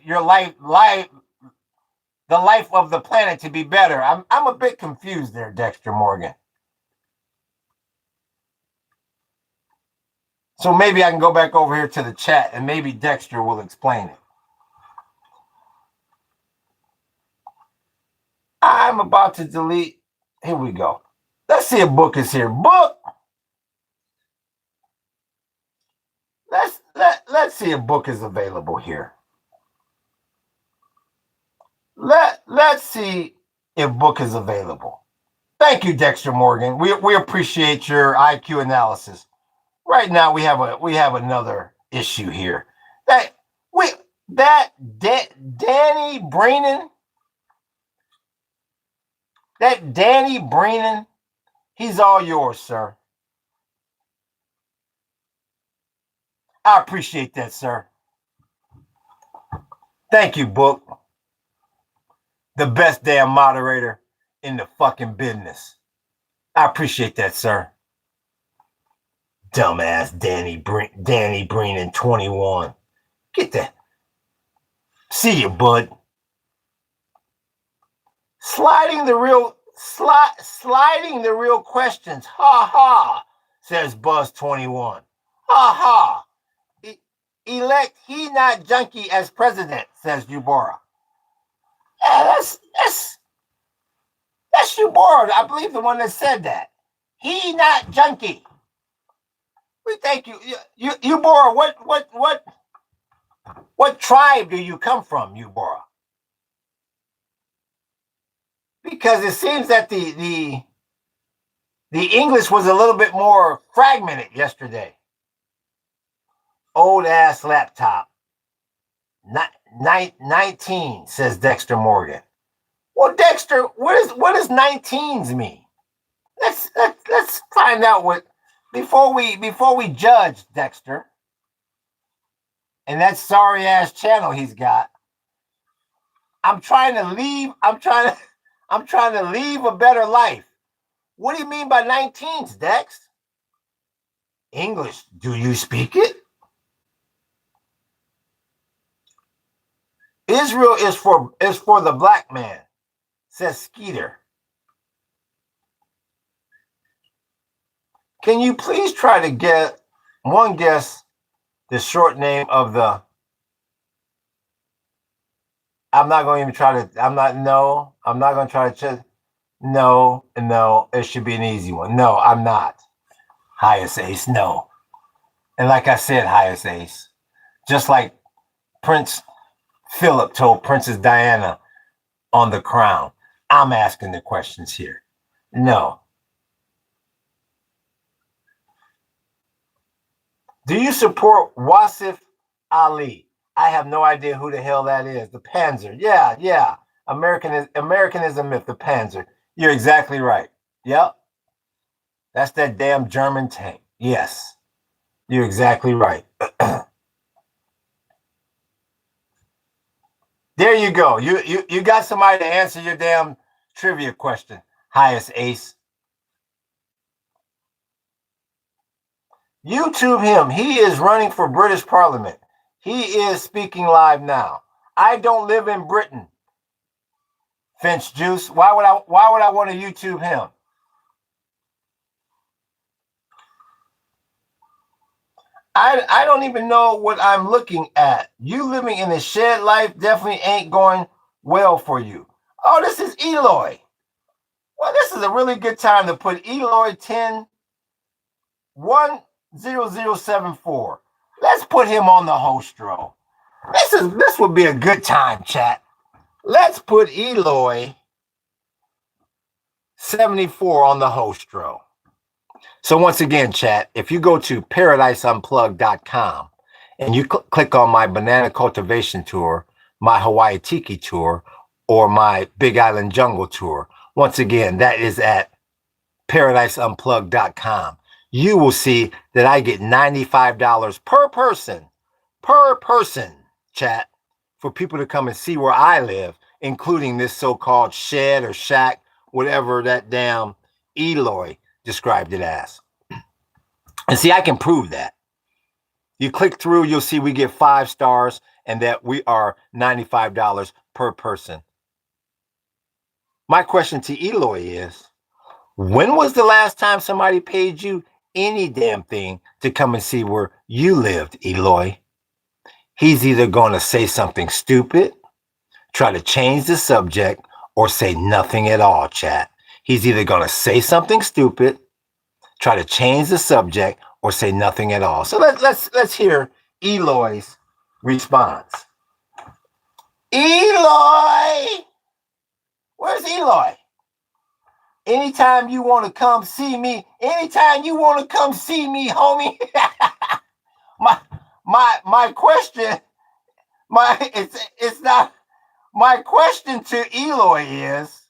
of the planet to be better. I'm a bit confused there, Dexter Morgan. So maybe I can go back over here to the chat and maybe Dexter will explain it. I'm about to delete. Here we go. Let's see if book is here. Book. Let's see if book is available here. let's see if book is available. Thank you, Dexter Morgan. We appreciate your IQ analysis. Right now, we have another issue here. Danny Brennan, he's all yours, sir. I appreciate that, sir. Thank you, book. The best damn moderator in the fucking business. I appreciate that, sir. Dumbass Danny Brennan 21. Get that. See you, bud. Sliding the real questions. Ha ha, says Buzz 21. Ha ha. Elect he not junkie as president, says Yubora. Yeah, that's Yubora. I believe the one that said that. He not junkie. We thank you. Yubora, what tribe do you come from, Yubora? Because it seems that the English was a little bit more fragmented yesterday. Old ass laptop. 19, says Dexter Morgan. Well, Dexter, what does 19s mean? Let's find out what before we judge Dexter. And that sorry ass channel he's got. I'm trying to leave a better life. What do you mean by 19s, Dex? English, do you speak it? Israel is for the black man, says Skeeter. Can you please try to guess the short name of the... I'm not going to even try to... I'm not going to try to... No, it should be an easy one. No, I'm not. Highest Ace, no. And like I said, Highest Ace, just like Prince Philip told Princess Diana on The Crown, I'm asking the questions here. No. Do you support Wasif Ali? I have no idea who the hell that is. The Panzer. Yeah. American is a myth. The Panzer. You're exactly right. Yep. That's that damn German tank. Yes. You're exactly right. There you go. You got somebody to answer your damn trivia question. Highest Ace. YouTube him. He is running for British Parliament. He is speaking live now. I don't live in Britain. Finch Juice. Why would I want to YouTube him? I don't even know what I'm looking at. You living in a shed life definitely ain't going well for you. Oh, this is Eloy. Well, this is a really good time to put Eloy 10-10074. Let's put him on the host row. This would be a good time, chat. Let's put Eloy 74 on the host row. So once again, chat, if you go to ParadiseUnplugged.com and you click on my banana cultivation tour, my Hawaii Tiki tour, or my Big Island Jungle tour, once again, that is at ParadiseUnplugged.com. You will see that I get $95 per person, chat, for people to come and see where I live, including this so-called shed or shack, whatever that damn Eloy described it as. And see, I can prove that. You click through, you'll see we get 5 stars and that we are $95 per person. My question to Eloy is, when was the last time somebody paid you any damn thing to come and see where you lived, Eloy? He's either going to say something stupid, try to change the subject, or say nothing at all, chat. He's either going to say something stupid, try to change the subject, or say nothing at all. So let's hear Eloy's response. Eloy! Where's Eloy? Anytime you want to come see me, homie. my question, it's not my question to Eloy is,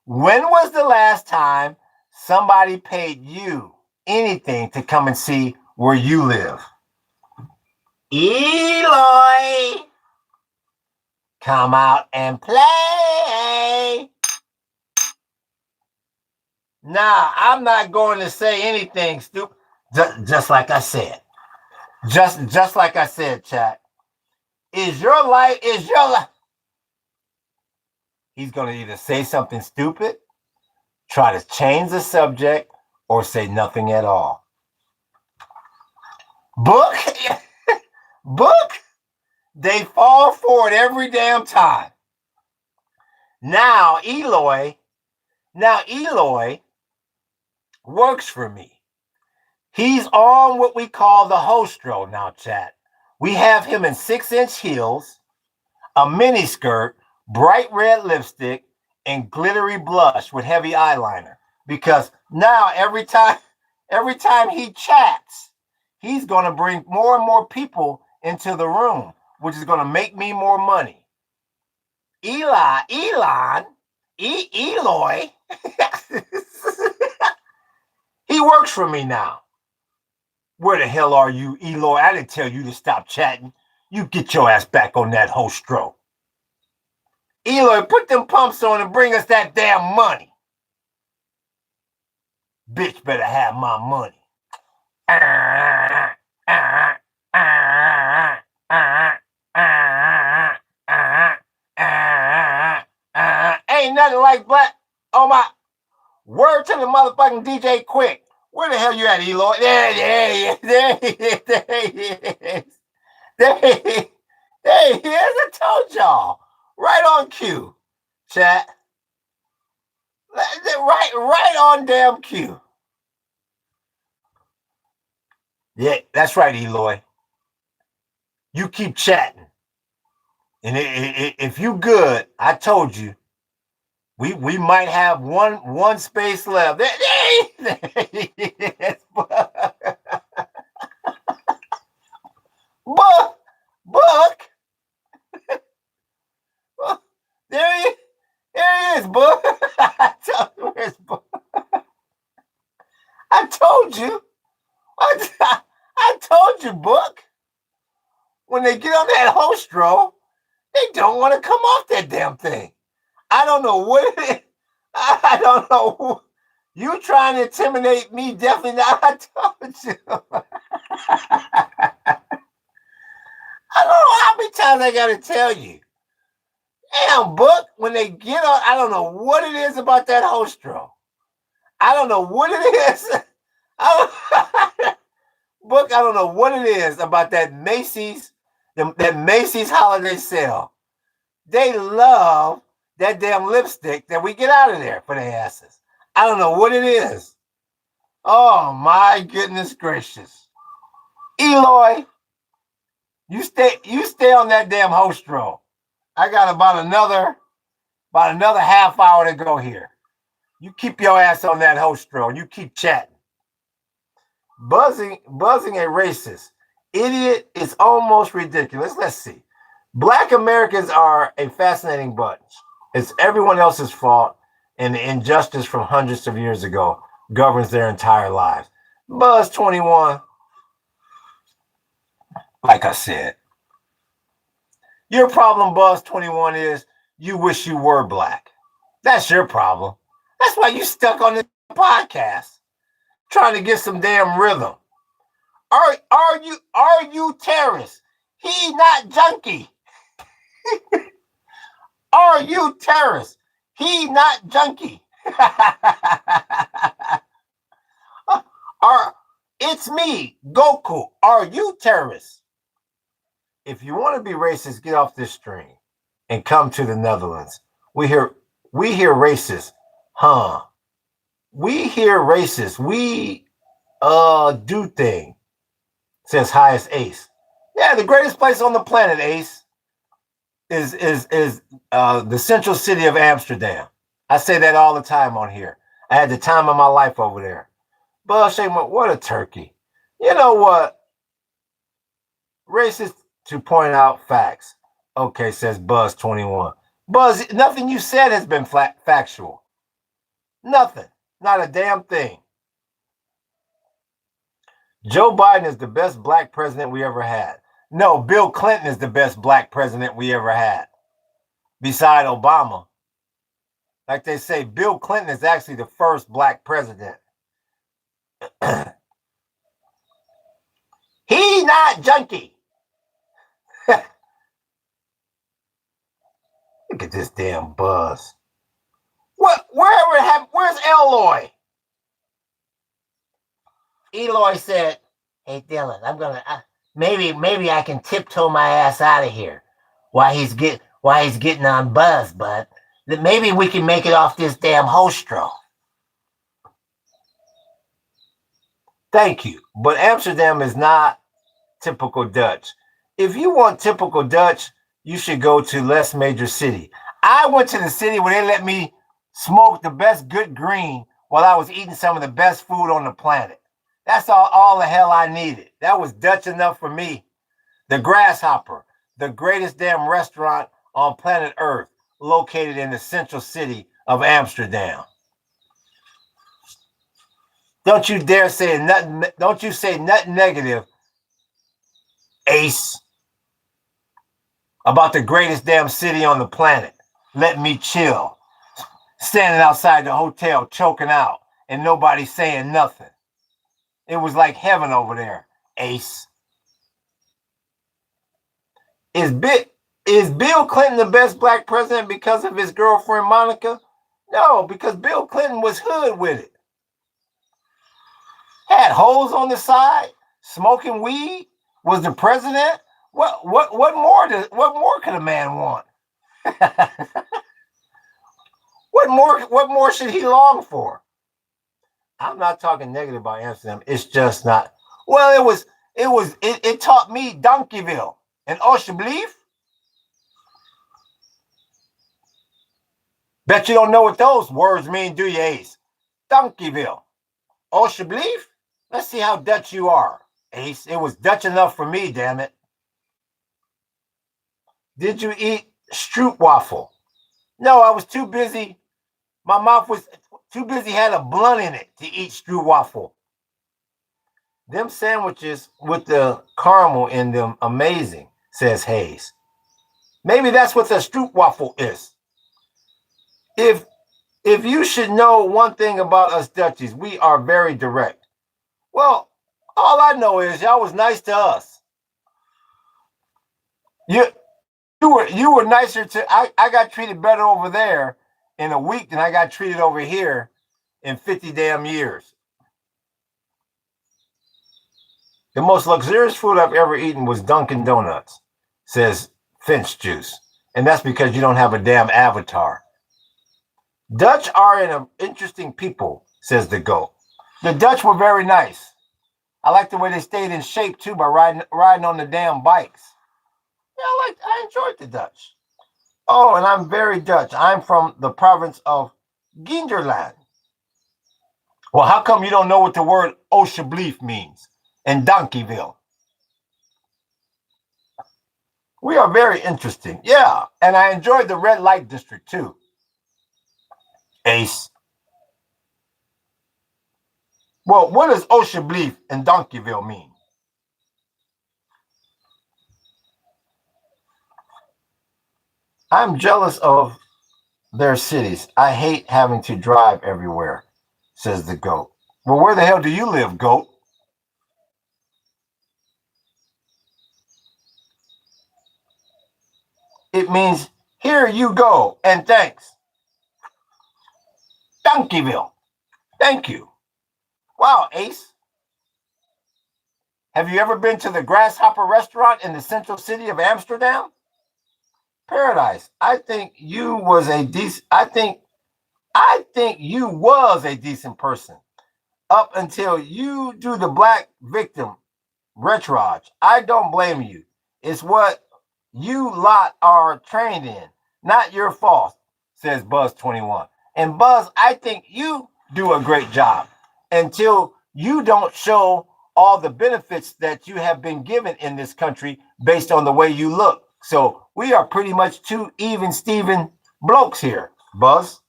when was the last time somebody paid you anything to come and see where you live? Eloy, come out and play. Nah, I'm not going to say anything stupid. Just like I said. Just like I said, chat. Is your life? He's going to either say something stupid, try to change the subject, or say nothing at all. Book, they fall for it every damn time. Now Eloy works for me. He's on what we call the hostro now, chat. We have him in 6-inch heels, a mini skirt, bright red lipstick, and glittery blush with heavy eyeliner. Because now every time he chats, he's going to bring more and more people into the room, which is going to make me more money. Eloy, he works for me now. Where the hell are you, Eloy? I didn't tell you to stop chatting. You get your ass back on that hostro. Eloy, put them pumps on and bring us that damn money. Bitch better have my money. Ain't nothing like black. Oh my. Word to the motherfucking DJ Quick. Where the hell you at, Eloy? There he is. There he is. I told y'all. Right on cue, chat. Right on damn cue. Yeah, that's right, Eloy. You keep chatting. And if you good, I told you, we might have one space left. There he is. Buck. There he is, Buck. I told you. I told you, Buck. When they get on that hostro, they don't want to come off that damn thing. I don't know what it is. I don't know. You trying to intimidate me? Definitely not. I told you. I don't know how many times I got to tell you. Damn, Buck, when they get on, I don't know what it is about that hostro. I don't know what it is. Buck, I don't know what it is about that Macy's holiday sale. They love that damn lipstick that we get out of there for their asses. I don't know what it is. Oh my goodness gracious. Eloy, you stay on that damn hostro. I got about another half hour to go here. You keep your ass on that hostro and you keep chatting. Buzzing a racist idiot is almost ridiculous. Let's see. Black Americans are a fascinating bunch. It's everyone else's fault, and the injustice from hundreds of years ago governs their entire lives. Buzz 21, like I said, your problem, Buzz 21, is you wish you were black. That's your problem. That's why you stuck on this podcast, trying to get some damn rhythm. Are you terrorist? He not junkie. Are you terrorist? He not junkie. It's me, Goku. Are you terrorist? If you want to be racist, get off this stream and come to the Netherlands. We hear racist, huh? We hear racist. We do thing. Says highest Ace. Yeah, the greatest place on the planet, Ace. the central city of Amsterdam. I say that all the time on here. I had the time of my life over there. Buzz Shaman, what a turkey. You know what? Racist to point out facts. Okay, says Buzz 21. Buzz, nothing you said has been factual. Nothing. Not a damn thing. Joe Biden is the best black president we ever had. No, Bill Clinton is the best black president we ever had. Beside Obama. Like they say, Bill Clinton is actually the first black president. He's not junkie. Look at this damn Buzz. Where's Eloy? Eloy said, "Hey Dylan, I'm gonna maybe I can tiptoe my ass out of here while he's getting on Buzz, but maybe we can make it off this damn hostro." Thank you, but Amsterdam is not typical Dutch. If you want typical Dutch, you should go to less major city. I went to the city where they let me smoke the best good green while I was eating some of the best food on the planet. That's all the hell I needed. That was Dutch enough for me. The Grasshopper, the greatest damn restaurant on planet Earth, located in the central city of Amsterdam. Don't you dare say nothing. Don't you say nothing negative, Ace, about the greatest damn city on the planet. Let me chill. Standing outside the hotel, choking out, and nobody saying nothing. It was like heaven over there, Ace. Is Bill Clinton the best black president because of his girlfriend, Monica? No, because Bill Clinton was hood with it. Had holes on the side, smoking weed, was the president. What more could a man want? What more should he long for? I'm not talking negative about Amsterdam. It's just not. Well, it taught me Donkeyville and Alsjeblieft. Bet you don't know what those words mean, do you, Ace? Donkeyville. Alsjeblieft? Let's see how Dutch you are, Ace. It was Dutch enough for me, damn it. Did you eat stroopwafel? No, I was too busy. My mouth was too busy, had a blunt in it to eat stroopwafel. Them sandwiches with the caramel in them, amazing, says Hayes. Maybe that's what the stroopwafel is. If you should know one thing about us Dutchies, we are very direct. Well, all I know is y'all was nice to us. You were nicer to. I got treated better over there in a week than I got treated over here in 50 damn years. The most luxurious food I've ever eaten was Dunkin' Donuts, says Finch Juice. And that's because you don't have a damn avatar. Dutch are an interesting people, says the goat. The Dutch were very nice. I like the way they stayed in shape too by riding on the damn bikes. Yeah, I enjoyed the Dutch. Oh, and I'm very Dutch. I'm from the province of Ginderland. Well, how come you don't know what the word Alsjeblieft means? And Donkeyville. We are very interesting. Yeah, and I enjoyed the red light district too. Ace. Well, what does Alsjeblieft and Donkeyville mean? I'm jealous of their cities. I hate having to drive everywhere, says the goat. Well, where the hell do you live, goat? It means, here you go, and thanks. Donkeyville. Thank you. Wow, Ace. Have you ever been to the Grasshopper restaurant in the central city of Amsterdam? Paradise. I think you was a decent person up until you do the black victim retroage. I don't blame you. It's what you lot are trained in. Not your fault, says Buzz21. And Buzz, I think you do a great job until you don't show all the benefits that you have been given in this country based on the way you look. So we are pretty much two even Steven blokes here, Buzz.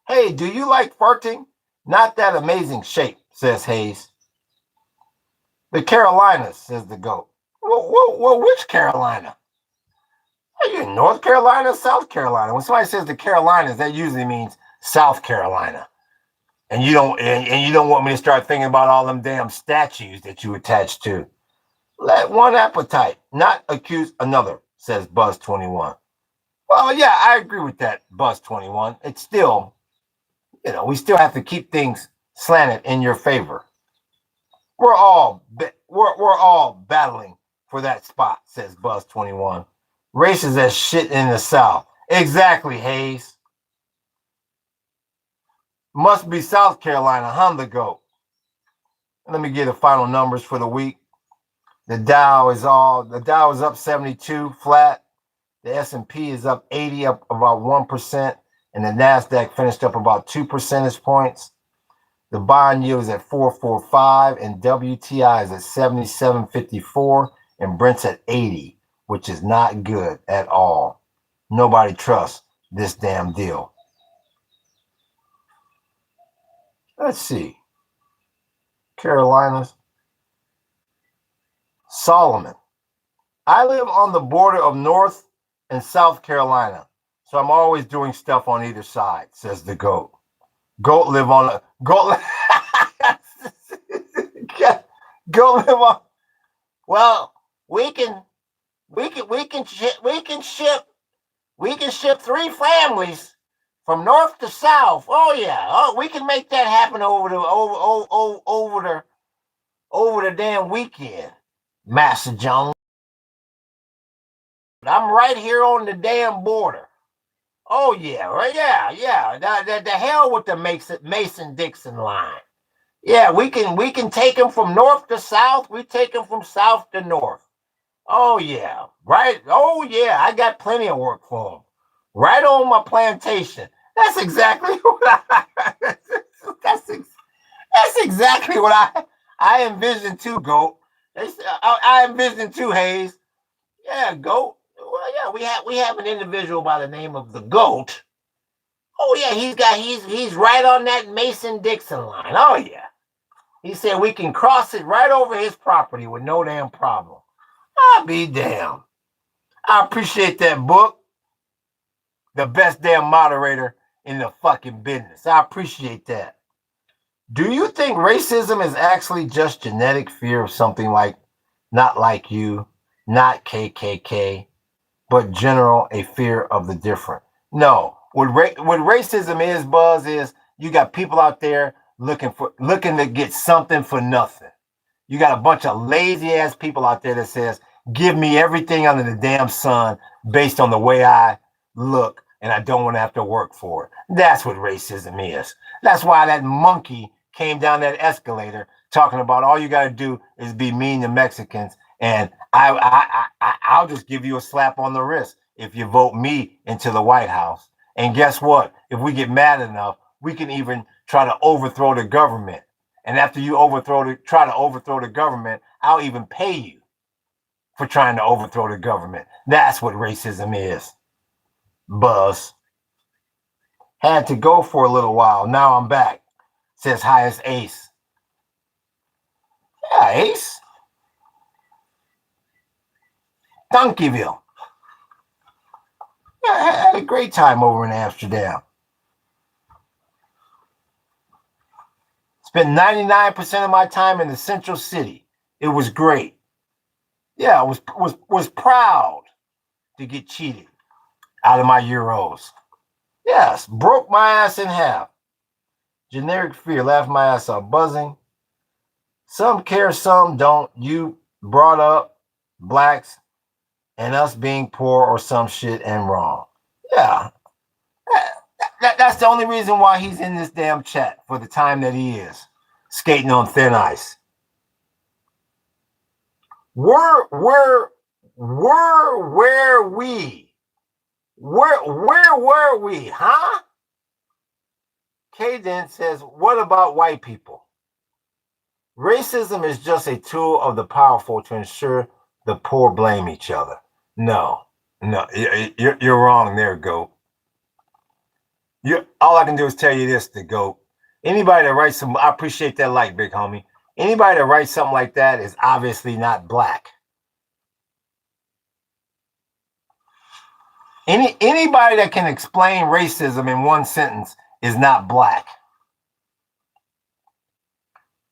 Hey, do you like farting? Not that amazing shape, says Hayes. The Carolinas, says the goat. Well, which Carolina? Are you in North Carolina, South Carolina? When somebody says the Carolinas, that usually means South Carolina. And you don't want me to start thinking about all them damn statues that you attach to. Let one appetite not accuse another, says Buzz21. Well, yeah, I agree with that, Buzz21. It's still, we still have to keep things slanted in your favor. We're all battling for that spot, says Buzz21. Racist as shit in the South. Exactly, Hayes. Must be South Carolina, huh, the goat? Let me get the final numbers for the week. The Dow is up 72 flat. The S&P is up 80, up about 1%, and the Nasdaq finished up about 2 percentage points. The bond yield is at 4.45, and WTI is at 77.54, and Brent's at 80, which is not good at all. Nobody trusts this damn deal. Let's see. Carolinas. Solomon. I live on the border of North and South Carolina, so I'm always doing stuff on either side, says the goat. Goat live on. Goat live on. Well, we can ship 3 families from north to south. Oh yeah. Oh, we can make that happen over the damn weekend, Master Jones. I'm right here on the damn border. Oh yeah, right? Yeah. The hell with the Mason-Dixon line. Yeah, we can take them from north to south. We take them from south to north. Oh yeah, right. Oh yeah, I got plenty of work for them. Right on my plantation. That's exactly what that's exactly what I envision too, Goat. I envision too, Hayes. Yeah, Goat. Well, yeah, we have an individual by the name of the Goat. Oh yeah, he's right on that Mason-Dixon line. Oh yeah. He said we can cross it right over his property with no damn problem. I'll be damned. I appreciate that book. The best damn moderator in the fucking business. I appreciate that. Do you think racism is actually just genetic fear of something like not like you, not KKK, but general a fear of the different? No. What racism is, Buzz, is you got people out there looking to get something for nothing. You got a bunch of lazy ass people out there that says, give me everything under the damn sun based on the way I look, and I don't want to have to work for it. That's what racism is. That's why that monkey came down that escalator talking about all you got to do is be mean to Mexicans, and I'll just give you a slap on the wrist if you vote me into the White House. And guess what? If we get mad enough, we can even try to overthrow the government. And after you try to overthrow the government, I'll even pay you for trying to overthrow the government. That's what racism is. Buzz. Had to go for a little while. Now I'm back, says Highest Ace. Yeah, Ace. Donkeyville. Yeah, I had a great time over in Amsterdam. Spent 99% of my time in the central city. It was great. Yeah, I was proud to get cheated out of my euros. Yes, broke my ass in half. Generic fear, laughed my ass off. Buzzing. Some care, some don't. You brought up blacks and us being poor or some shit and wrong. Yeah. That's the only reason why he's in this damn chat for the time that he is. Skating on thin ice. We're Where were we? Where were we, huh? Kaden says, what about white people? Racism is just a tool of the powerful to ensure the poor blame each other. No, you're wrong there, Goat. All I can do is tell you this, the Goat. Anybody that writes I appreciate that like, big homie. Anybody that writes something like that is obviously not black. Anybody that can explain racism in one sentence is not black.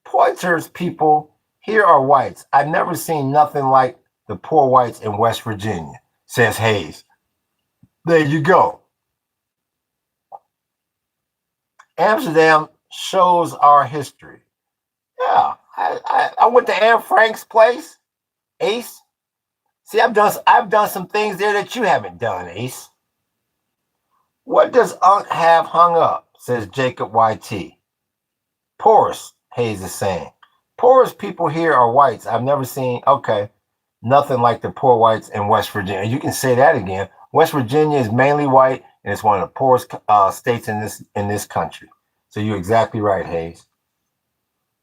Poiters people here are whites. I've never seen nothing like the poor whites in West Virginia, says Hayes. There you go. Amsterdam shows our history. Yeah, I went to Anne Frank's place, Ace. See, I've done some things there that you haven't done, Ace. What does Unc have hung up? Says Jacob YT. Poorest, Hayes is saying. Poorest people here are whites. I've never seen, okay, nothing like the poor whites in West Virginia. You can say that again. West Virginia is mainly white, and it's one of the poorest states in this country. So you're exactly right, Hayes.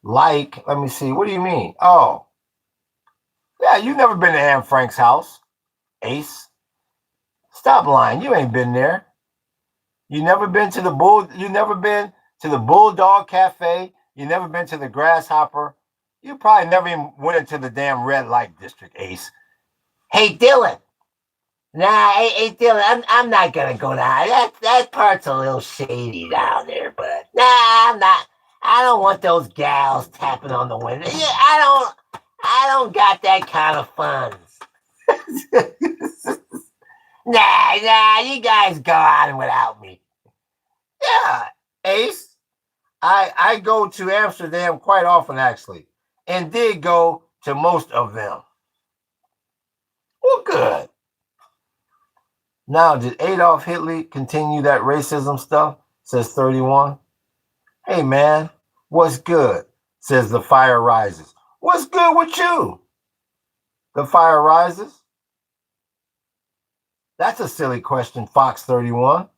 Like, let me see. What do you mean? Oh, yeah, you've never been to Anne Frank's house, Ace. Stop lying. You ain't been there. You never been to the Bulldog Cafe. You never been to the Grasshopper. You probably never even went into the damn red light district, Ace. Hey, Dylan. Nah, hey Dylan, I'm not gonna go down. That part's a little shady down there, but nah, I'm not. I don't want those gals tapping on the window. Yeah, I don't got that kind of funds. Nah, you guys go on without me. Yeah, Ace. I go to Amsterdam quite often, actually, and did go to most of them. Well, good. Now, did Adolf Hitler continue that racism stuff? Says 31. Hey, man, what's good? Says the fire rises. What's good with you? The fire rises? That's a silly question, Fox 31.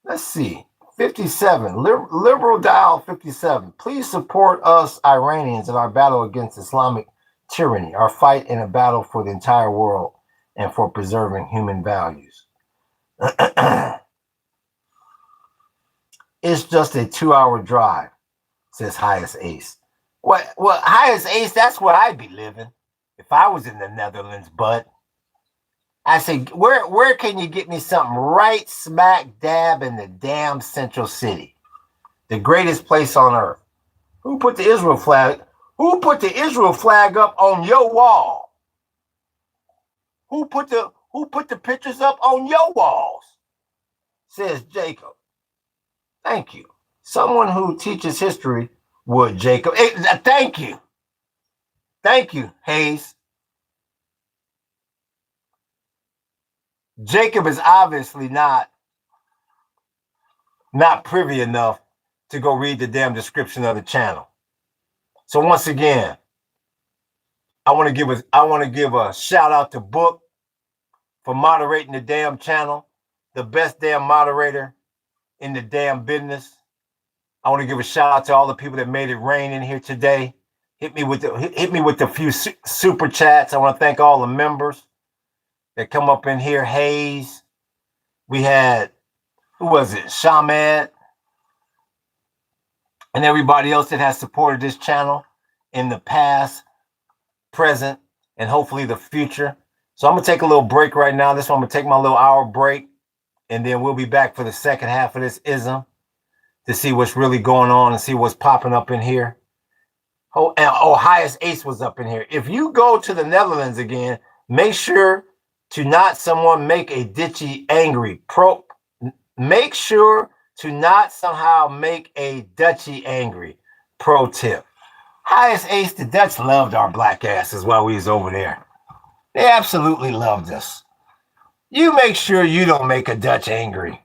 Let's see. 57. Liberal dial 57. Please support us Iranians in our battle against Islamic tyranny, our fight in a battle for the entire world and for preserving human values. It's just a 2-hour drive, says Highest Ace. Well, Highest Ace, that's where I'd be living if I was in the Netherlands, bud. I say, where can you get me something right smack dab in the damn central city? The greatest place on earth. Who put the Israel flag? Who put the Israel flag up on your wall? Who put the pictures up on your walls? Says Jacob. Thank you. Someone who teaches history would, Jacob. Hey, thank you. Thank you, Hayes. Jacob is obviously not privy enough to go read the damn description of the channel. So once again, I want to give a shout out to Book for moderating the damn channel, the best damn moderator in the damn business. I want to give a shout out to all the people that made it rain in here today. Hit me with a few super chats. I want to thank all the members that come up in here. Hayes. We had, who was it? Shamed. And everybody else that has supported this channel in the past, present, and hopefully the future. So I'm going to take a little break right now. This one, I'm going to take my little hour break. And then we'll be back for the second half of this ism to see what's really going on and see what's popping up in here. Highest Ace was up in here. If you go to the Netherlands again, make sure to not someone make a ditchy angry. Make sure to not somehow make a Dutchy angry. Pro tip. Highest Ace, the Dutch loved our black asses while we was over there. They absolutely loved us. You make sure you don't make a Dutch angry.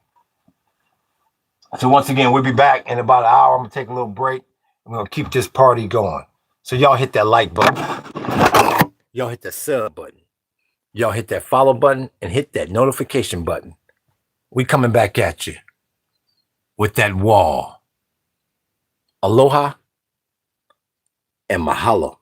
So once again, we'll be back in about an hour. I'm going to take a little break. I'm going to keep this party going. So y'all hit that like button. Y'all hit that sub button. Y'all hit that follow button and hit that notification button. We coming back at you with that wall. Aloha and mahalo.